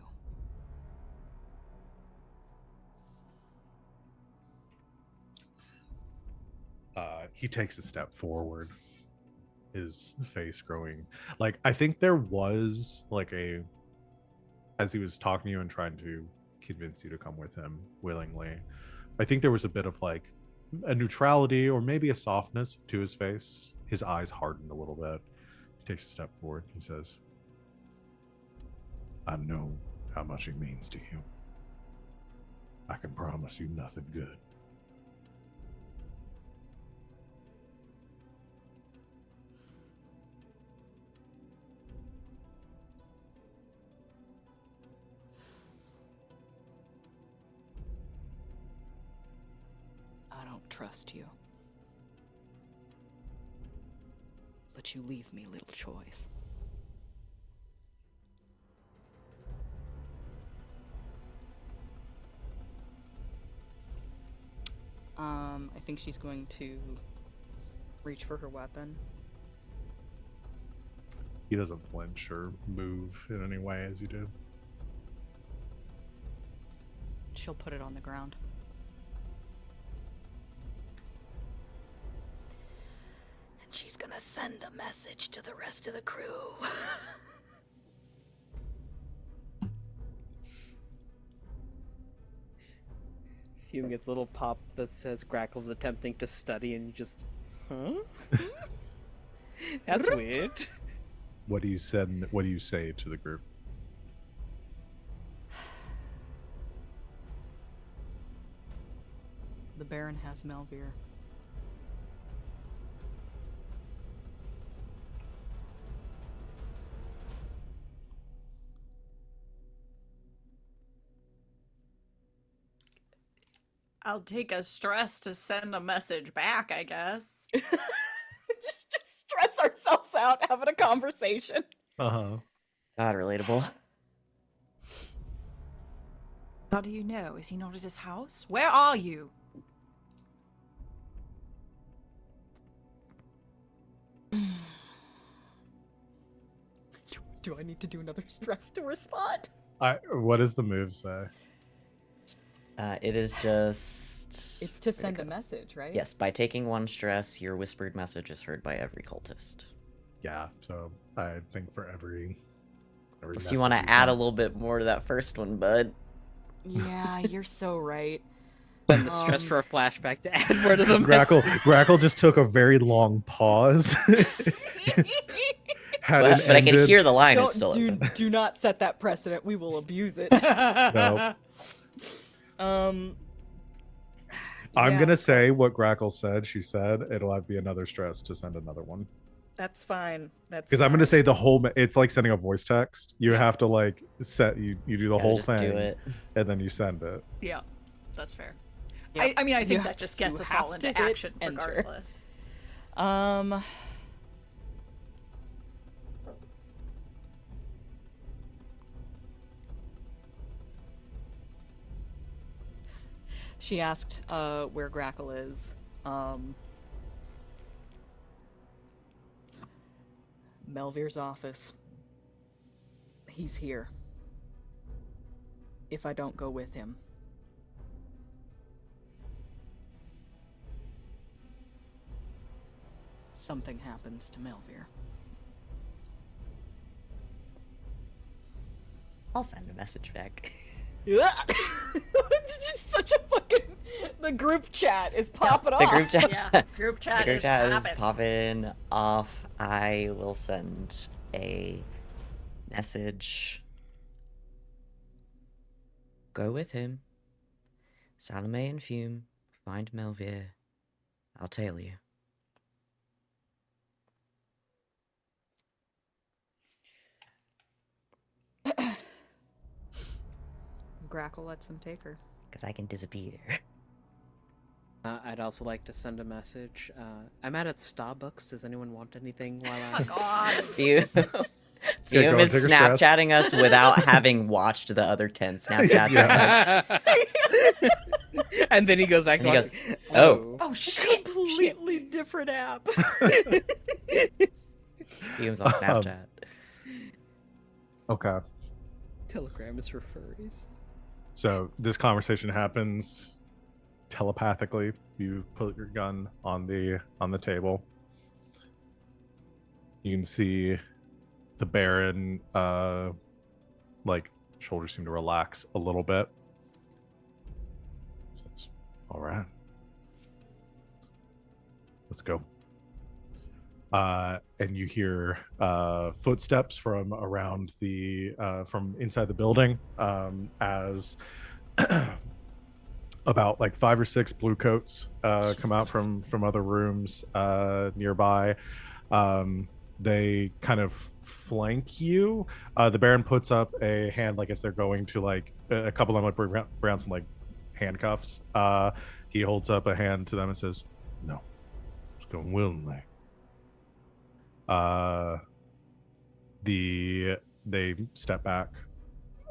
He takes a step forward, his face growing. Like, I think there was like as he was talking to you and trying to convince you to come with him willingly, I think there was a bit of like a neutrality or maybe a softness to his face. His eyes hardened a little bit. He takes a step forward. He says, I know how much it means to you. I can promise you nothing good. I don't trust you. But you leave me little choice. I think she's going to reach for her weapon. He doesn't flinch or move in any way as you do. She'll put it on the ground. And she's gonna send a message to the rest of the crew. Fume gets a little pop that says Grackle's attempting to study, and you just, huh? That's weird. What do you said? What do you say to the group? The Baron has Melvir. I'll take a stress to send a message back, I guess. just stress ourselves out having a conversation. Uh-huh. God, relatable. How do you know? Is he not at his house? Where are you? Do I need to do another stress to respond? What does the move say? It is just... It's to send a message, right? Yes, by taking 1 stress, your whispered message is heard by every cultist. Yeah, so I think for every Unless you want to add a little bit more to that first one, bud. Yeah, you're so right. Spend the stress for a flashback to add more to the message. Grackle just took a very long pause. But I can hear the line is still open. Do not set that precedent. We will abuse it. No. Um. I'm yeah, gonna say what Grackle said. She said it'll be another stress to send another one. That's fine. That's Because I'm gonna fine. say the whole. It's like sending a voice text. You Yeah. have to like set you do the Gotta whole just thing, do it. and then you send it. Yeah, that's fair. Yep. I mean, I You think have that just to- gets you us have all to into hit action enter. regardless. She asked where Grackle is. Melvir's office. He's here. If I don't go with him. Something happens to Melvir. I'll send a message back. It's just such a fucking. The group chat is popping off. The group chat. Yeah, group chat, The group is chat is popping. popping off. I will send a message. Go with him. Salome and Fume, find Melvir. I'll tail you. Grackle lets him take her. Because I can disappear. I'd also like to send a message. I'm at Starbucks. Does anyone want anything while Fuck I... off. Fume, Yeah, Fume go is take a stress. Snapchatting us without having watched the other 10 Snapchats. Yeah. And then he goes back to And he goes, watching. "Oh." Oh shit! Completely different app. Fume's on Snapchat. Okay. Telegram is for furries. So this conversation happens telepathically. You put your gun on the table. You can see the Baron like shoulders seem to relax a little bit. Says, all right. Let's go. And you hear footsteps from around the from inside the building as about like 5 or 6 blue coats come out from other rooms nearby. They kind of flank you. The Baron puts up a hand like as they're going to like a couple of them like bring around some like handcuffs. He holds up a hand to them and says, "No, just go willingly." They step back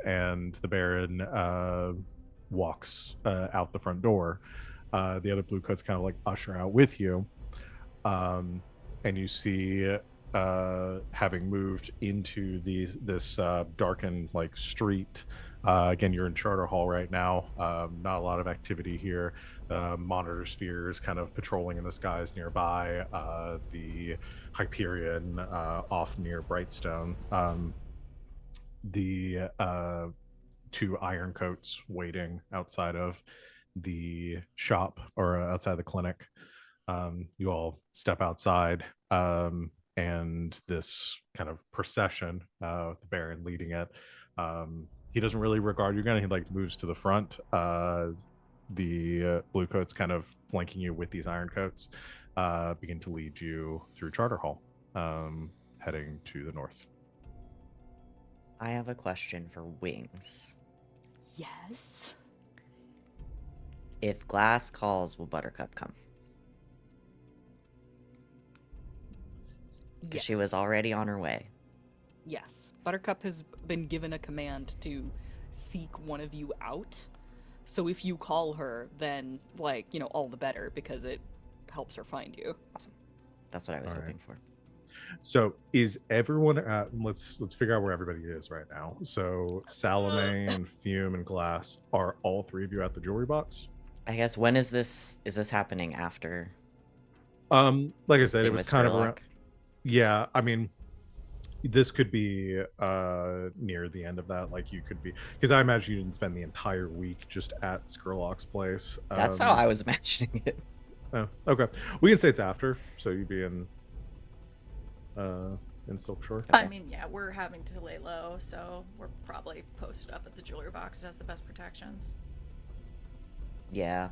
and the Baron walks out the front door. The other blue coats kind of like usher out with you, and you see having moved into this darkened like street. Again, you're in Charter Hall right now. Not a lot of activity here. Monitor spheres kind of patrolling in the skies nearby. The Hyperion off near Brightstone. The 2 iron coats waiting outside of the shop or outside the clinic. You all step outside, and this kind of procession, the Baron leading it. He doesn't really regard you gun. He like moves to the front. The blue coats kind of flanking you with these iron coats begin to lead you through Charter Hall, heading to the north. I have a question for Wings. Yes. If Glass calls, will Buttercup come? Because she was already on her way. Yes. Buttercup has been given a command to seek one of you out. So if you call her, then, like, you know, all the better, because it helps her find you. Awesome. That's what I was All right. hoping for. So is everyone at let's figure out where everybody is right now. So Salome and Fume and Glass, are all 3 of you at the jewelry box? I guess when is this happening after Like I said, thing it was with kind of Sherlock? around, yeah, I mean this could be near the end of that. Like you could be, because I imagine you didn't spend the entire week just at Skurlock's place. That's how I was imagining it. Oh, okay. We can say it's after, so you'd be in Silk Shore. I mean, yeah, we're having to lay low, so we're probably posted up at the jewelry box. It has the best protections. Yeah.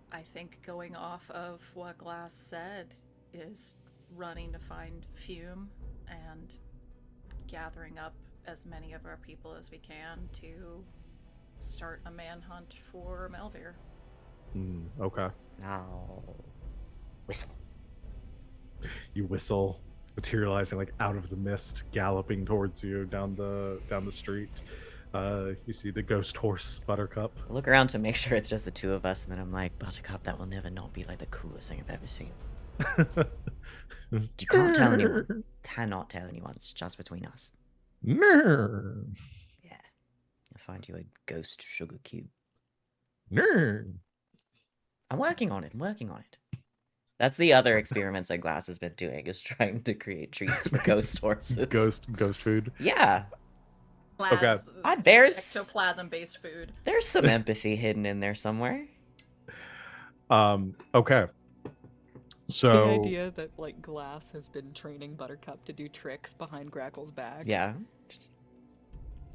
I think going off of what Glass said is running to find Fume and gathering up as many of our people as we can to start a manhunt for Melvir. Okay. I'll whistle. You whistle, materializing like out of the mist, galloping towards you down the street. You see the ghost horse Buttercup. I look around to make sure it's just the two of us, and then I'm like, Buttercup, that will never not be like the coolest thing I've ever seen. You can't tell anyone. Cannot tell anyone. It's just between us. Yeah. I'll find you a ghost sugar cube. I'm working on it. That's the other experiments that Glass has been doing, is trying to create treats for ghost horses. Ghost food. Yeah. Okay. There's ectoplasm-based food. There's some empathy hidden in there somewhere. Okay. So The idea that like Glass has been training Buttercup to do tricks behind Grackle's back. Yeah.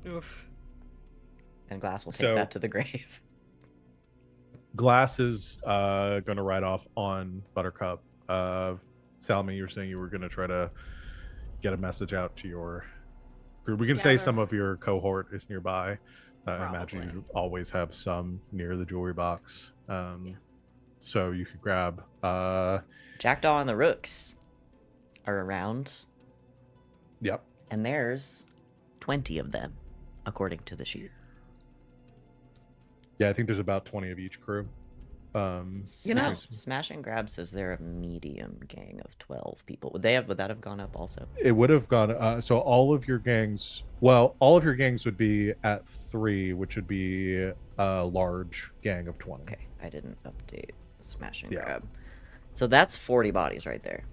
Oof. And Glass will take that to the grave. Glass is going to ride off on Buttercup. Salome, you were saying you were going to try to get a message out to your group. We can say some of your cohort is nearby. I imagine you always have some near the jewelry box. So you could grab... Jackdaw and the Rooks are around. Yep. And there's 20 of them, according to the sheet. Yeah, I think there's about 20 of each crew. Smash and Grab says they're a medium gang of 12 people. Would that have gone up also? It would have gone. So all of your gangs would be at 3, which would be a large gang of 20. Okay, I didn't update Smash and Grab. So that's 40 bodies right there.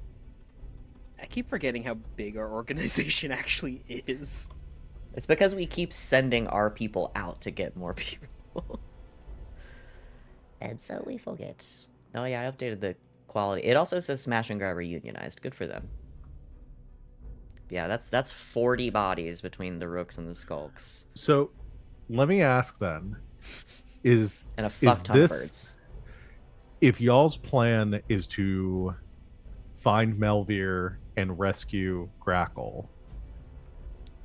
I keep forgetting how big our organization actually is. It's because we keep sending our people out to get more people. And so we forget. Oh yeah, I updated the quality. It also says Smash and Grab are unionized. Good for them. Yeah, that's 40 bodies between the Rooks and the Skulks. So, let me ask then: and a fuck ton of birds. If y'all's plan is to find Melvir and rescue Grackle,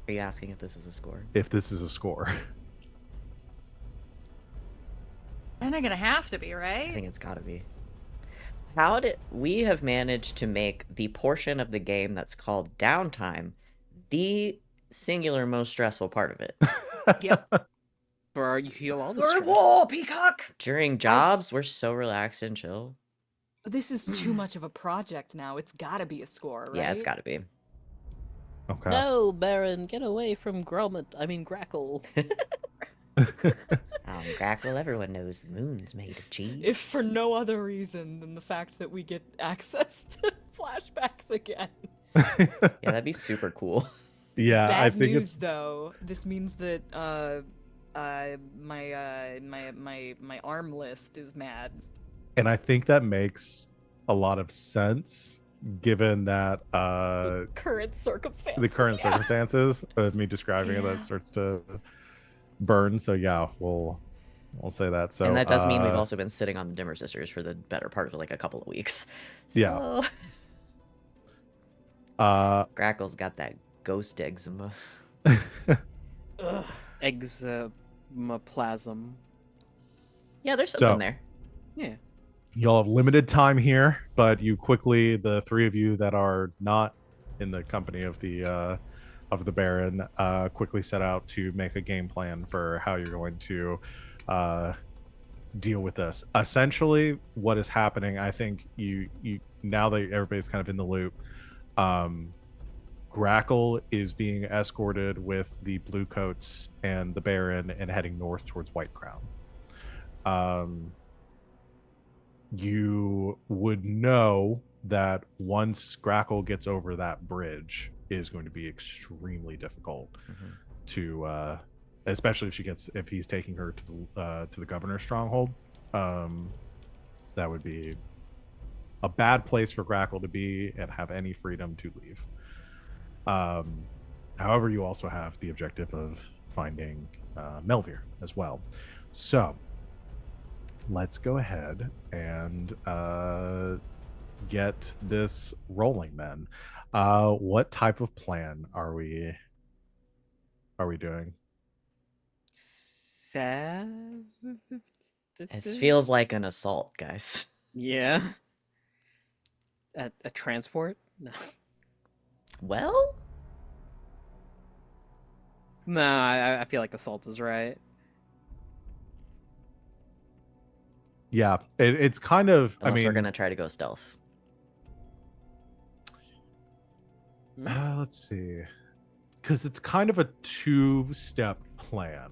are you asking if this is a score? If this is a score. They're not gonna have to be, right? I think it's gotta be. We have managed to make the portion of the game that's called downtime the singular most stressful part of it. Yep. Where you heal all the We're stress. war, Peacock! During jobs, we're so relaxed and chill. This is too much of a project now. It's gotta be a score, right? Yeah, it's gotta be. Okay. No, Baron, get away from Grackle. Grackle, everyone knows the moon's made of cheese. If for no other reason than the fact that we get access to flashbacks again. Yeah, that'd be super cool. Yeah, Bad I think news, though. This means that my arm list is mad. And I think that makes a lot of sense given that The current circumstances of me describing it, that starts to burn. So yeah, we'll say that. So and that does mean we've also been sitting on the Dimmer Sisters for the better part of like a couple of weeks. So... Yeah. Grackle's got that ghost eczema. Eczemaplasm. Yeah, there's something there. Yeah. Y'all have limited time here, but you quickly, the 3 of you that are not in the company of the Baron, quickly set out to make a game plan for how you're going to deal with this. Essentially, what is happening, I think you now that everybody's kind of in the loop, Grackle is being escorted with the Bluecoats and the Baron and heading north towards White Crown. You would know that once Grackle gets over that bridge, it is going to be extremely difficult to, especially if he's taking her to the governor's stronghold. That would be a bad place for Grackle to be and have any freedom to leave. However, you also have the objective of finding Melvir as well. So let's go ahead and get this rolling then. What type of plan are we doing? It feels like an assault, guys. Yeah. A transport? No. Well, No, I feel like assault is right. Yeah, it's kind of. unless I mean, we're gonna try to go stealth. let's see, because it's kind of a two-step plan.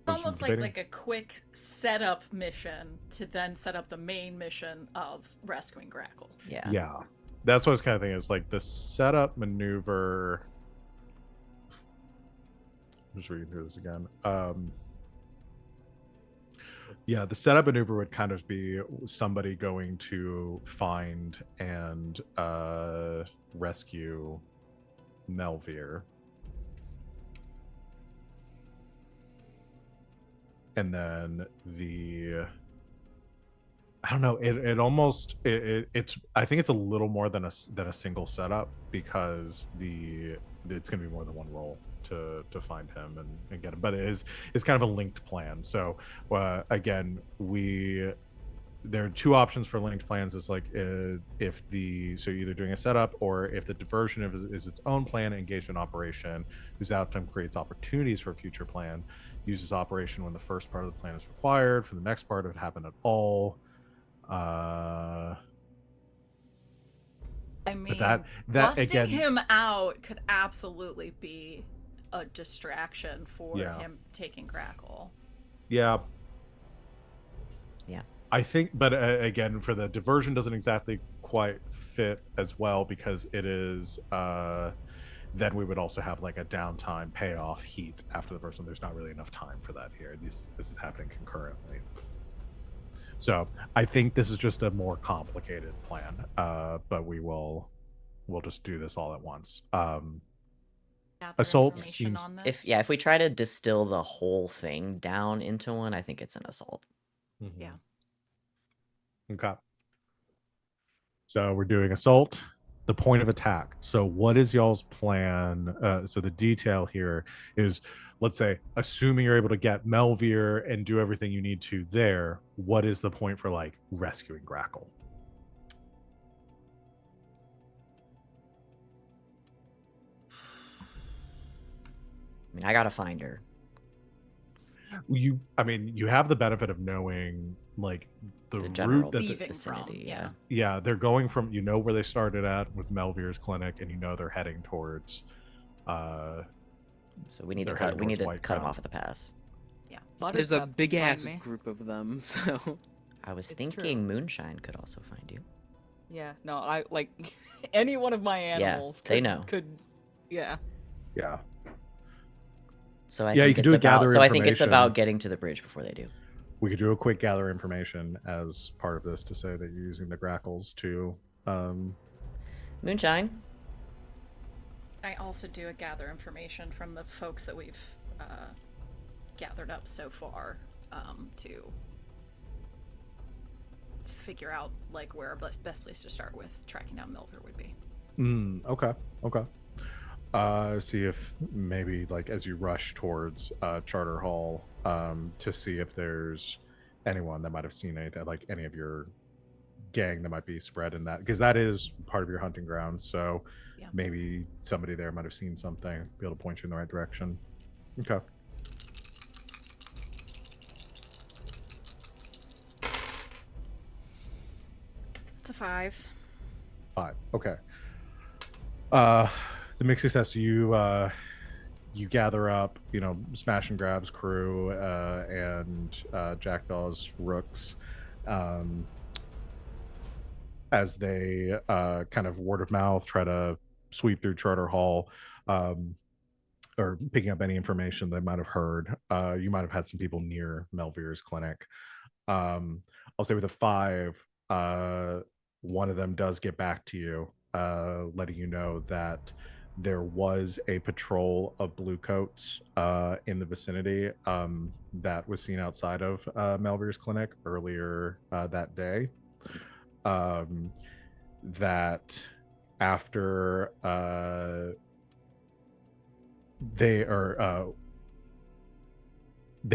It's almost like a quick setup mission to then set up the main mission of rescuing Grackle. Yeah. Yeah, that's what I was kind of thinking. Is like the setup maneuver. I'm just reading through this again. Yeah, the setup maneuver would kind of be somebody going to find and rescue Melvir. And then I don't know, it's I think it's a little more than a single setup, because it's going to be more than one role to find him and get him, but it's kind of a linked plan. So again, there are two options for linked plans. It's like if so either doing a setup, or if the diversion is its own plan, engagement operation whose outcome creates opportunities for a future plan, uses operation when the first part of the plan is required for the next part if it happened at all. I mean, that busting again, him out could absolutely be a distraction for Yeah. him taking Grackle. yeah, Yeah. I think, but again, for the diversion doesn't exactly quite fit as well, because it is then we would also have like a downtime payoff heat after the first one. There's not really enough time for that here. This is happening concurrently. So I think this is just a more complicated plan, but we'll just do this all at once. Gather Assault information seems- on this. If we try to distill the whole thing down into one, I think it's an assault. Yeah. Okay. So we're doing assault, the point of attack. So what is y'all's plan? So the detail here is, let's say, assuming you're able to get Melvir and do everything you need to there, what is the point for like rescuing Grackle? I mean, I gotta find her. You have the benefit of knowing like the general route that Leaving vicinity, from, yeah. yeah, they're going from, where they started at with Melvir's clinic, and they're heading towards So we need to They're cut. heading We need to towards cut him Whitetown. off at the pass. There's a Buttercup, big find ass me. group of them, so I was It's thinking Moonshine could also find you. Yeah, no, I like any one of my animals. they could, know. Could, yeah. yeah. So I Yeah, you think could it's do a about. gather So I think it's information. about getting to the bridge before they do. We could do a quick gather information as part of this to say that you're using the Grackles to Moonshine. I also do a gather information from the folks that we've gathered up so far to figure out like where a best place to start with tracking down Melvir would be. Okay. See if maybe like as you rush towards Charter Hall, to see if there's anyone that might have seen anything, like any of your gang that might be spread in that, because that is part of your hunting ground. So Yeah. maybe somebody there might have seen something, be able to point you in the right direction. Okay. It's a 5. 5. Okay. The mixed success, you gather up, Smash and Grab's crew and Jackdaw's rooks, as they kind of word of mouth try to sweep through Charter Hall, or picking up any information they might have heard. You might have had some people near Melvir's clinic. I'll say with a 5, one of them does get back to you, letting you know that there was a patrol of bluecoats in the vicinity that was seen outside of Melvier's clinic earlier that day. That after they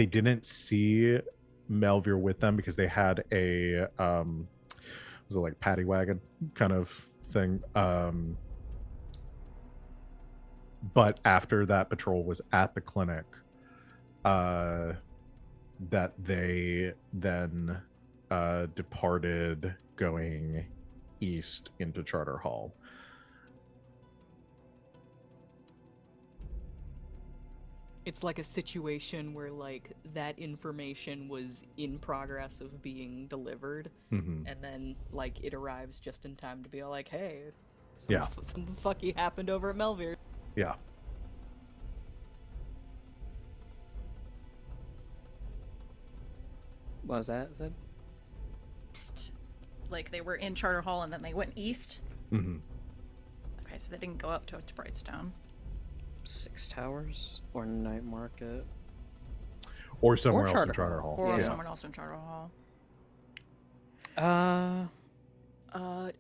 didn't see Melvier with them because they had a was it like paddy wagon kind of thing. But after that patrol was at the clinic, that they then departed going east into Charter Hall. It's like a situation where like that information was in progress of being delivered, Mm-hmm. and then like it arrives just in time to be like, hey, Yeah. something fucky happened over at Melvir. Yeah. What was that? Said? East. Like they were in Charter Hall and then they went east. Mm-hmm. Okay, so they didn't go up to Brightstone. 6 Towers or Night Market. Or somewhere Or else in Charter Charter Hall. Or Yeah. someone else in Charter Hall.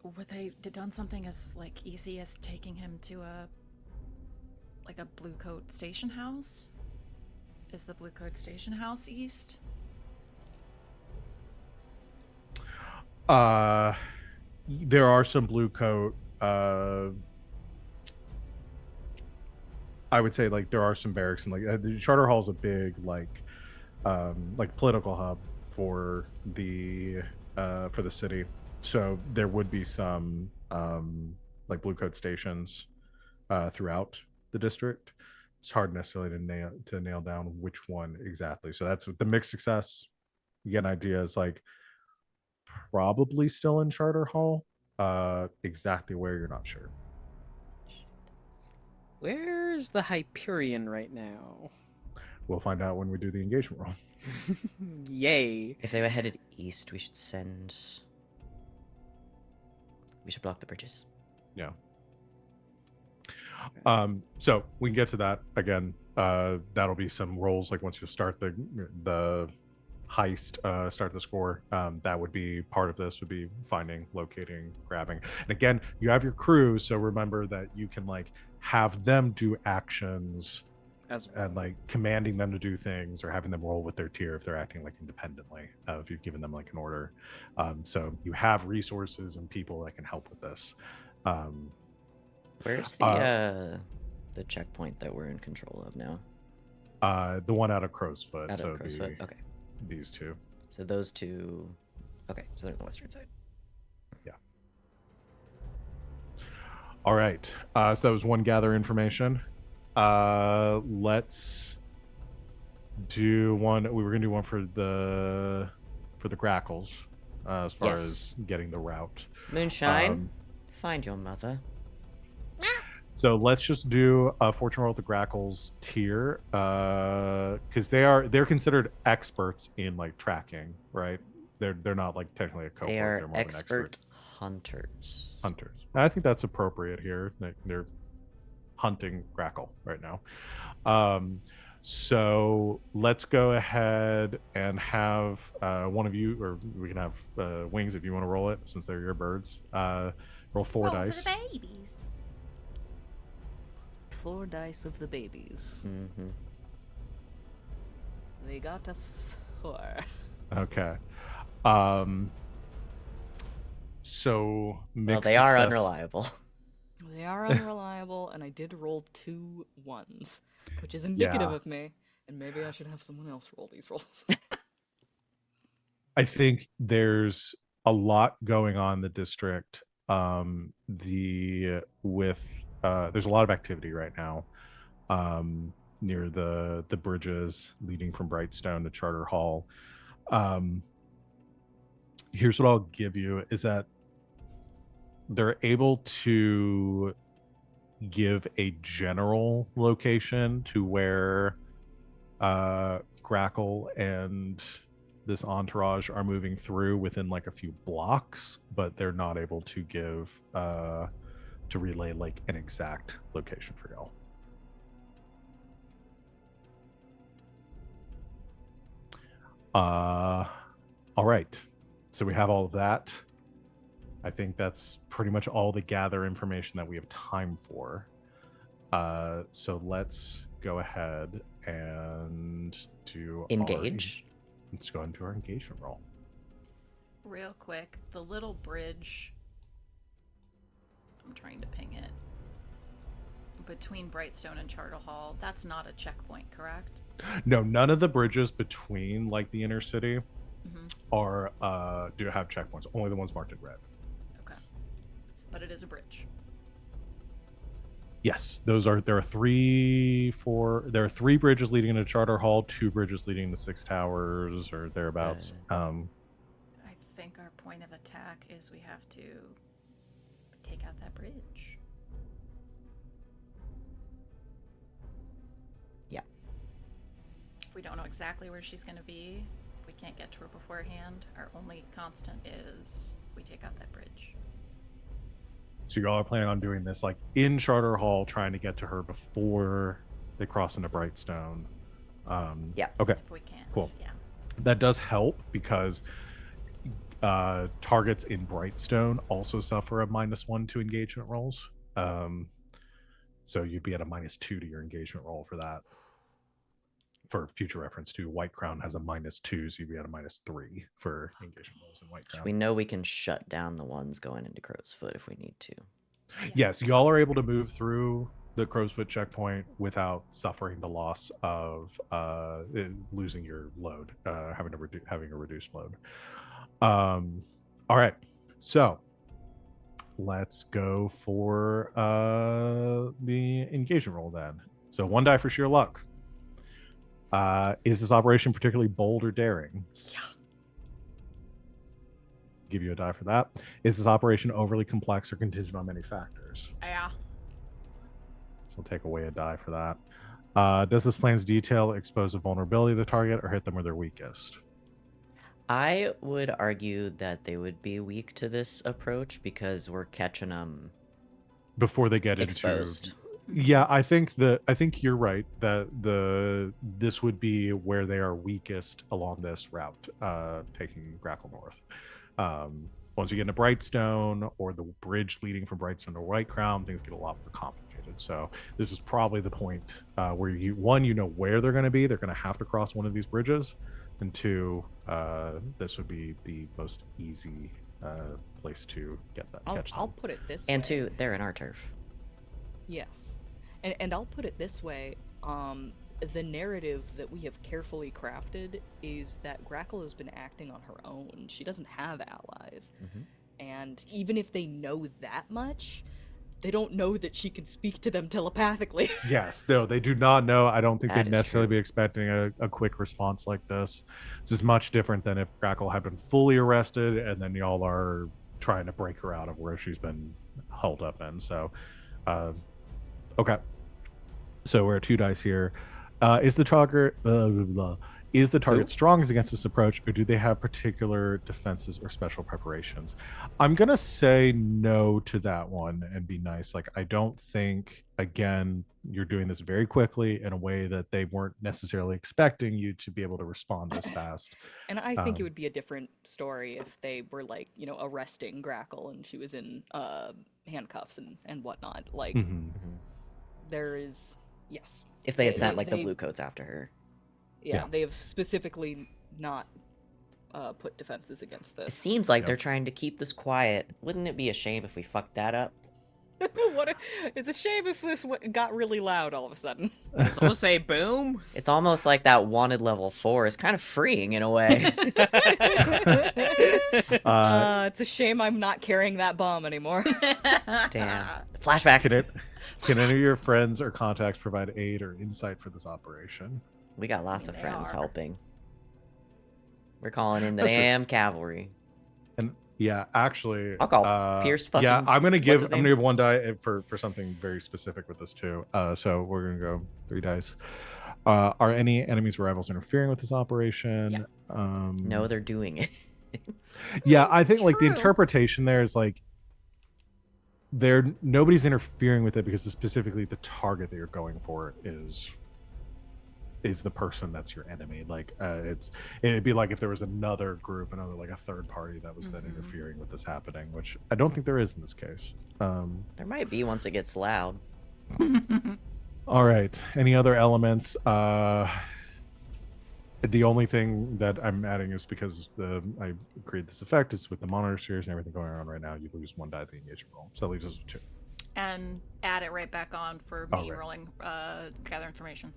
Would they done something as like easy as taking him to a Blue Coat station house? Is the Blue Coat station house east? There are some blue coat. I would say like there are some barracks and like the Charter Hall is a big like political hub for the city. So there would be some like blue coat stations throughout the district. It's hard necessarily to nail down which one exactly. So that's the mixed success. You get an idea is like probably still in Charter Hall. Exactly where you're not sure. Where's the Hyperion right now? We'll find out when we do the engagement roll. Yay. If they were headed east, we should block the bridges. Yeah. So we can get to that again. That'll be some rolls like once you start the heist, start the score. That would be part of this would be finding, locating, grabbing. And again, you have your crew, so remember that you can like have them do actions As and like commanding them to do things or having them roll with their tier if they're acting like independently, if you've given them like an order. So you have resources and people that can help with this. Where's the checkpoint that we're in control of now? The one out of Crow's Foot. Out So of it'd Crowsfoot? be Okay. these two. So those two... Okay, so they're on the western side. Yeah. All right. So that was one gather information. Let's do one. We were gonna do one for the Grackles, as far Yes. as getting the route. Moonshine, find your mother. So let's just do a fortune roll with the Grackles tier, because they're considered experts in like tracking, right? They're not like technically a cohort. They are they're more of an expert hunters. hunters. I think that's appropriate here. They're hunting Grackle right now. So let's go ahead and have one of you, or we can have Wings if you want to roll it, since they're your birds. Roll 4 dice. For the babies. 4 dice of the babies. Mm-hmm. They got a 4. Okay. So mixed Well, they are success. unreliable. They are unreliable, and I did roll 2 1s, which is indicative Yeah. of me. And maybe I should have someone else roll these rolls. I think there's a lot going on in the district. There's a lot of activity right now near the bridges leading from Brightstone to Charter Hall. Here's what I'll give you is that they're able to give a general location to where Grackle and this entourage are moving through within like a few blocks, but they're not able to give to relay like an exact location for y'all. All right. So we have all of that. I think that's pretty much all the gather information that we have time for. So let's go ahead and do Engage. Let's go into our engagement roll. Real quick, the little bridge. I'm trying to ping it. Between Brightstone and Charter Hall, that's not a checkpoint, correct? No, none of the bridges between like the inner city are do have checkpoints. Only the ones marked in red. Okay. But it is a bridge. Yes, there are three bridges leading into Charter Hall, 2 bridges leading to Six Towers or thereabouts. I think our point of attack is we have to take out that bridge. Yeah. If we don't know exactly where she's going to be, if we can't get to her beforehand, our only constant is we take out that bridge. So y'all are planning on doing this like in Charter Hall, trying to get to her before they cross into Brightstone. Yeah. Okay. If we can. Cool. Yeah. That does help because targets in Brightstone also suffer a -1 to engagement rolls. So you'd be at a -2 to your engagement roll for that. For future reference too, White Crown has a -2, so you'd be at a -3 for engagement rolls in White So Crown. we know we can shut down the ones going into Crow's Foot if we need to. Yes, y'all are able to move through the Crow's Foot checkpoint without suffering the loss of losing your load, having a reduced load. All right, so let's go for the engagement roll then. So 1 die for sheer luck. Is this operation particularly bold or daring? Yeah. Give you a die for that. Is this operation overly complex or contingent on many factors? Yeah. So we'll take away a die for that. Does this plan's detail expose a vulnerability of the target or hit them where they're weakest? I would argue that they would be weak to this approach because we're catching them Before they get exposed. Yeah, I think you're right that this would be where they are weakest along this route, taking Grackle North. Once you get into Brightstone or the bridge leading from Brightstone to White Crown, things get a lot more complicated. So this is probably the point where you know where they're going to be. They're going to have to cross one of these bridges, and 2, this would be the most easy place to catch them. I'll put it this And way. 2, they're in our turf. Yes. And I'll put it this way. The narrative that we have carefully crafted is that Grackle has been acting on her own. She doesn't have allies. And even if they know that much, they don't know that she can speak to them telepathically. Yes, no, they do not know. I don't think That they'd is necessarily true. be expecting a quick response like this. This is much different than if Grackle had been fully arrested and then y'all are trying to break her out of where she's been held up in. So, okay. So we're at 2 dice here. Is the target strong against this approach, or do they have particular defenses or special preparations? I'm gonna say no to that one and be nice. Like, I don't think, again, you're doing this very quickly in a way that they weren't necessarily expecting you to be able to respond this fast. And I think it would be a different story if they were like, arresting Grackle and she was in handcuffs and whatnot. Like, there is, yes. If they had sent like the blue coats after her. Yeah, they have specifically not put defenses against It this. seems like they're trying to keep this quiet. Wouldn't it be a shame if we fucked that up? It's a shame if this got really loud all of a sudden. Did someone say boom? It's almost like that wanted level 4 is kind of freeing in a way. It's a shame I'm not carrying that bomb anymore. Damn. Flashback. Can any of your friends or contacts provide aid or insight for this operation? We got lots of They friends are. helping. We're calling in the That's true. damn cavalry. And yeah, actually, I'll call Pierce fucking- Yeah, I'm gonna what's give his I'm name? gonna give 1 die for something very specific with this too. So we're gonna go 3 dice. Are any enemies or rivals interfering with this operation? No, they're doing it. Yeah, I think like the True. interpretation there is like nobody's interfering with it because specifically the target that you're going for is the person that's your enemy. Like it'd be like if there was another group, like a third party that was then interfering with this happening, which I don't think there is in this case. There might be once it gets loud. All right, any other elements? The only thing that I'm adding is because I created this effect is with the monitor series and everything going on right now, you lose 1 die at the engagement roll, so that leaves us with 2. And add it right back on for me right. rolling gather information.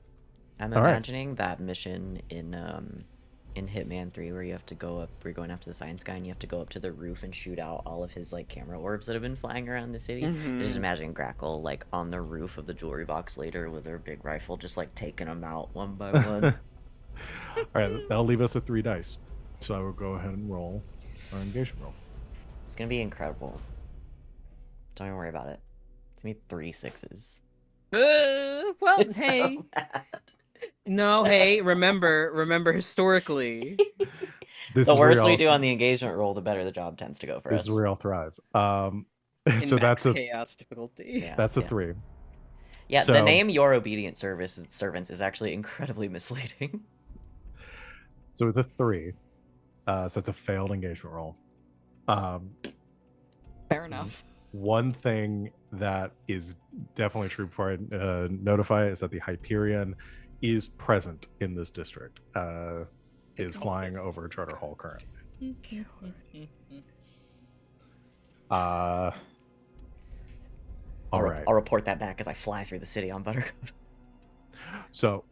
I'm All right. imagining that mission in Hitman 3 where you have to go up, we're going after the science guy and you have to go up to the roof and shoot out all of his like camera orbs that have been flying around the city. Just imagine Grackle like on the roof of the jewelry box later with her big rifle just like taking them out one by one. All right, that'll leave us with 3 dice. So I will go ahead and roll our engagement roll. It's gonna be incredible. Don't even worry about it. It's gonna be 3 6s. Well, It's hey. so bad. No, hey, remember historically. This The is where worse we I'll- do on the engagement roll, the better the job tends to go for This us. is where I'll thrive. In So max that's a chaos difficulty. Yeah, that's a yeah. 3. Yeah, So- the name Your Obedient Servants is actually incredibly misleading. So it's a 3. So it's a failed engagement roll. Fair enough. One thing that is definitely true before I notify is that the Hyperion is present in this district. Is flying over Charter Hall currently. All right. I'll report that back as I fly through the city on Buttercup. So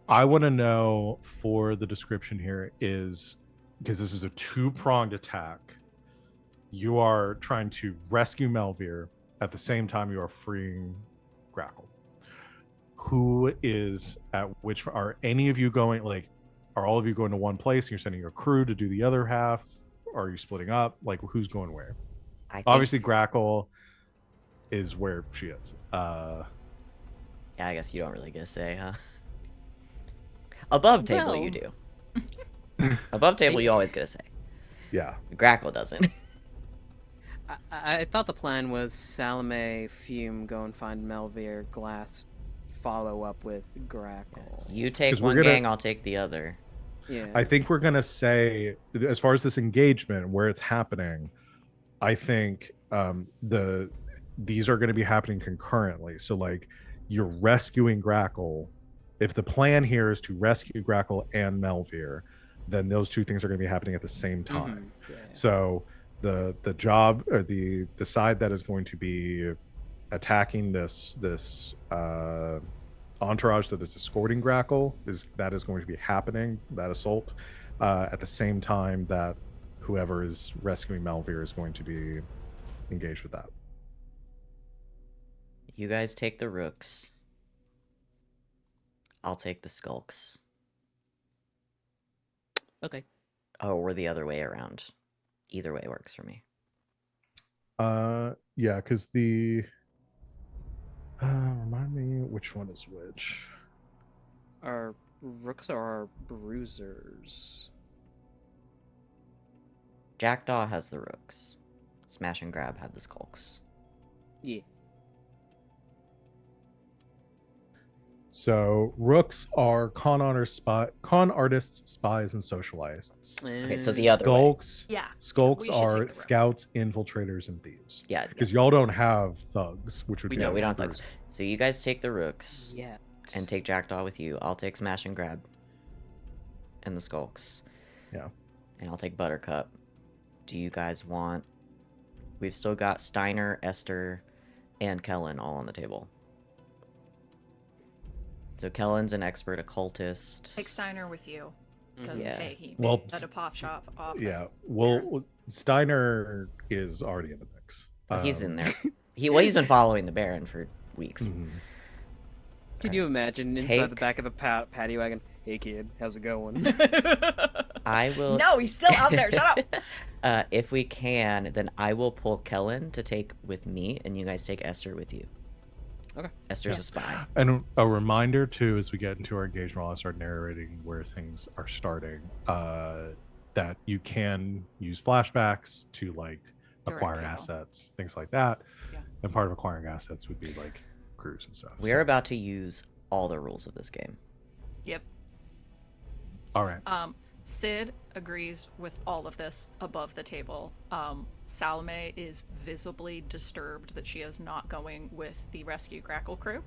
I want to know for the description here is because this is a 2-pronged attack. You are trying to rescue Melvir at the same time you are freeing Grackle. Who is at which? Are any of you going? Like, are all of you going to one place and you're sending your crew to do the other half? Or are you splitting up? Like, who's going where? Obviously, Grackle is where she is. Yeah, I guess you don't really get a say, huh? Above table, you do. Above table, you always get a say. Yeah. Grackle doesn't. I thought the plan was Salome, Fume, go and find Melvir, Glass, follow up with Grackle. You take 'Cause we're one gonna- gang, I'll take the other. Yeah. I think we're gonna say, as far as this engagement, where it's happening, I think these are going to be happening concurrently. So like you're rescuing Grackle. If the plan here is to rescue Grackle and Melvir, then those 2 things are going to be happening at the same time. Yeah. So the job or the side that is going to be attacking this entourage that is escorting Grackle is going to be happening, that assault, at the same time that whoever is rescuing Melvir is going to be engaged with that. You guys take the rooks. I'll take the skulks. Okay. Oh, or the other way around. Either way works for me. Yeah, because the remind me which one is which. Our rooks are our bruisers. Jackdaw has the rooks. Smash and Grab have the skulks. Yeah. So rooks are con artists, spies, and socialists. Okay, so the other way. Skulks, Yeah. skulks we should take the are rooks. scouts, infiltrators, and thieves. Yeah, Because y'all don't have thugs, which would We be no, don't. we don't have bruisers. thugs. So you guys take the rooks Yeah. and take Jackdaw with you. I'll take Smash and Grab and the skulks. Yeah. And I'll take Buttercup. Do you guys want... We've still got Steiner, Esther, and Kellen all on the table. So Kellen's an expert occultist. Take Steiner with you. Because, Yeah. hey, he Well, at a pop shop off. Yeah. Well, Steiner is already in the mix. He's in there. He's been following the Baron for weeks. Mhm. Can you imagine inside the Take- back of the paddy wagon? Hey kid, how's it going? I will... No, he's still out there. Shut up. If we can, then I will pull Kellen to take with me, and you guys take Esther with you. Okay. Esther's a spy. And a reminder too, as we get into our engagement, I'll start narrating where things are starting. That you can use flashbacks to like Direct acquire people. assets, things like that. Yeah. And part of acquiring assets would be like crews and stuff. We are about to use all the rules of this game. Yep. All right. Sid agrees with all of this above the table. Salome is visibly disturbed that she is not going with the rescue Grackle crew.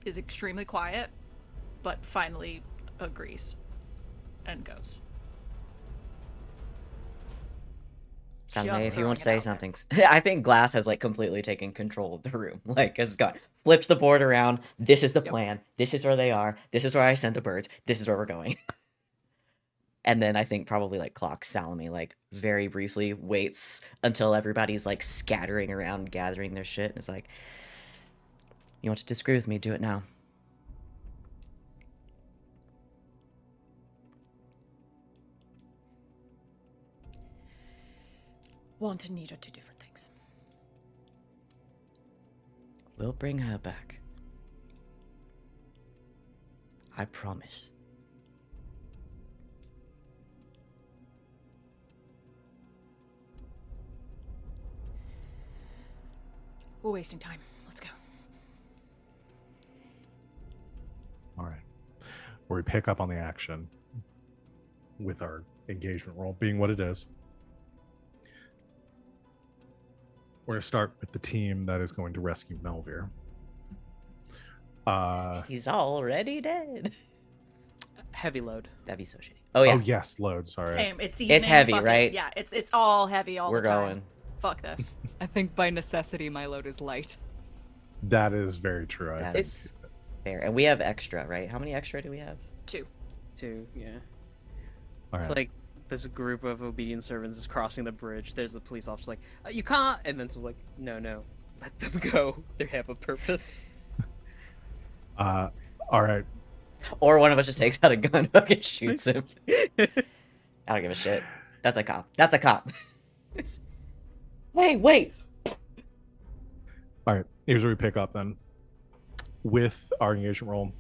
Is extremely quiet, but finally agrees and goes. Salome, Just if you want to say throwing it out something, I think Glass has like completely taken control of the room. Like, has gone, flips the board around. This is the plan. This is where they are. This is where I sent the birds. This is where we're going. And then I think probably like clocks Salome, like very briefly, waits until everybody's like scattering around, gathering their shit. And it's like, you want to disagree with me? Do it now. Want and need are two different things. We'll bring her back. I promise. We're wasting time. Let's go. All right. Where we pick up on the action with our engagement roll being what it is. We're going to start with the team that is going to rescue Melvir. He's already dead. Heavy load. That'd be so shitty. Oh yeah. Oh, yes, load. Sorry. Same. It's evening. heavy, fuck it. right? Yeah, it's all heavy all We're the time. going. Fuck this. I think by necessity my load is light. That is very true. I think. That's fair. And we have extra, right? How many extra do we have? 2. Yeah. All It's right. like this group of obedient servants is crossing the bridge. There's the police officer like, you can't. And then someone's like, no, let them go. They have a purpose. All right. Or one of us just takes out a gun and fucking shoots him. I don't give a shit. That's a cop. That's a cop. Hey, wait. All right. Here's where we pick up then with our engagement roll.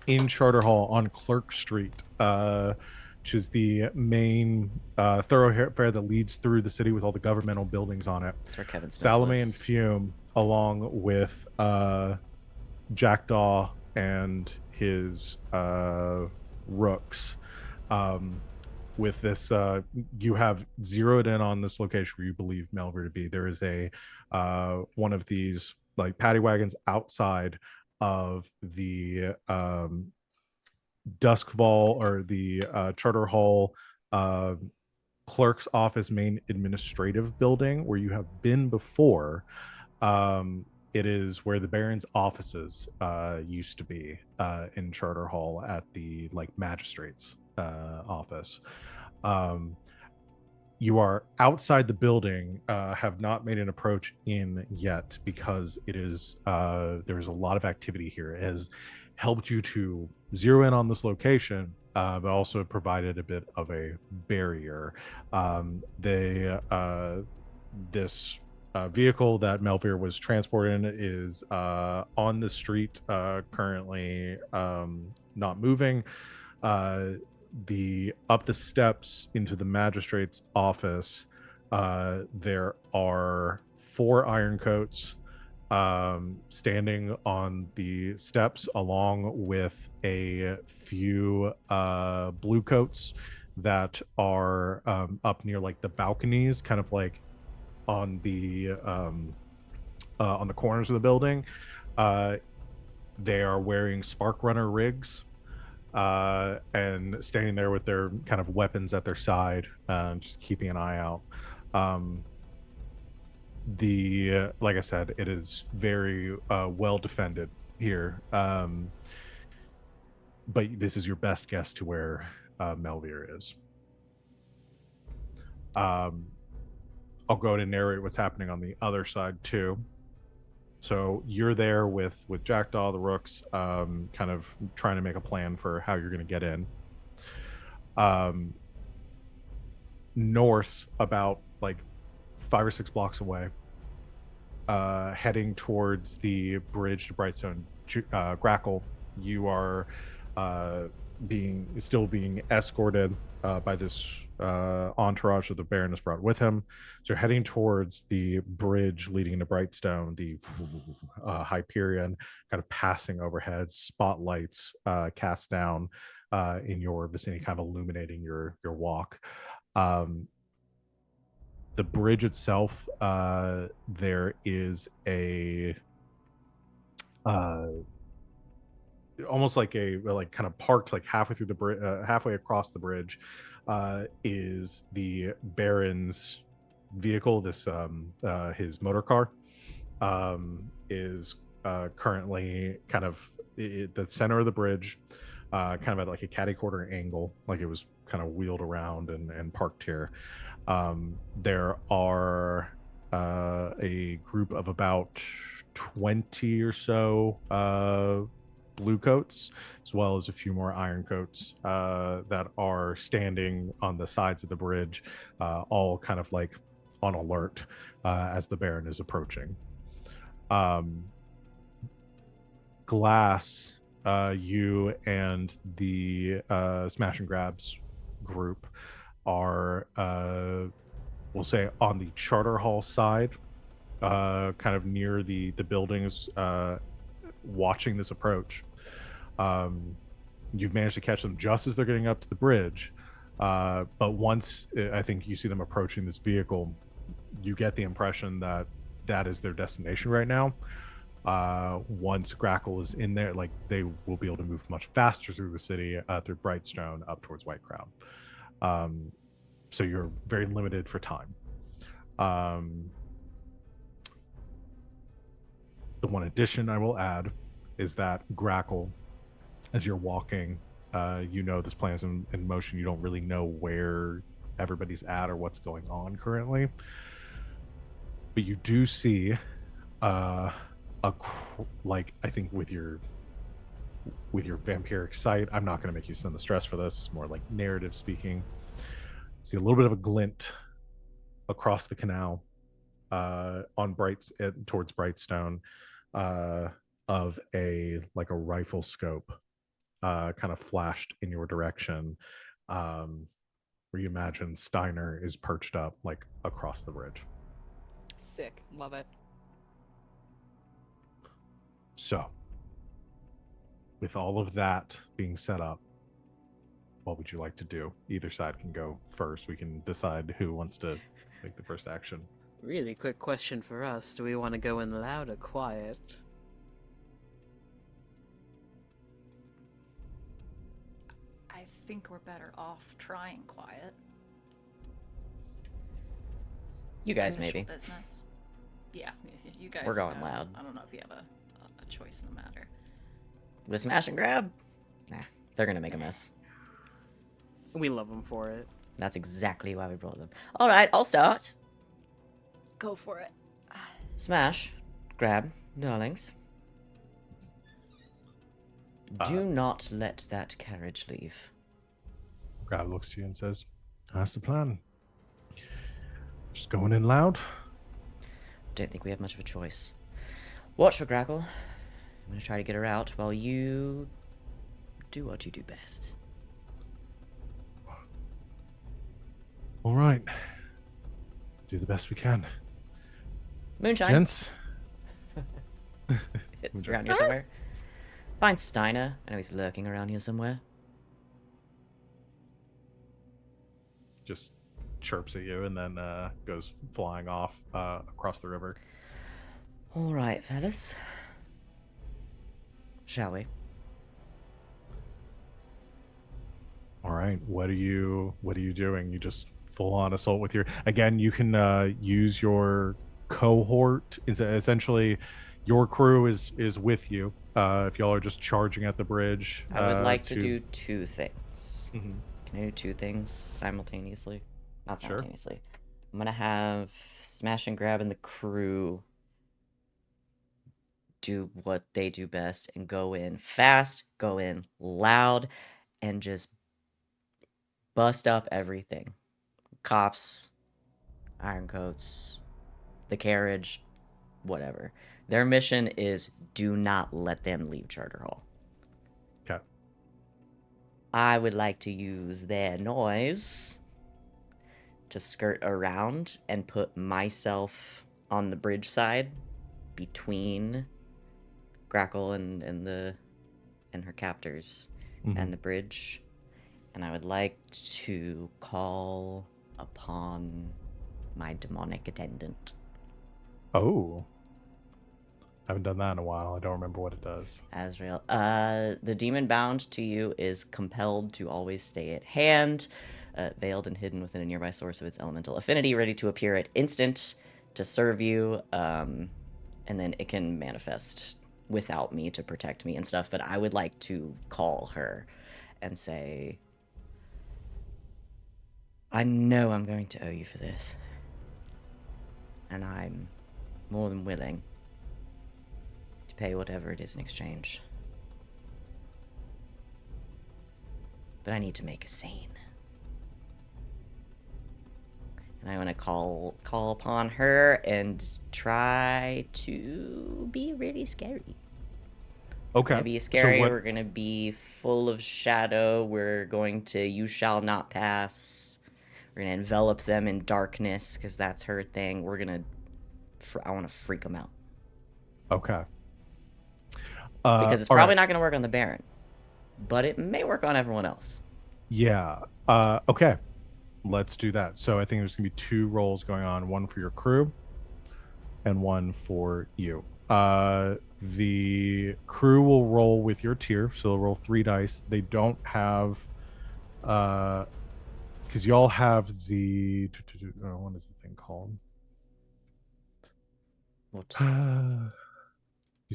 In Charter Hall on Clerk Street, which is the main thoroughfare that leads through the city with all the governmental buildings on it. That's where Kevin Smith Salome lives. and Fume, along with Jackdaw and his rooks. With this, you have zeroed in on this location where you believe Melvir to be. There is a one of these like paddy wagons outside of the Dusk Vault or the Charter Hall clerk's office main administrative building where you have been before. It is where the Baron's offices used to be in Charter Hall at the like magistrate's office. You are outside the building, have not made an approach in yet because it is there's a lot of activity here. It has helped you to zero in on this location, but also provided a bit of a barrier. This vehicle that Melvir was transporting is on the street currently, not moving. Up the steps into the magistrate's office, there are 4 ironcoats standing on the steps, along with a few blue coats that are up near like the balconies, kind of like on the corners of the building. They are wearing spark runner rigs and standing there with their kind of weapons at their side, just keeping an eye out. Like I said, it is very well defended here, but this is your best guess to where Melvir is. I'll go ahead and narrate what's happening on the other side too. So you're there with Jackdaw, the Rooks, kind of trying to make a plan for how you're going to get in. North, about like 5 or 6 blocks away, heading towards the bridge to Brightstone, Grackle, you are still being escorted by this entourage that the Baron has brought with him. So you're heading towards the bridge leading to Brightstone, the Hyperion, kind of passing overhead, spotlights cast down in your vicinity, kind of illuminating your walk. Um, the bridge itself, there is a uh, almost like a like kind of parked like halfway through the bridge, halfway across the bridge, is the Baron's vehicle. This his motor car is currently kind of the center of the bridge, kind of at like a catty corner angle, like it was kind of wheeled around and parked here. There are a group of about 20 or so blue coats, as well as a few more iron coats that are standing on the sides of the bridge, all kind of like on alert as the Baron is approaching. Glass, you and the Smash and Grabs group are, we'll say, on the Charter Hall side, kind of near the buildings, watching this approach. You've managed to catch them just as they're getting up to the bridge, but once I think you see them approaching this vehicle, you get the impression that that is their destination right now. Once Grackle is in there, like they will be able to move much faster through the city, through Brightstone up towards White Crown. So you're very limited for time. The one addition I will add is that Grackle, as you're walking, you know this plan is in motion. You don't really know where everybody's at or what's going on currently, but you do see like I think with your vampiric sight, I'm not going to make you spend the stress for this. It's more like narrative speaking. See a little bit of a glint across the canal on towards Brightstone, of a like a rifle scope kind of flashed in your direction, where you imagine Steiner is perched up like across the bridge. Sick. Love it. So, with all of that being set up, what would you like to do? Either side can go first. We can decide who wants to make the first action. Really quick question for us. Do we want to go in loud or quiet? I think we're better off trying quiet. You guys, Initial maybe. business. Yeah, you guys. We're going loud. I don't know if you have a choice in the matter. With Smash and Grab? Nah, they're gonna make a mess. We love them for it. That's exactly why we brought them. All right, I'll start. Go for it. Smash, Grab, darlings. Do not let that carriage leave. Grab looks to you and says, "That's the plan. Just going in loud." Don't think we have much of a choice. Watch for Grackle. I'm gonna try to get her out while you do what you do best. All right. Do the best we can. Moonshine. Gents. It's around here somewhere. Find Steiner. I know he's lurking around here somewhere. Just chirps at you and then goes flying off across the river. All right, fellas. Shall we? All right. What are you doing? You just full on assault with your, again, you can use your cohort. Is essentially your crew is with you. If y'all are just charging at the bridge. I would like to do two things. Mhm. Can I do two things simultaneously? Not Sure. simultaneously. I'm gonna have Smash and Grab and the crew do what they do best and go in fast, go in loud, and just bust up everything. Cops, ironcoats, the carriage, whatever. Their mission is do not let them leave Charter Hall. Okay. I would like to use their noise to skirt around and put myself on the bridge side between Grackle and her captors and the bridge. And I would like to call upon my demonic attendant. Oh. I haven't done that in a while. I don't remember what it does. Azrael. The demon bound to you is compelled to always stay at hand, veiled and hidden within a nearby source of its elemental affinity, ready to appear at instant to serve you, and then it can manifest without me to protect me and stuff, but I would like to call her and say, I know I'm going to owe you for this, and I'm more than willing to pay whatever it is in exchange. But I need to make a scene. And I want to call upon her and try to be really scary. Okay. We're gonna be scary. We're gonna be full of shadow. We're going to you shall not pass. We're gonna envelop them in darkness because that's her thing. We're gonna. I want to freak them out. Okay. Because it's probably not gonna work on the Baron, but it may work on everyone else. Yeah. Okay. Let's do that. So I think there's gonna be 2 rolls going on, one for your crew and one for you. The crew will roll with your tier, so they'll roll 3 dice. They don't have because y'all have the what is the thing called? What? Because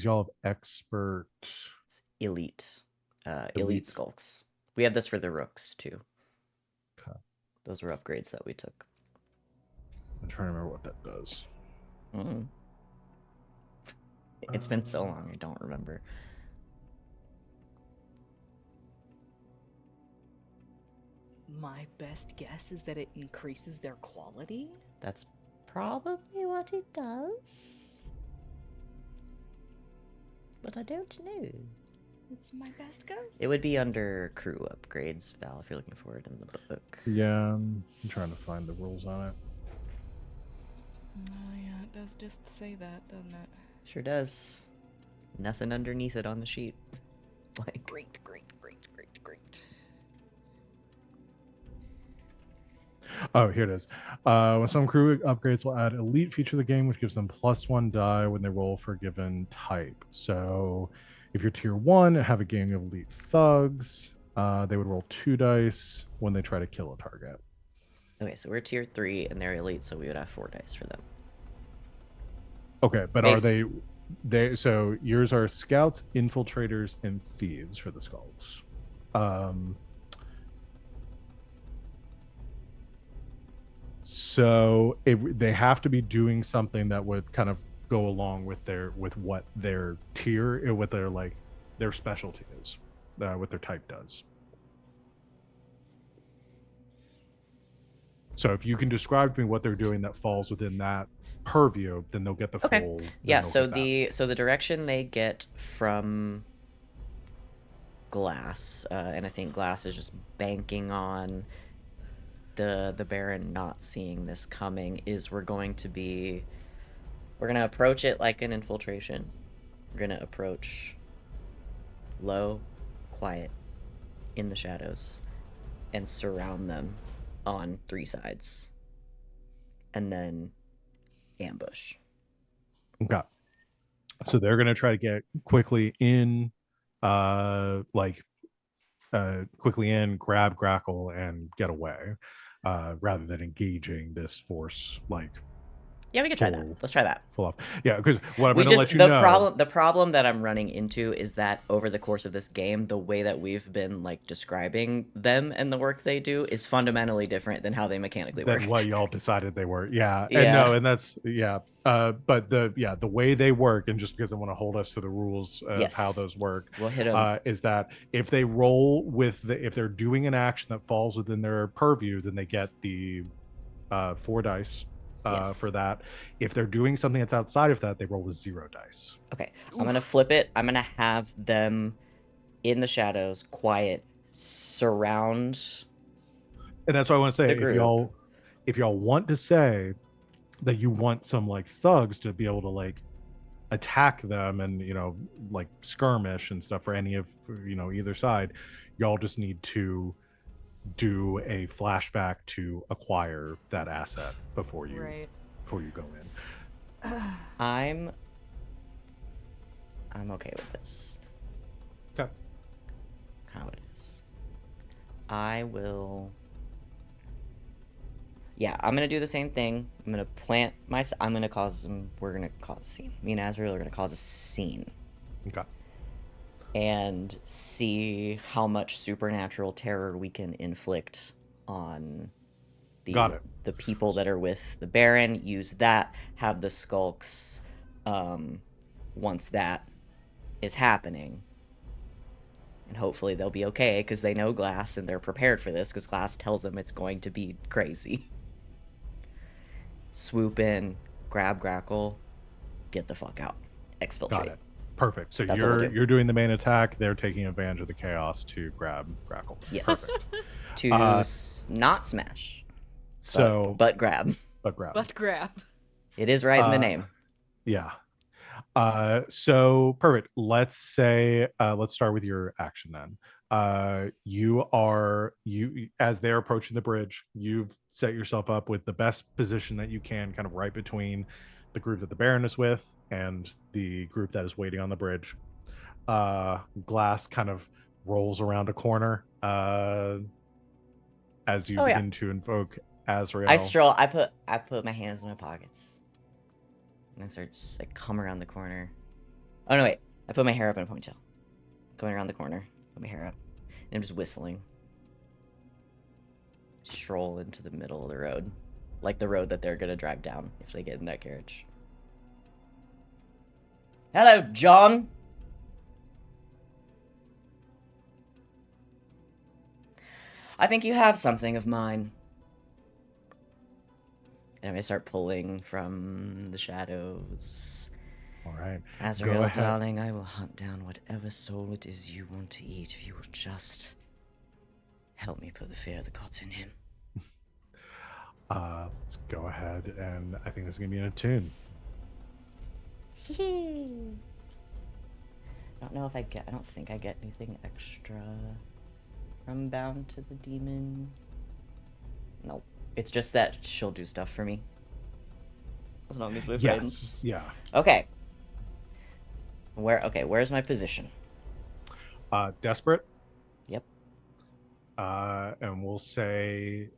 y'all have expert. It's elite. Elite skulks. We have this for the rooks too. Okay. Those were upgrades that we took. I'm trying to remember what that does. It's been so long, I don't remember. My best guess is that it increases their quality. That's probably what it does. But I don't know. It's my best guess. It would be under crew upgrades, Val, if you're looking for it in the book. Yeah, I'm trying to find the rules on it. Oh yeah, it does just say that, doesn't it? Sure does. Nothing underneath it on the sheet. Like Great. Oh, here it is. When some crew upgrades will add elite feature to the game, which gives them +1 die when they roll for a given type. So if you're tier 1 and have a gang of elite thugs, they would roll 2 dice when they try to kill a target. Okay, so we're tier 3 and they're elite, so we would have 4 dice for them. Okay, but are they so yours are scouts, infiltrators, and thieves for the skulls. So they have to be doing something that would kind of go along with what their tier, what their specialty is, what their type does. So if you can describe to me what they're doing that falls within that purview, then they'll get the full. Yeah. So the direction they get from Glass, and I think Glass is just banking on the Baron not seeing this coming, is we're going to approach it like an infiltration. We're going to approach low, quiet, in the shadows, and surround them on 3 sides. And then ambush. Okay. So they're going to try to get quickly in, grab Grackle and get away, rather than engaging this force Yeah, we could try that. Let's try that. Full off. Yeah, because what I'm going to let you know. The problem that I'm running into is that over the course of this game, the way that we've been describing them and the work they do is fundamentally different than how they mechanically work. Than what y'all decided they were. Yeah. And that's but the way they work, and just because I want to hold us to the rules of how those work, we'll hit them. Is that if they roll if they're doing an action that falls within their purview, then they get the 4 dice. For that. If they're doing something that's outside of that, they roll with 0 dice. Okay. I'm going to flip it. I'm going to have them in the shadows, quiet, surround. And that's what I want to say. The If group. y'all want to say that you want some like thugs to be able to like attack them and like skirmish and stuff for any of either side, y'all just need to do a flashback to acquire that asset before you Right. go in. I'm okay with this. Okay. How it is. I will. Yeah, I'm gonna do the same thing. I'm gonna plant my. I'm gonna cause some. We're gonna cause a scene. Me and Azrael are gonna cause a scene. Okay. And see how much supernatural terror we can inflict on Got it. the people that are with the Baron. Use that. Have the skulks. Once that is happening. And hopefully they'll be okay because they know Glass and they're prepared for this because Glass tells them it's going to be crazy. Swoop in, grab Grackle, get the fuck out. Exfiltrate. Got it. Perfect. So That's what we'll do. you're doing the main attack. They're taking advantage of the chaos to grab Grackle. Yes. Perfect. To not smash. So But grab. but grab. But grab. It is right in the name. Yeah. So perfect. Let's say let's start with your action then. You as they're approaching the bridge, you've set yourself up with the best position that you can, kind of right between the group that the Baron is with and the group that is waiting on the bridge. Glass kind of rolls around a corner as you begin to invoke Azrael. I stroll. I put my hands in my pockets. And I start to like come around the corner. Oh no, wait. I put my hair up in a ponytail. Coming around the corner. Put my hair up. And I'm just whistling. Stroll into the middle of the road. Like the road that they're gonna drive down if they get in that carriage. Hello, John! I think you have something of mine. And I'm gonna start pulling from the shadows. All right. Azrael, darling, I will hunt down whatever soul it is you want to eat if you will just help me put the fear of the gods in him. Let's go ahead, and I think this is gonna be in a tune. I don't think I get anything extra from Bound to the Demon. Nope. It's just that she'll do stuff for me. As long as we're friends. Yeah. Okay. Where's my position? Desperate. Yep. And we'll say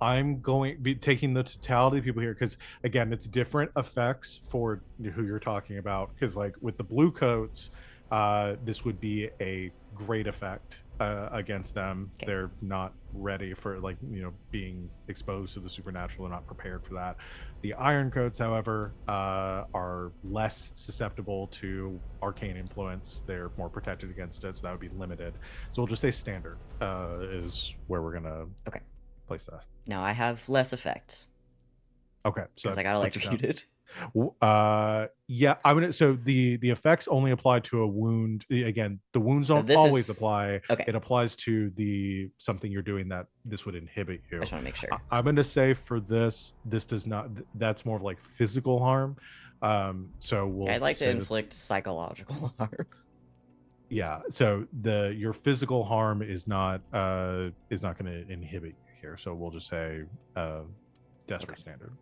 I'm going be taking the totality of people here because again, it's different effects for who you're talking about. Because like with the blue coats, this would be a great effect against them. Okay. They're not ready for being exposed to the supernatural. They're not prepared for that. The iron coats, however, are less susceptible to arcane influence. They're more protected against it, so that would be limited. So we'll just say standard is where we're gonna place that. Now I have less effect. Okay, so because I got electrocuted. Yeah, I'm gonna. So the effects only apply to a wound. Again, the wounds don't always apply. Okay. It applies to something you're doing that this would inhibit you. I just want to make sure. I'm gonna say for this does not. That's more of like physical harm. So we'll. I'd like to inflict psychological harm. Yeah. So your physical harm is not going to inhibit you here. So we'll just say desperate standard.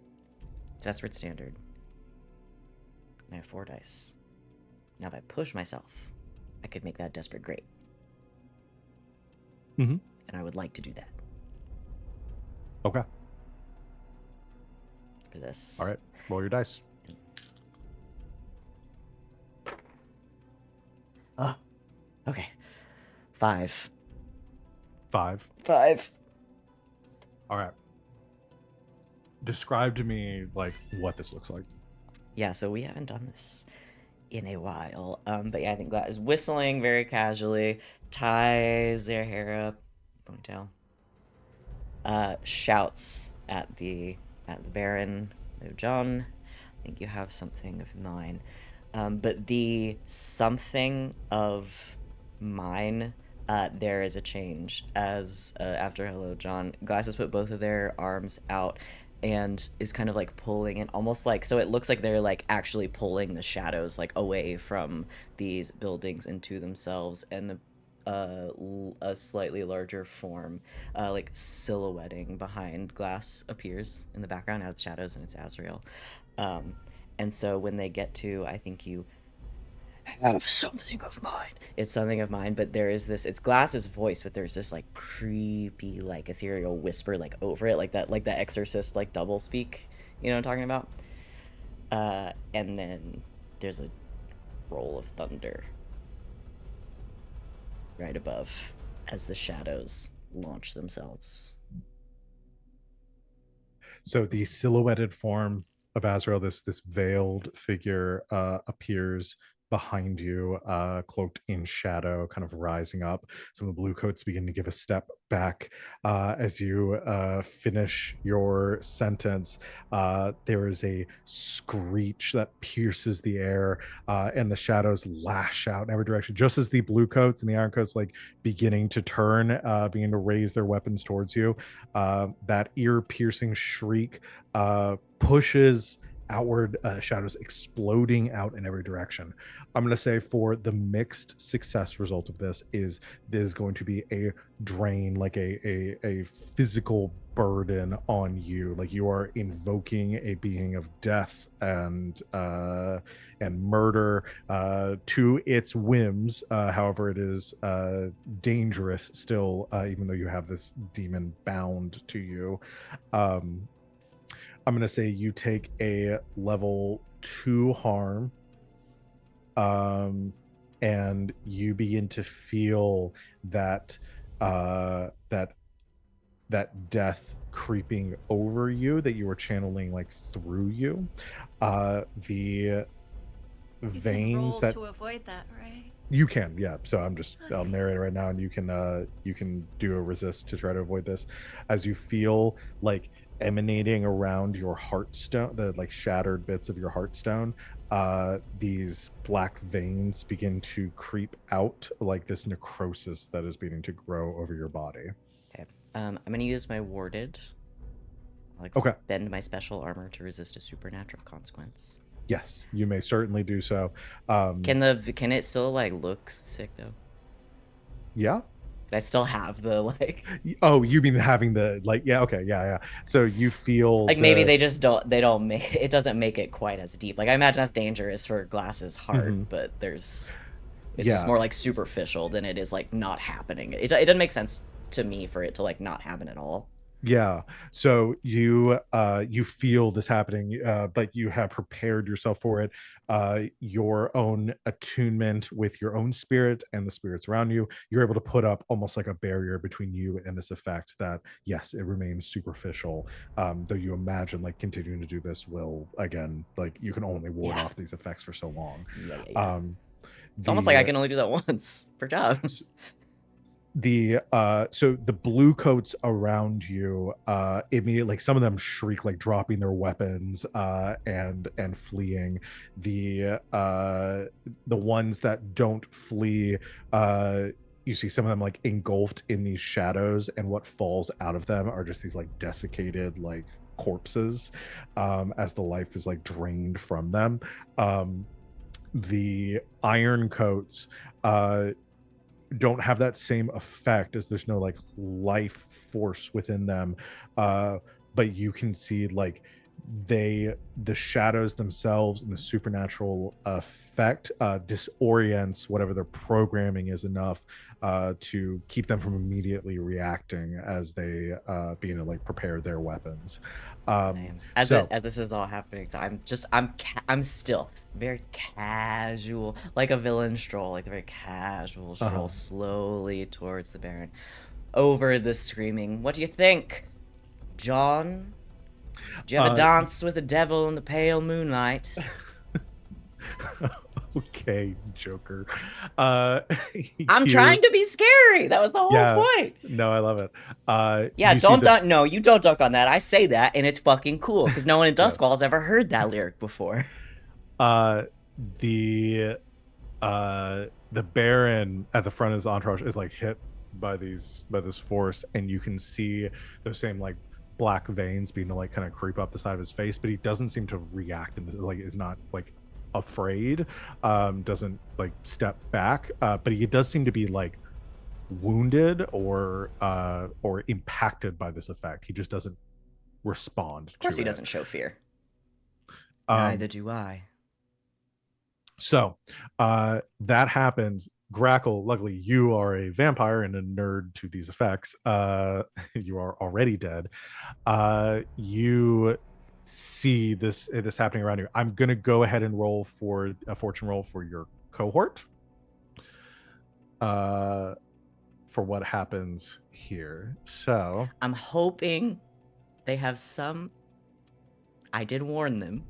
Desperate standard. I have 4 dice. Now if I push myself, I could make that desperate great. Mm-hmm. And I would like to do that. Okay. For this. All right. Roll your dice. Oh. Okay. 5. 5. 5. All right. Describe to me like what this looks like. Yeah, so we haven't done this in a while. But yeah, I think that is whistling very casually, ties their hair up, ponytail. Shouts at the Baron. Hello, John. I think you have something of mine. But the something of mine, there is a change as after Hello John, Glasses put both of their arms out and is kind of like pulling it almost like, so it looks like they're like actually pulling the shadows like away from these buildings into themselves, and a slightly larger form, like silhouetting behind Glass, appears in the background out of the shadows, and it's Azrael. And so when they get to, I think you have something of mine. It's something of mine, but there is this. It's Glass's voice, but there's this like creepy, like ethereal whisper, like over it, like that Exorcist, like double speak. You know what I'm talking about? And then there's a roll of thunder right above as the shadows launch themselves. So the silhouetted form of Azrael, this veiled figure, appears behind you, cloaked in shadow, kind of rising up. Some of the blue coats begin to give a step back as you finish your sentence. There is a screech that pierces the air, and the shadows lash out in every direction, just as the blue coats and the iron coats like beginning to turn, begin to raise their weapons towards you. That ear-piercing shriek pushes outward, shadows exploding out in every direction. I'm going to say for the mixed success result of this is going to be a drain, like a physical burden on you. Like you are invoking a being of death and murder to its whims. However, it is dangerous still, even though you have this demon bound to you. I'm going to say you take a level 2 harm, and you begin to feel that that death creeping over you, that you were channeling like through you. The veins roll that to avoid that, right? you can, yeah. So I'll narrate it right now, and you can do a resist to try to avoid this, as you feel like emanating around your heartstone, the like shattered bits of your heartstone, these black veins begin to creep out, like this necrosis that is beginning to grow over your body. Okay. I'm gonna use my warded. Like Okay. bend my special armor to resist a supernatural consequence. Yes, you may certainly do so. Can it still like look sick though? Yeah. I still have the like. Oh, you mean having the like? Yeah. Okay. Yeah. So you feel like maybe they don't make it, doesn't make it quite as deep. Like I imagine that's dangerous for Glass's heart, but it's just more like superficial than it is like not happening. It doesn't make sense to me for it to like not happen at all. Yeah. So you feel this happening, but you have prepared yourself for it. Your own attunement with your own spirit and the spirits around you, you're able to put up almost like a barrier between you and this effect that, yes, it remains superficial. Though you imagine like continuing to do this will, again, like you can only ward off these effects for so long. Yeah. It's almost like I can only do that once per job. So the blue coats around you immediately, like some of them shriek, like dropping their weapons and fleeing. The ones that don't flee, you see some of them like engulfed in these shadows, and what falls out of them are just these like desiccated like corpses, as the life is like drained from them. The iron coats don't have that same effect, as there's no like life force within them, but you can see like the shadows themselves and the supernatural effect disorients whatever their programming is enough to keep them from immediately reacting as they begin to like prepare their weapons. As this is all happening, I'm still very casual, like a villain stroll, like a very casual stroll slowly towards the Baron, over the screaming. What do you think, John? Do you have a dance with the devil in the pale moonlight? Okay, Joker. I'm trying to be scary. That was the whole point. No, I love it. No, you don't dunk on that. I say that, and it's fucking cool because no one in Duskwall has ever heard that lyric before. the Baron at the front of his entourage is like hit by this force, and you can see those same like black veins being to like kind of creep up the side of his face, but he doesn't seem to react and like is not like afraid, doesn't like step back, but he does seem to be like wounded or impacted by this effect. He just doesn't respond. Of course, to he it. doesn't show fear. Um, Neither do I. So that happens. Grackle, luckily you are a vampire and a nerd to these effects. You are already dead. You see this happening around you. I'm gonna go ahead and roll for a fortune roll for your cohort. For what happens here. So I'm hoping they have some. I did warn them,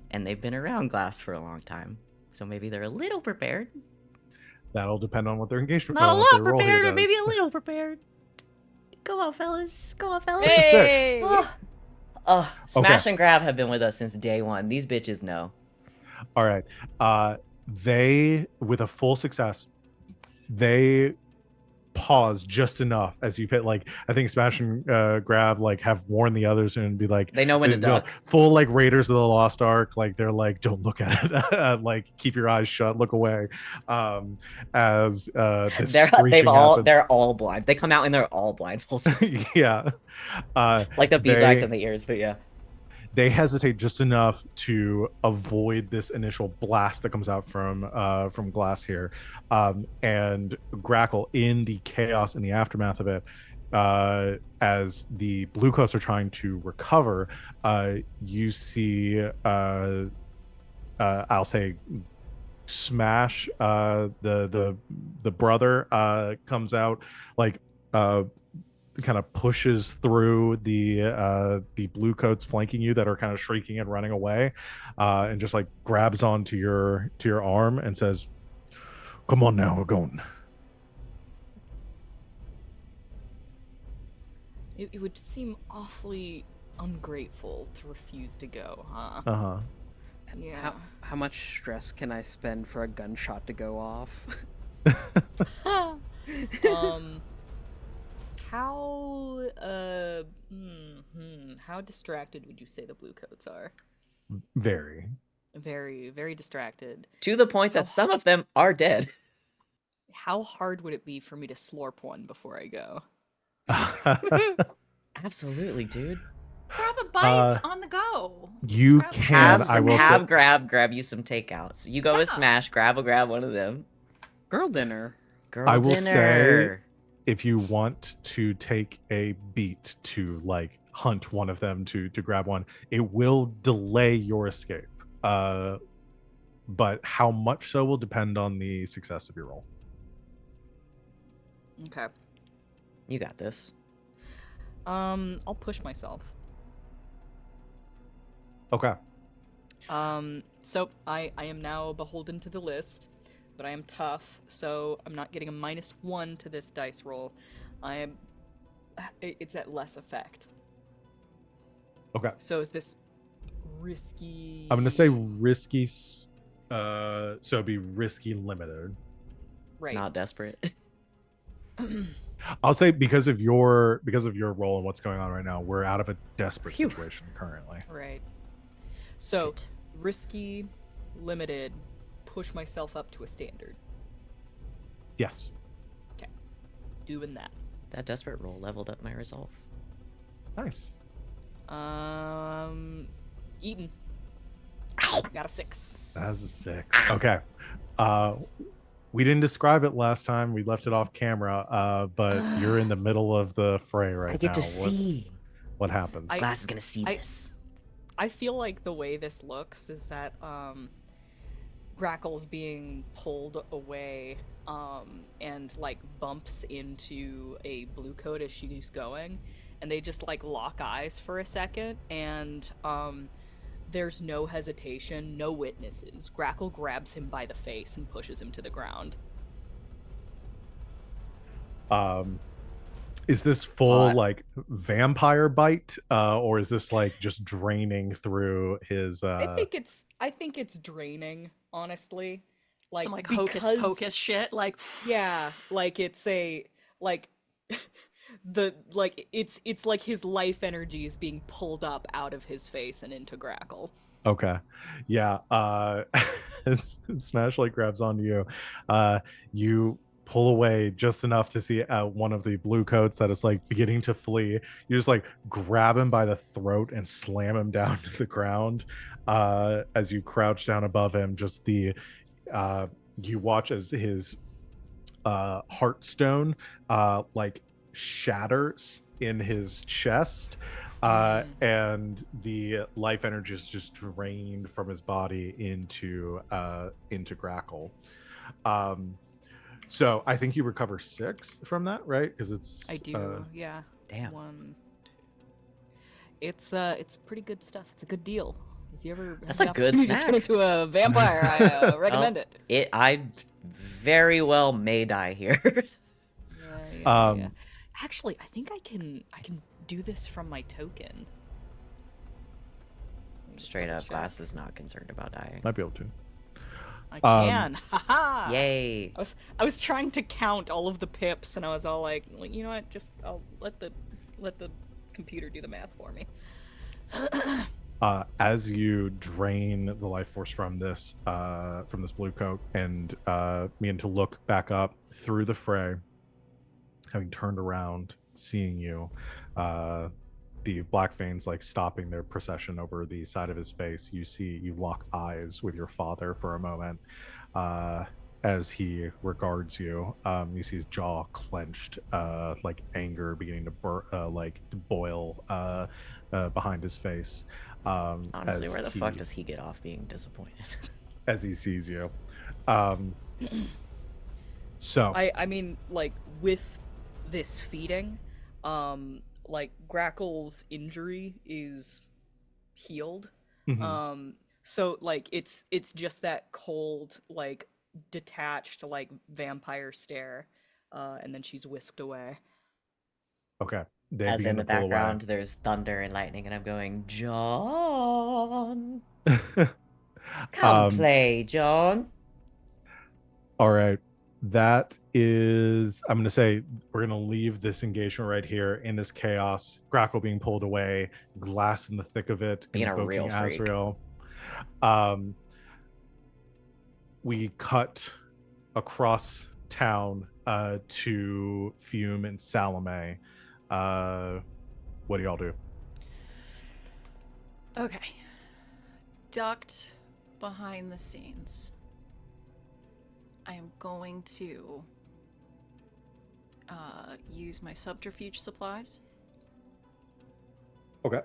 and they've been around glass for a long time, so maybe they're a little prepared. that'll depend on what their engagement. Not a what lot their roll here prepared, or maybe does. a little prepared. Go on, fellas. Go on, fellas. It's a 6. Hey! Smash and Grab have been with us since day one. These bitches know. All right. They, with a full success, they pause just enough as you pit. Like, I think Smash and Grab like have warned the others and be like, They know when to you know, duck. full like Raiders of the Lost Ark. Like they're like, don't look at it. Like keep your eyes shut, look away. As this screeching happens. They're all blind. They come out and they're all blindfolded. Yeah. Like the beeswax in the ears, but yeah. They hesitate just enough to avoid this initial blast that comes out from glass here, and Grackle, in the chaos and the aftermath of it, as the blue coats are trying to recover, you see I'll say Smash, the brother, comes out like kind of pushes through the blue coats flanking you that are kind of shrieking and running away, and just like grabs onto your arm and says, "Come on now, we're going." It would seem awfully ungrateful to refuse to go, huh? Uh-huh. Yeah. How much stress can I spend for a gunshot to go off? How distracted would you say the blue coats are? Very. Very, very distracted. To the point that some of them are dead. How hard would it be for me to slurp one before I go? Absolutely, dude. Grab a bite on the go. You Grab- can. I will say, grab you some takeouts. You go with Yeah. Smash, grab one of them. Girl dinner. Girl I will dinner. say, if you want to take a beat to like hunt one of them to grab one, it will delay your escape. But how much so will depend on the success of your roll. Okay. You got this. I'll push myself. Okay. So I am now beholden to the list, but I am tough, so I'm not getting a -1 to this dice roll. It's at less effect. Okay. So is this risky? I'm gonna say risky. So it'd be risky limited. Right. Not desperate. I'll say because of your role and what's going on right now, we're out of a desperate Phew. situation currently. Right. So Good. risky, limited, push myself up to a standard. Yes. Doing that. That desperate roll leveled up my resolve. Nice. Eaton. Got a 6. That's a 6. Okay. We didn't describe it last time. We left it off camera. But you're in the middle of the fray right now. I get to see. What happens. Glass is gonna see I- this. I feel like the way this looks is that Grackle's being pulled away and like bumps into a blue coat as she's going, and they just like lock eyes for a second, and there's no hesitation, no witnesses. Grackle grabs him by the face and pushes him to the ground. Is this full Hot. like vampire bite, or is this like just draining through his? I think it's draining, honestly. Some like hocus pocus shit. Like yeah, like it's a like it's like his life energy is being pulled up out of his face and into Grackle. Okay. Yeah. Smash like grabs onto you. You pull away just enough to see one of the blue coats that is like beginning to flee. You just like grab him by the throat and slam him down to the ground. As you crouch down above him, just you watch as his heartstone like shatters in his chest, and the life energy is just drained from his body into Grackle. So I think you recover 6 from that, right? Because it's I do, yeah. Damn. 1, 2. It's pretty good stuff. It's a good deal. If you ever That's have a the good opportunity to snack. turn into a vampire, I recommend it. I very well may die here. Yeah. Actually, I think I can do this from my token. Straight up, Check. Glass is not concerned about dying. might be able to. I can. Haha. Yay. I was trying to count all of the pips, and I was all like, well, you know what? Just I'll let the computer do the math for me. As you drain the life force from this blue coat and begin to look back up through the fray, having turned around, seeing you, the black veins like stopping their procession over the side of his face, you lock eyes with your father for a moment. As he regards you, you see his jaw clenched, like anger beginning to boil behind his face. Honestly, where the fuck does he get off being disappointed? As he sees you? So I mean, like with this feeding, like Grackle's injury is healed. mhm. So like it's just that cold, like detached, like vampire stare, and then she's whisked away. Okay. They As in begin the to pull away. background, there's thunder and lightning, and I'm going, John, come play, John. All right. That is, I'm going to say, we're going to leave this engagement right here in this chaos. Grackle being pulled away, Glass in the thick of it, Being a invoking real freak. Azrael. We cut across town to Fume and Salome. What do y'all do? okay. Ducked behind the scenes. I am going to use my subterfuge supplies Okay.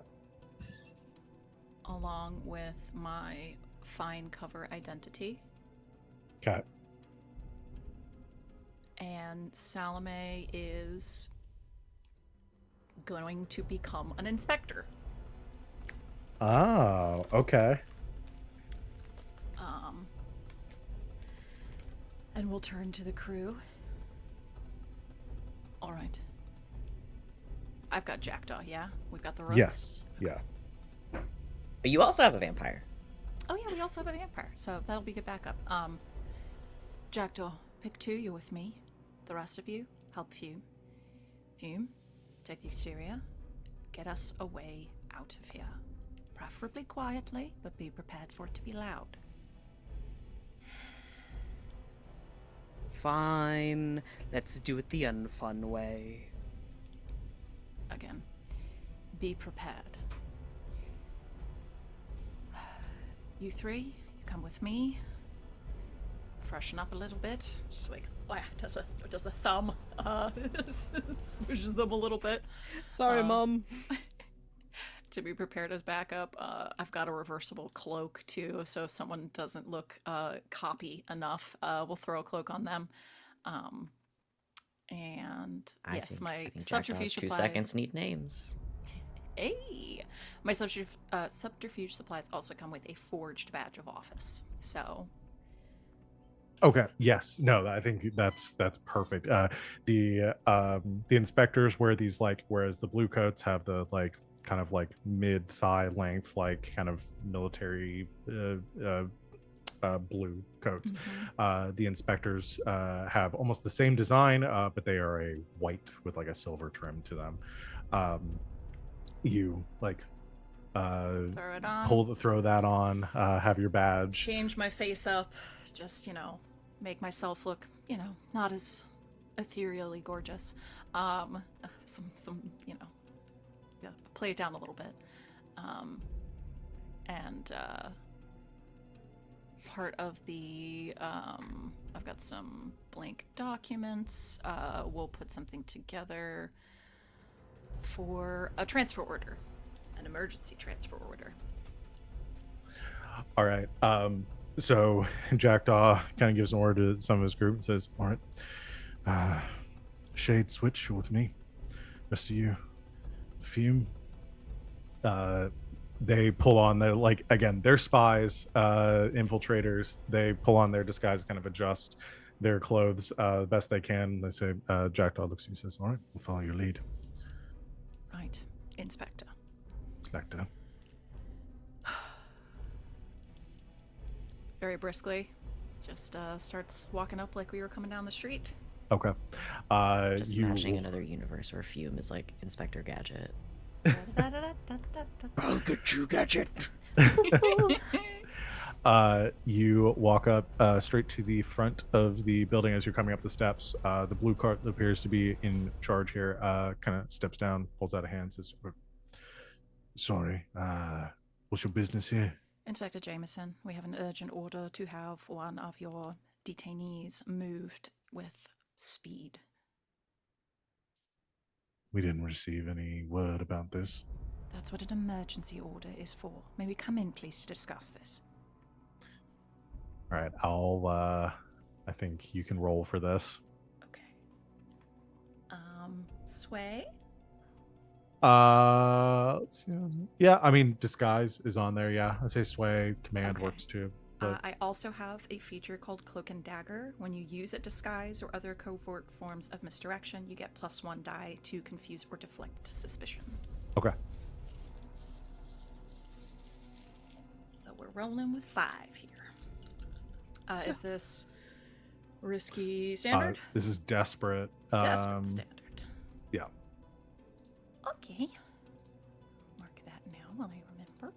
along with my fine cover identity. Okay. And Salome is going to become an inspector. Oh, okay. And we'll turn to the crew. All right. I've got Jackdaw, yeah? We've got the ropes? Yes. Yeah. But you also have a vampire. Oh yeah, we also have a vampire, so that'll be good backup. Jackdaw, pick 2, you're with me. The rest of you, help Fume. Fume, take the exterior. Get us away out of here. Preferably quietly, but be prepared for it to be loud. Fine. Let's do it the unfun way. Again, be prepared. You 3, you come with me. Freshen up a little bit. Just like, does a thumb. Swishes them a little bit. Sorry, Mom. To be prepared as backup, I've got a reversible cloak too, so if someone doesn't look copy enough, we'll throw a cloak on them. And I yes, think my Jackdaw's subterfuge 2 supplies. seconds need names. Hey, my subterfuge supplies also come with a forged badge of office. So Okay. Yes. No. I think that's perfect. The inspectors wear these like, whereas the blue coats have the like kind of like mid thigh length, like kind of military blue coats. The inspectors have almost the same design, but they are a white with like a silver trim to them. You like Throw it on. throw that on, have your badge. Change my face up. Just, make myself look, not as ethereally gorgeous. Some, yeah, play it down a little bit. And part of the, I've got some blank documents. We'll put something together for a transfer order, an emergency transfer order. All right. So Jackdaw kind of gives an order to some of his group and says, all right, Shade, switch with me. Rest of you, Fume. They pull on their, like, again, they're spies, infiltrators. They pull on their disguise, kind of adjust their clothes the best they can. They say, Jackdaw looks at you and says, all right, we'll follow your lead. Right, Inspector. Inspector. Very briskly, just starts walking up like we were coming down the street. Okay. Just imagining another universe where Fume is like Inspector Gadget. I'll get you, Gadget. You walk up straight to the front of the building as you're coming up the steps. The blue cart that appears to be in charge here kind of steps down, holds out a hand, says, sorry, what's your business here? Inspector Jameson, we have an urgent order to have one of your detainees moved with speed. We didn't receive any word about this. That's what an emergency order is for. May we come in, please, to discuss this? All right, I think you can roll for this. Okay. Sway? Let's see. Yeah, I mean, disguise is on there. Yeah, I'd say sway, command Okay. works too. But I also have a feature called Cloak and Dagger. When you use it disguise or other covert forms of misdirection, you get +1 die to confuse or deflect suspicion. okay. So we're rolling with 5 here. Is this risky standard? This is desperate. Desperate standard. Yeah. Okay. Mark that now while I remember.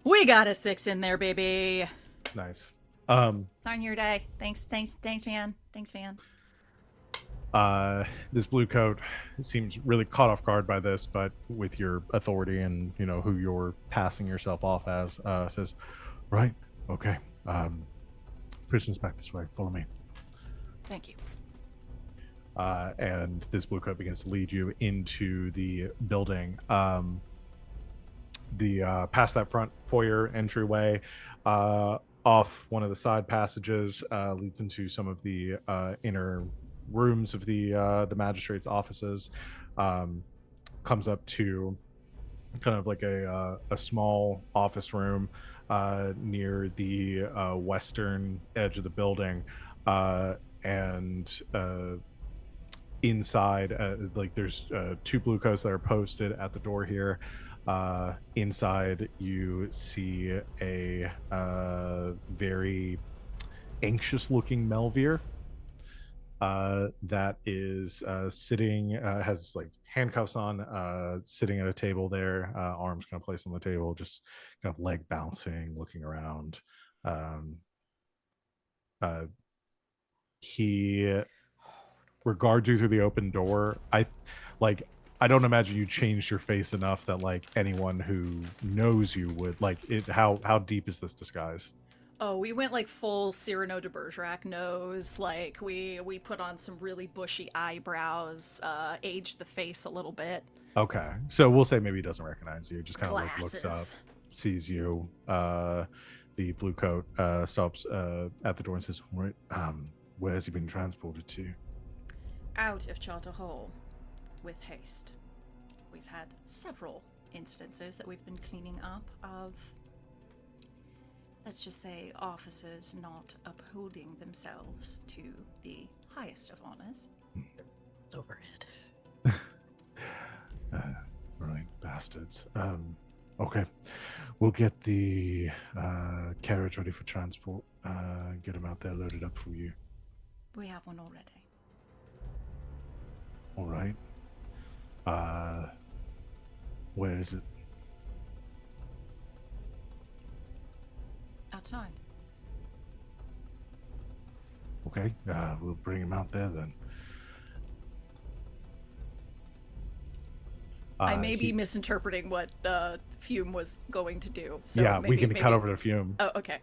We got a 6 in there, baby. Nice. It's on your day. Thanks, Van. Thanks, Van. This blue coat seems really caught off guard by this, but with your authority and who you're passing yourself off as, says, right, okay. Prisoners back this way. Follow me. Thank you. And this blue coat begins to lead you into the building. Past that front foyer entryway, off one of the side passages, leads into some of the inner rooms of the magistrate's offices. Comes up to kind of like a small office room near the western edge of the building, and inside, like there's 2 blue coats that are posted at the door here. Inside, you see a very anxious-looking Melvir that is sitting, has like handcuffs on, sitting at a table there, arms kind of placed on the table, just kind of leg bouncing, looking around. He regards you through the open door. I don't imagine you changed your face enough that like anyone who knows you would like it. How deep is this disguise? Oh, we went like full Cyrano de Bergerac nose. Like we put on some really bushy eyebrows, aged the face a little bit. Okay, so we'll say maybe he doesn't recognize you. Just kind of like looks up, Glasses. sees you. The blue coat stops at the door and says, "All right, where has he been transported to?" Out of Charter Hall, with haste. We've had several instances that we've been cleaning up of, let's just say, officers not upholding themselves to the highest of honors. It's overhead. Right, bastards. Okay. We'll get the carriage ready for transport. Get them out there loaded up for you. We have one already. All right. Where is it? Outside. Okay. We'll bring him out there then. I may be misinterpreting what Fume was going to do. So yeah, maybe, we can cut over to Fume. Oh, okay.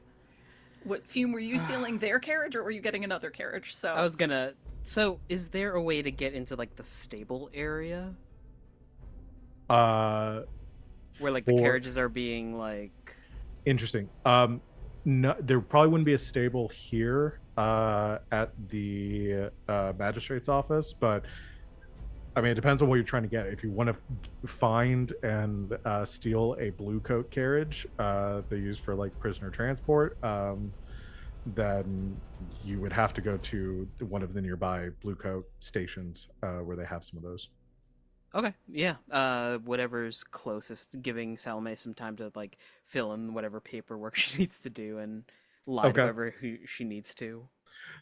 What, Fume, were you stealing their carriage or were you getting another carriage? So I was gonna. So, is there a way to get into like the stable area where like the carriages are being like? Interesting. No, there probably wouldn't be a stable here at the magistrate's office, but I mean, it depends on what you're trying to get. If you want to find and steal a blue coat carriage they use for like prisoner transport, then you would have to go to one of the nearby blue coat stations where they have some of those. Okay, yeah. Whatever's closest, giving Salome some time to like fill in whatever paperwork she needs to do and lie to whoever who she needs to.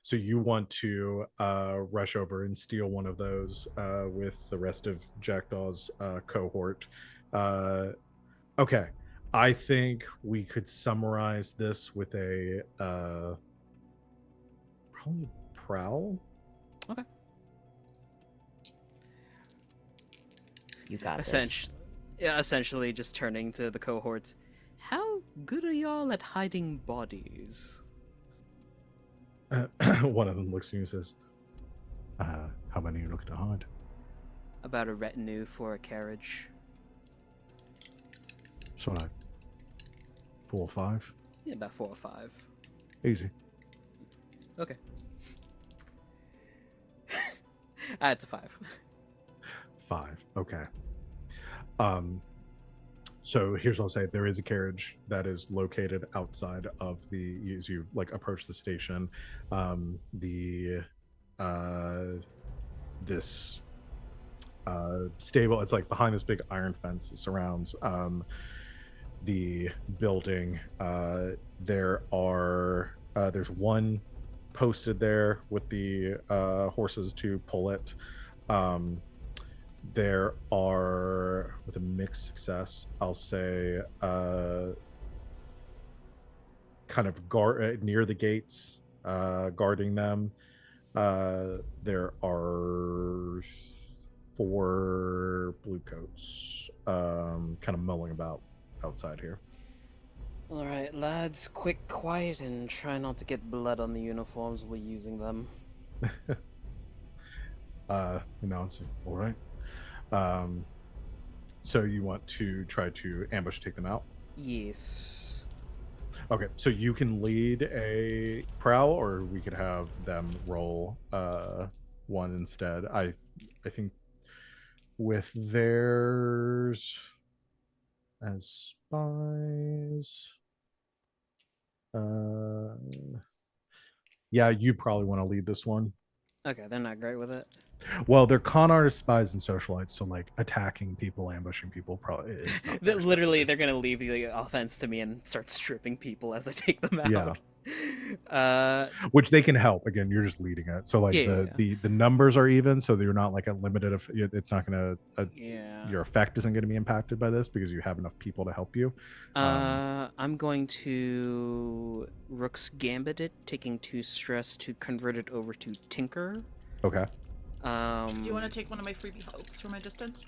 So you want to rush over and steal one of those with the rest of Jackdaw's cohort. Okay. I think we could summarize this with a probably prowl. Okay. You got this. Essentially, just turning to the cohorts. How good are y'all at hiding bodies? One of them looks at you and says, how many are you looking to hide? About a retinue for a carriage. So like 4 or 5? Yeah, about 4 or 5. Easy. Okay. It's a 5. 5. Okay. So here's what I'll say. There is a carriage that is located outside of the, as you like approach the station. This stable, it's like behind this big iron fence that surrounds the building. There's one posted there with the horses to pull it. There are, with a mixed success, I'll say, kind of guard near the gates, guarding them. There are 4 blue coats, kind of mulling about outside here. All right, lads, quick, quiet, and try not to get blood on the uniforms while using them. It's all right. So you want to try to ambush, take them out? Yes. Okay, so you can lead a prowl, or we could have them roll one instead. I think with theirs as spies, yeah, you probably want to lead this one. Okay, they're not great with it. Well, they're con artists, spies, and socialites, so like attacking people, ambushing people, probably it's not Literally, they're gonna leave the offense to me and start stripping people as I take them out. Yeah. Which they can help. Again, you're just leading it, so like the numbers are even, so you're not like a limited. It's not gonna. Your effect isn't going to be impacted by this because you have enough people to help you. I'm going to Rook's Gambit it, taking 2 stress to convert it over to Tinker. Okay. Do you want to take one of my freebie hopes for my distance?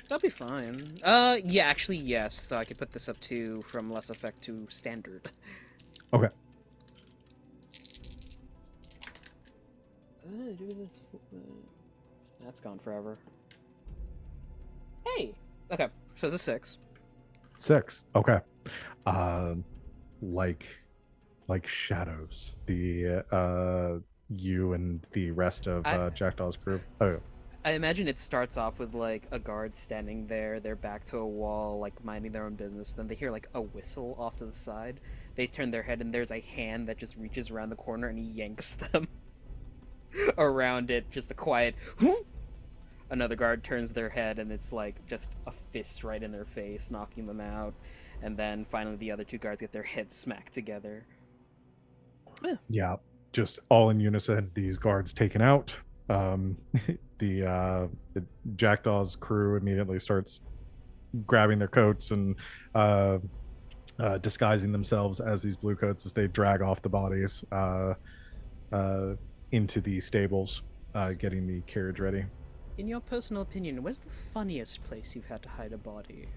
That'll be fine. Yeah, actually, yes. So I could put this up to from less effect to standard. Okay. That's gone forever. Hey. Okay. So it's a 6. 6. Okay. Like shadows. The you and the rest of Jackdaw's crew. Oh. I imagine it starts off with like a guard standing there, their back to a wall, like minding their own business. Then they hear like a whistle off to the side. They turn their head and there's a hand that just reaches around the corner and yanks them around it. Just a quiet, another guard turns their head, and it's like just a fist right in their face, knocking them out. And then finally, the other two guards get their heads smacked together. Yeah, just all in unison. These guards taken out. Um, the Jackdaw's crew immediately starts grabbing their coats and disguising themselves as these blue coats as they drag off the bodies into the stables, getting the carriage ready. In your personal opinion, where's the funniest place you've had to hide a body?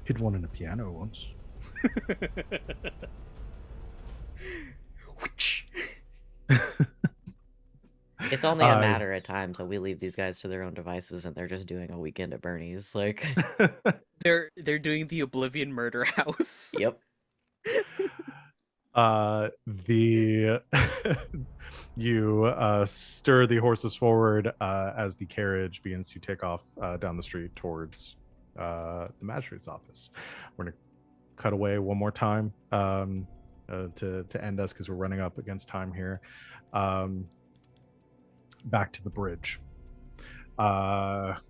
Hid one in a piano once. It's only a matter of time till we leave these guys to their own devices and they're just doing a weekend at Bernie's. Like, They're doing the Oblivion Murder House. yep. The you stir the horses forward as the carriage begins to take off down the street towards the magistrate's office. We're gonna cut away one more time to end us because we're running up against time here. Back to the bridge. Grackle,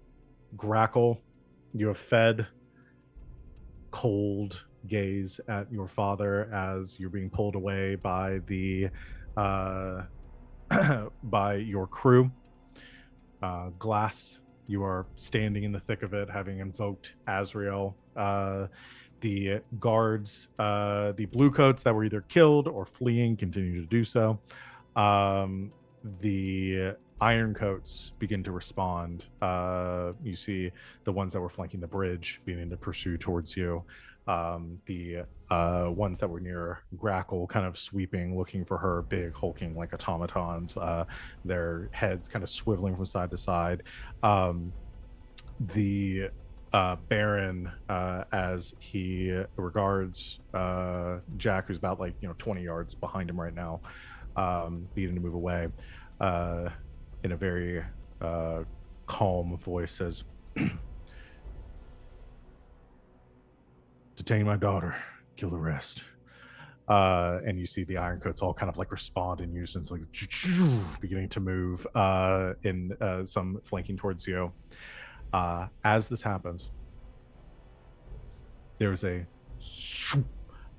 you have fed cold gaze at your father as you're being pulled away by the by your crew. Glass, you are standing in the thick of it, having invoked Azrael. The guards, the blue coats that were either killed or fleeing, continue to do so. The iron coats begin to respond. You see the ones that were flanking the bridge beginning to pursue towards you. The ones that were near Grackle kind of sweeping, looking for her, big, hulking like automatons, their heads kind of swiveling from side to side. The Baron, as he regards Jack, who's about 20 yards behind him right now, beginning to move away, in a very calm voice says, "Detain my daughter, kill the rest." And you see the Ironcoats all kind of respond in unison, it's beginning to move in some flanking towards you. As this happens, there's a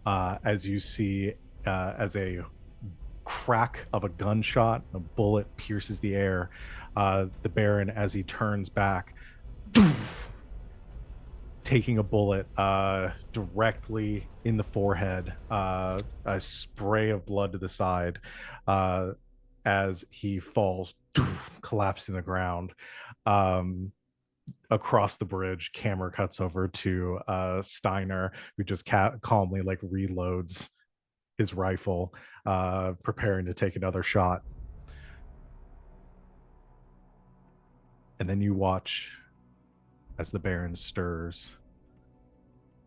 as you see as a crack of a gunshot, a bullet pierces the air. The Baron, as he turns back, taking a bullet directly in the forehead, a spray of blood to the side as he falls, collapsing the ground. Across the bridge, camera cuts over to Steiner, who just calmly reloads his rifle, preparing to take another shot. And then you watch as the Baron stirs,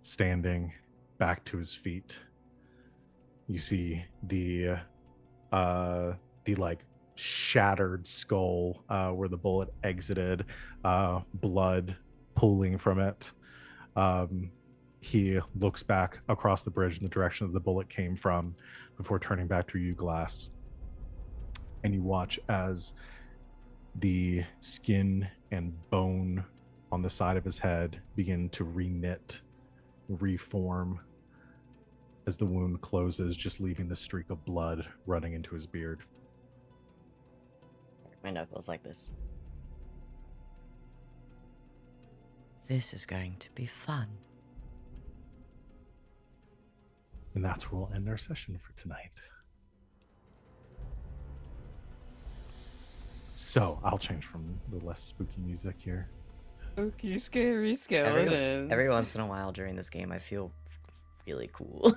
standing back to his feet. You see the shattered skull where the bullet exited, blood pooling from it. He looks back across the bridge in the direction that the bullet came from before turning back to you, Glass. And you watch as the skin and bone on the side of his head begin to reknit, reform, as the wound closes, just leaving the streak of blood running into his beard. My knuckles like this. This is going to be fun. And that's where we'll end our session for tonight. So I'll change from the less spooky music here. Spooky, scary skeletons. Every once in a while during this game, I feel really cool.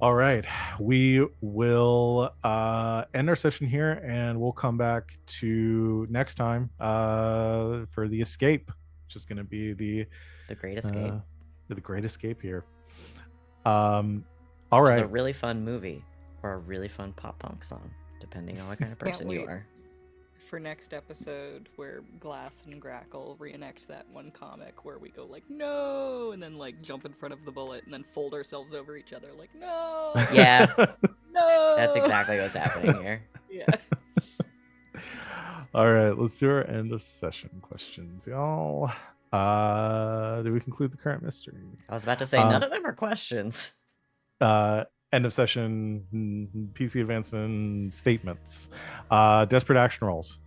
All right, we will end our session here, and we'll come back to next time for the escape, which is going to be the Great Escape. The Great Escape here. All right, it's a really fun movie or a really fun pop punk song, depending on what kind of person you are. For next episode, where Glass and Grackle reenact that one comic where we go no, and then jump in front of the bullet and then fold ourselves over each other no. Yeah. No. That's exactly what's happening here. Yeah. All right, let's do our end of session questions, y'all. Do we conclude the current mystery? I was about to say none of them are questions. End of session PC advancement statements. Desperate action rolls.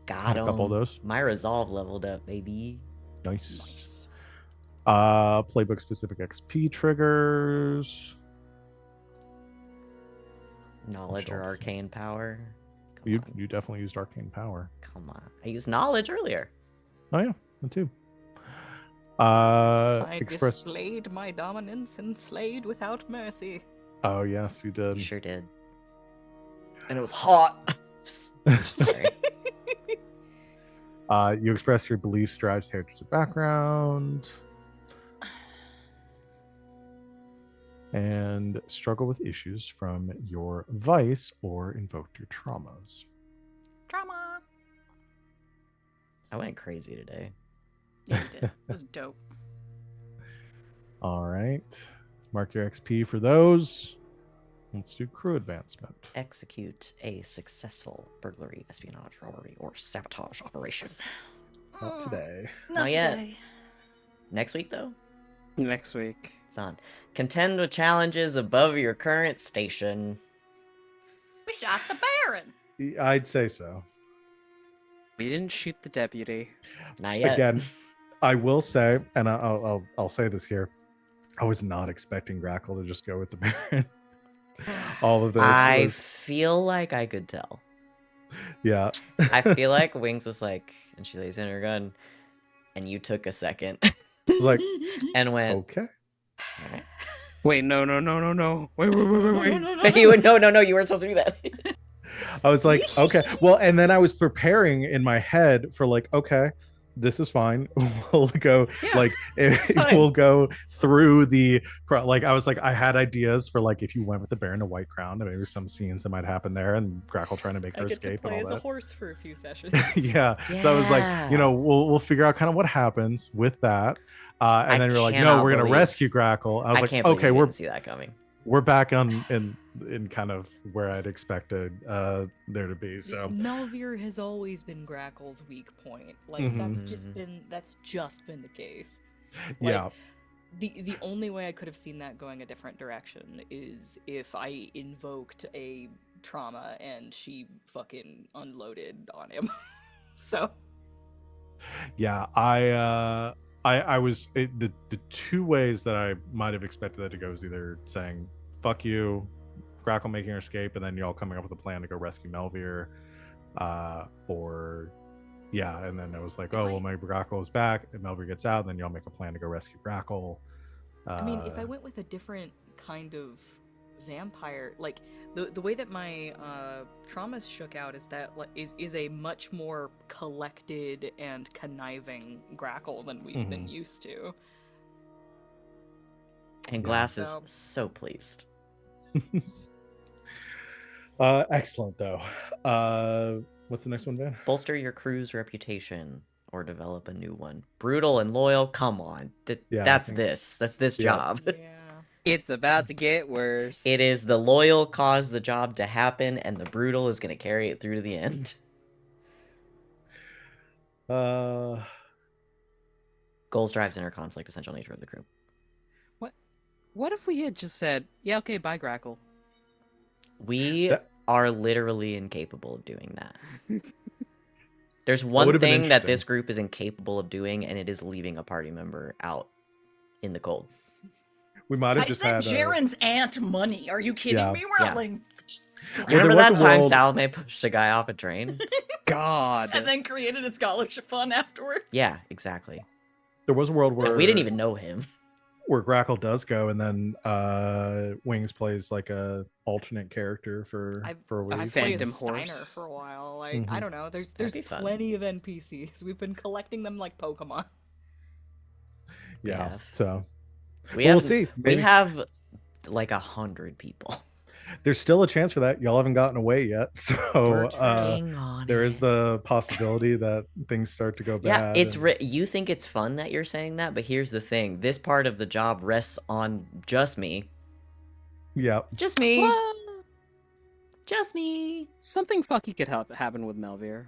Got A couple of 'em. those. My resolve leveled up, baby. Nice. Playbook specific XP triggers. Knowledge or Shelves. arcane power. Come You on. you definitely used arcane power. Come on. I used knowledge earlier. Oh yeah, me too. I Express. displayed my dominance and slayed without mercy. Oh yes, you did. You sure did. And it was hot. Sorry. You express your beliefs, drives, heritage, or background, and struggle with issues from your vice or invoked your traumas. Drama. I went crazy today. Yeah, you did. It was dope. All right, mark your XP for those. Let's do crew advancement. Execute a successful burglary, espionage, robbery, or sabotage operation. Not today. Not yet. today. Next week, though, Next week. it's on. Contend with challenges above your current station. We shot the Baron. I'd say so. We didn't shoot the deputy. Not yet. Again, I will say, and I'll say this here, I was not expecting Grackle to just go with the Baron. All of this. I was- feel like I could tell. yeah. I feel like Wings was like, and she lays in her gun, and you took a second I was like, and went, okay. all right. Wait, no. Wait. You would, no, you weren't supposed to do that. I was like, okay. Well, and then I was preparing in my head for like, okay, this is fine. We'll go like fine. we'll go through like I was like, I had ideas for like if you went with the Baron to White Crown, and maybe some scenes that might happen there, and Grackle trying to make I her get to escape play and as all a that. horse for a few sessions. Yeah. So I was like, you know, we'll figure out kind of what happens with that. And I then we were like, no, cannot we're gonna believe- rescue Grackle. I was I like, can't believe okay, you we're didn't see that coming. we're back in kind of where I'd expected there to be. So Melvir has always been Grackle's weak point. Like Mhm. that's just been the case. Like, yeah. The only way I could have seen that going a different direction is if I invoked a trauma and she fucking unloaded on him. So Yeah, I was the two ways that I might have expected that to go is either saying "fuck you," Grackle making her escape, and then y'all coming up with a plan to go rescue Melvir, or yeah, and then it was like, oh well, maybe Grackle is back, and Melvir gets out, and then y'all make a plan to go rescue Grackle. I mean, if I went with a different kind of vampire, like the way that my traumas shook out is that is a much more collected and conniving Grackle than we've been used to. And Glass is So- so pleased. Excellent though. What's the next one, Van? Bolster your crew's reputation or develop a new one. Brutal and loyal, come on. Yeah, I That's think- this. That's this Yeah. job. Yeah. It's about to get worse. It is the loyal cause the job to happen, and the brutal is going to carry it through to the end. Goals, drives, inner conflict, essential nature of the crew. What if we had just said, yeah, okay, bye, Grackle? We That- are literally incapable of doing that. There's one would've been thing that interesting. this group is incapable of doing, and it is leaving a party member out in the cold. We might have I just sent had Jaren's aunt money. Are you kidding Yeah. me? We're Yeah. not like, You Well, remember there that was a time world- Salome pushed a guy off a train? God. and then created a scholarship fund afterwards. Yeah, exactly. there was a world where We didn't even know him. where Grackle does go, and then Wings plays like a alternate character for a I week. played Phantom Steiner Horse. for a while. Like I Mhm. don't know. There's be fun. plenty of NPCs. We've been collecting them like Pokemon. Yeah. Yeah. So We we'll have, see. We Maybe have like 100 people. there's still a chance for that. Y'all haven't gotten away yet, so We're working on there it. is the possibility that things start to go Yeah, bad. it's and- you think it's fun that you're saying that, but here's the thing: this part of the job rests on just me. Yep. Just me. What? Just me. Something fucky could happen with Melvir.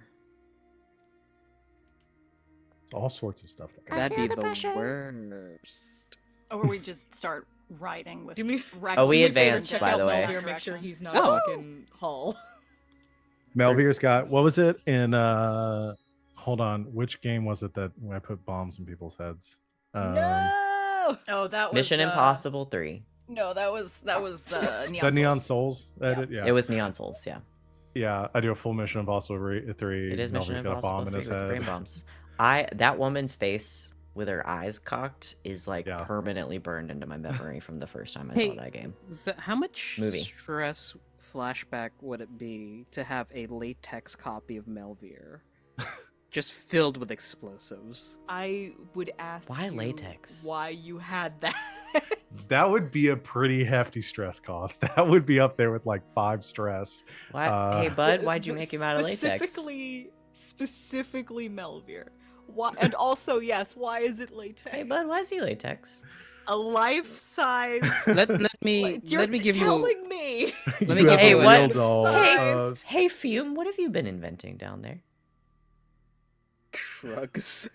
All sorts of stuff. That That'd be feel the the pressure. worst. Or we just start riding with. Do me- Oh, we reckless advanced, abandon by in the that way. Melvir, make direction. sure he's not Oh. fucking Hull. Melvir's got, what was it in hold on, which game was it that I put bombs in people's heads? No! Oh, that was Mission Impossible 3. No, that was Is that Neon Neon Souls. Souls edit? Yeah. It was Neon Souls, yeah. Yeah, I do a full Mission Impossible 3. It is Mission Melvir's got a Impossible bomb in 3 his with head. brain bombs. That woman's face with her eyes cocked is like Yeah. permanently burned into my memory from the first time I Hey, saw that game. How much Movie. stress flashback would it be to have a latex copy of Melvir? Just filled with explosives. I would ask Why you latex? why you had that. That would be a pretty hefty stress cost. That would be up there with like 5 stress. Why? Hey, bud, why'd you make him out of latex? Specifically Melvir. Why? And also, yes, why is it latex? Hey, bud, why is he latex? A life-size. Let me You're give you. telling me. Let me You give have you a a- real doll. Hey, hey, Fume, what have you been inventing down there? Shrugs.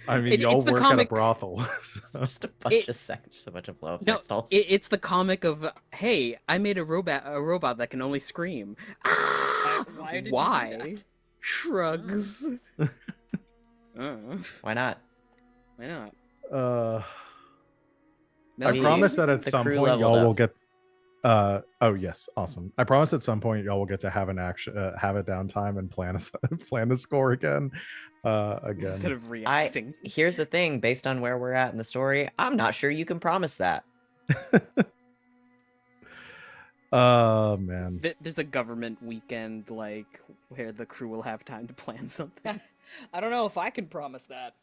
I mean, It's y'all the work comic- at a brothel. It's just a bunch of sex, just a bunch of blow up No, sex dolls. it's the comic of hey, I made a robot that can only scream. Why did you do Why? that? Shrugs. Why not? Why not? I Maybe promise that at the some crew point leveled y'all will up. get oh yes, awesome. I promise at some point y'all will get to have an action have a downtime and plan a score again. Instead of reacting. Here's the thing, based on where we're at in the story, I'm not sure you can promise that. Oh man. There's a government weekend like where the crew will have time to plan something. I don't know if I can promise that.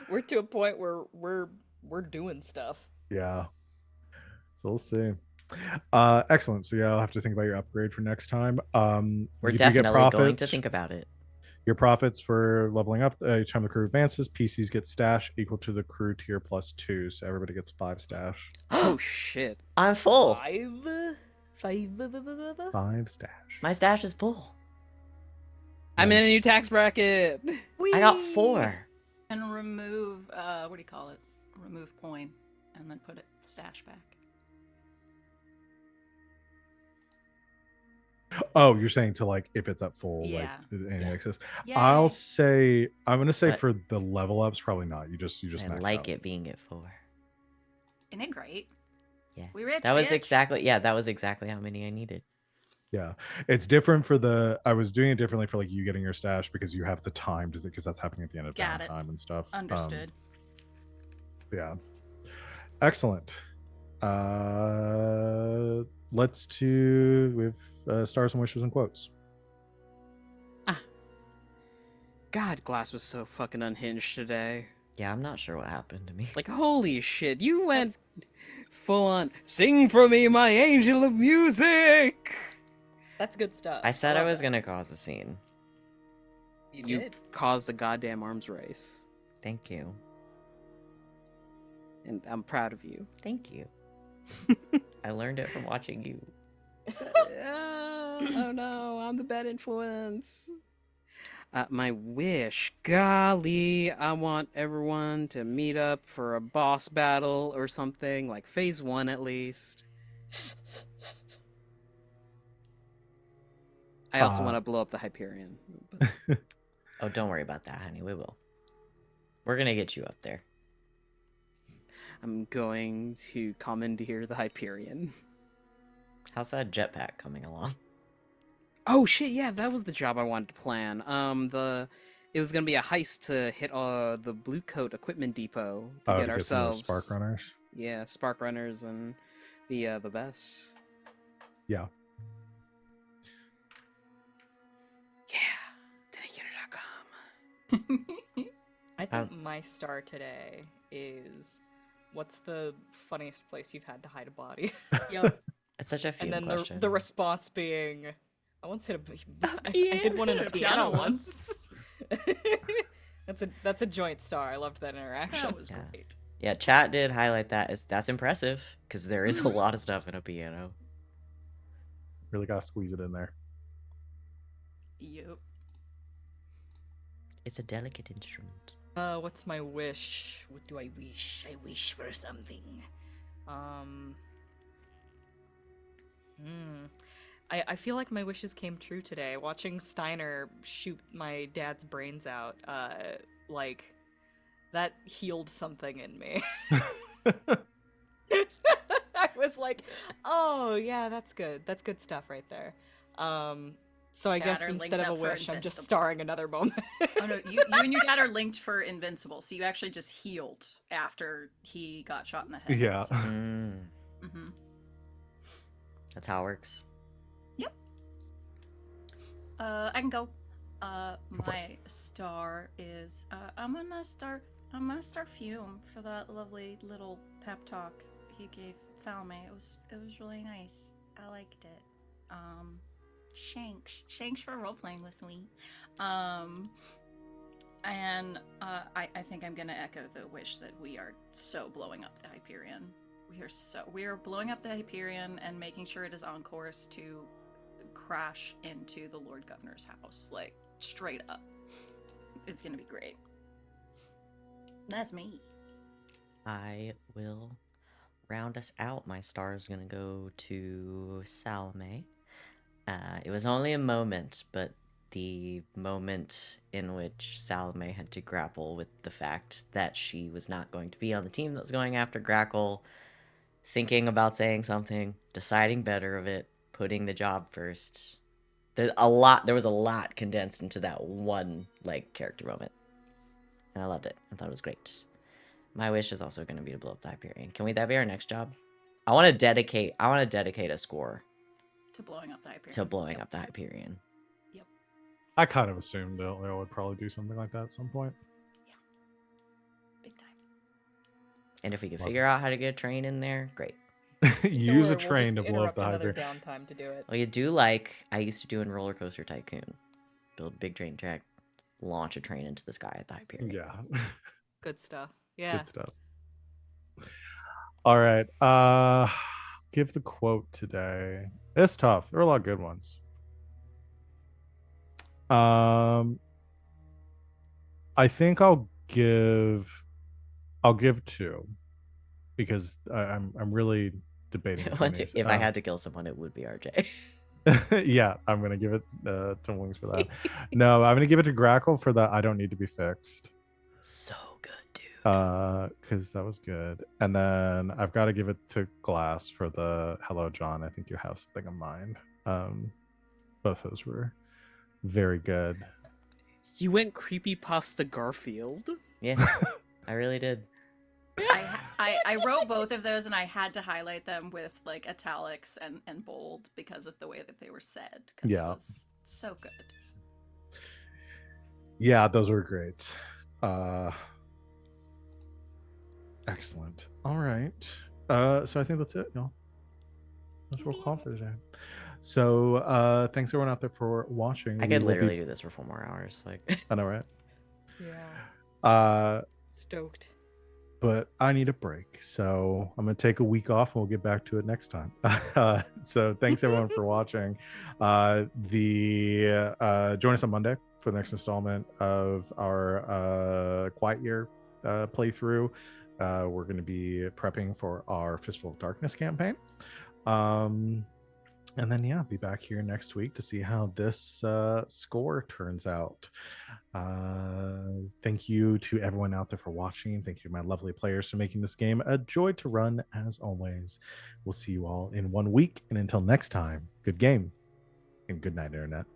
We're to a point where we're doing stuff. Yeah. So we'll see. Excellent. So yeah, I'll have to think about your upgrade for next time. We're you do get definitely going to profits. think about it. Your profits for leveling up each time the crew advances. PCs get stash equal to the crew tier +2, so everybody gets 5 stash. Oh shit. I'm full. 5 5 stash. My stash is full. I'm in a new tax bracket. I got 4. And remove what do you call it? Remove coin, and then put it stash back. Oh, you're saying to like if it's at full, Yeah. like any excess. Yay. I'm gonna say But- for the level ups, probably not. You just I max like out. it being at 4. Isn't it great? Yeah. We rich. That was bitch. exactly how many I needed. Yeah, it's different for the. I was doing it differently for like you getting your stash because you have the time to because that's happening at the end of Got it. downtime and stuff. Understood. Yeah, excellent. Let's do with stars and wishes and quotes. God, Glass was so fucking unhinged today. Yeah, I'm not sure what happened to me. Like, holy shit, you went full on. Sing for me, my angel of music. That's good stuff. I said I love was that. going to cause a scene. You did. caused a goddamn arms race, Thank you. and I'm proud of you. Thank you. I learned it from watching you. Oh no, I'm the bad influence. My wish, golly, I want everyone to meet up for a boss battle or something, like phase 1 at least. I also want to blow up the Hyperion. But Oh, don't worry about that, honey. We will. We're going to get you up there. I'm going to commandeer the Hyperion. How's that jetpack coming along? Oh shit, yeah, that was the job I wanted to plan. It was gonna be a heist to hit the Blue Coat Equipment Depot to get some of those ourselves spark runners. Yeah, spark runners and the vests. Yeah. Yeah, DennyKinner.com. I think my star today is what's the funniest place you've had to hide a body? Yep. It's such a And Fume then question. the response being, I once hit I piano. hit one in a A piano piano once. That's a joint star. I loved that interaction. That was Yeah. great. Yeah, chat did highlight that. That's impressive because there is a lot of stuff in a piano. Really gotta squeeze it in there. Yep. It's a delicate instrument. What's my wish? What do I wish? I wish for something. I feel like my wishes came true today. Watching Steiner shoot my dad's brains out, like, that healed something in me. I was like, oh yeah, that's good. That's good stuff right there. So I Dad guess are linked instead of a up for wish, I'm just Invincible. starring another moment. Oh no, you and your dad are linked for Invincible, so you actually just healed after he got shot in the head. Yeah. So. That's how it works. Yep. I can go. for My star is I'm gonna star Fume for that lovely little pep talk he gave Salome. It was really nice. I liked it. Shanks for role playing with me. And I think I'm gonna echo the wish that we are so blowing up the Hyperion. We are blowing up the Hyperion and making sure it is on course to crash into the Lord Governor's house, like straight up. It's gonna be great. That's me. I will round us out. My star is gonna go to Salome. It was only a moment, but the moment in which Salome had to grapple with the fact that she was not going to be on the team that was going after Grackle, thinking about saying something, deciding better of it, putting the job first. There was a lot condensed into that one character moment. And I loved it. I thought it was great. My wish is also going to be to blow up the Hyperion. Can that be our next job? I want to dedicate a score To blowing up the Hyperion. to blowing up the Hyperion. Yep. I kind of assumed they would probably do something like that at some point. Yeah. Big time. And if we could Love figure out how to get a train in there, great. Use a Or we'll train to just blow up interrupt the another Hyperion. downtime to do it. Well, you do I used to do in Roller Coaster Tycoon. Build a big train track, launch a train into the sky at the Hyperion. Yeah. Good stuff. Yeah. Good stuff. All right. Give the quote today. It's tough. There are a lot of good ones. I think I'll give two because I'm really debating between these. If I had to kill someone, it would be RJ. Yeah, I'm gonna give it to Wings for that. No, I'm gonna give it to Grackle for the I don't need to be fixed. So good, dude. Because that was good. And then I've got to give it to Glass for the hello, John. I think you have something in mind. Both those were very good. You went creepypasta Garfield? Yeah, I really did. I wrote both of those and I had to highlight them with italics and bold because of the way that they were said. Because Yeah. it was so good. Yeah, those were great. Excellent. All right. So I think that's it, y'all. That's what we'll call for today. So thanks everyone out there for watching. I could literally do this for 4 more hours. I know, right? Yeah. Stoked. But I need a break, so I'm gonna take a week off and we'll get back to it next time. So thanks everyone for watching. Join us on Monday for the next installment of our Quiet Year playthrough. We're going to be prepping for our Fistful of Darkness campaign. And then, yeah, be back here next week to see how this score turns out. Thank you to everyone out there for watching. Thank you to my lovely players for making this game a joy to run, as always. We'll see you all in 1 week. And until next time, good game and good night, Internet.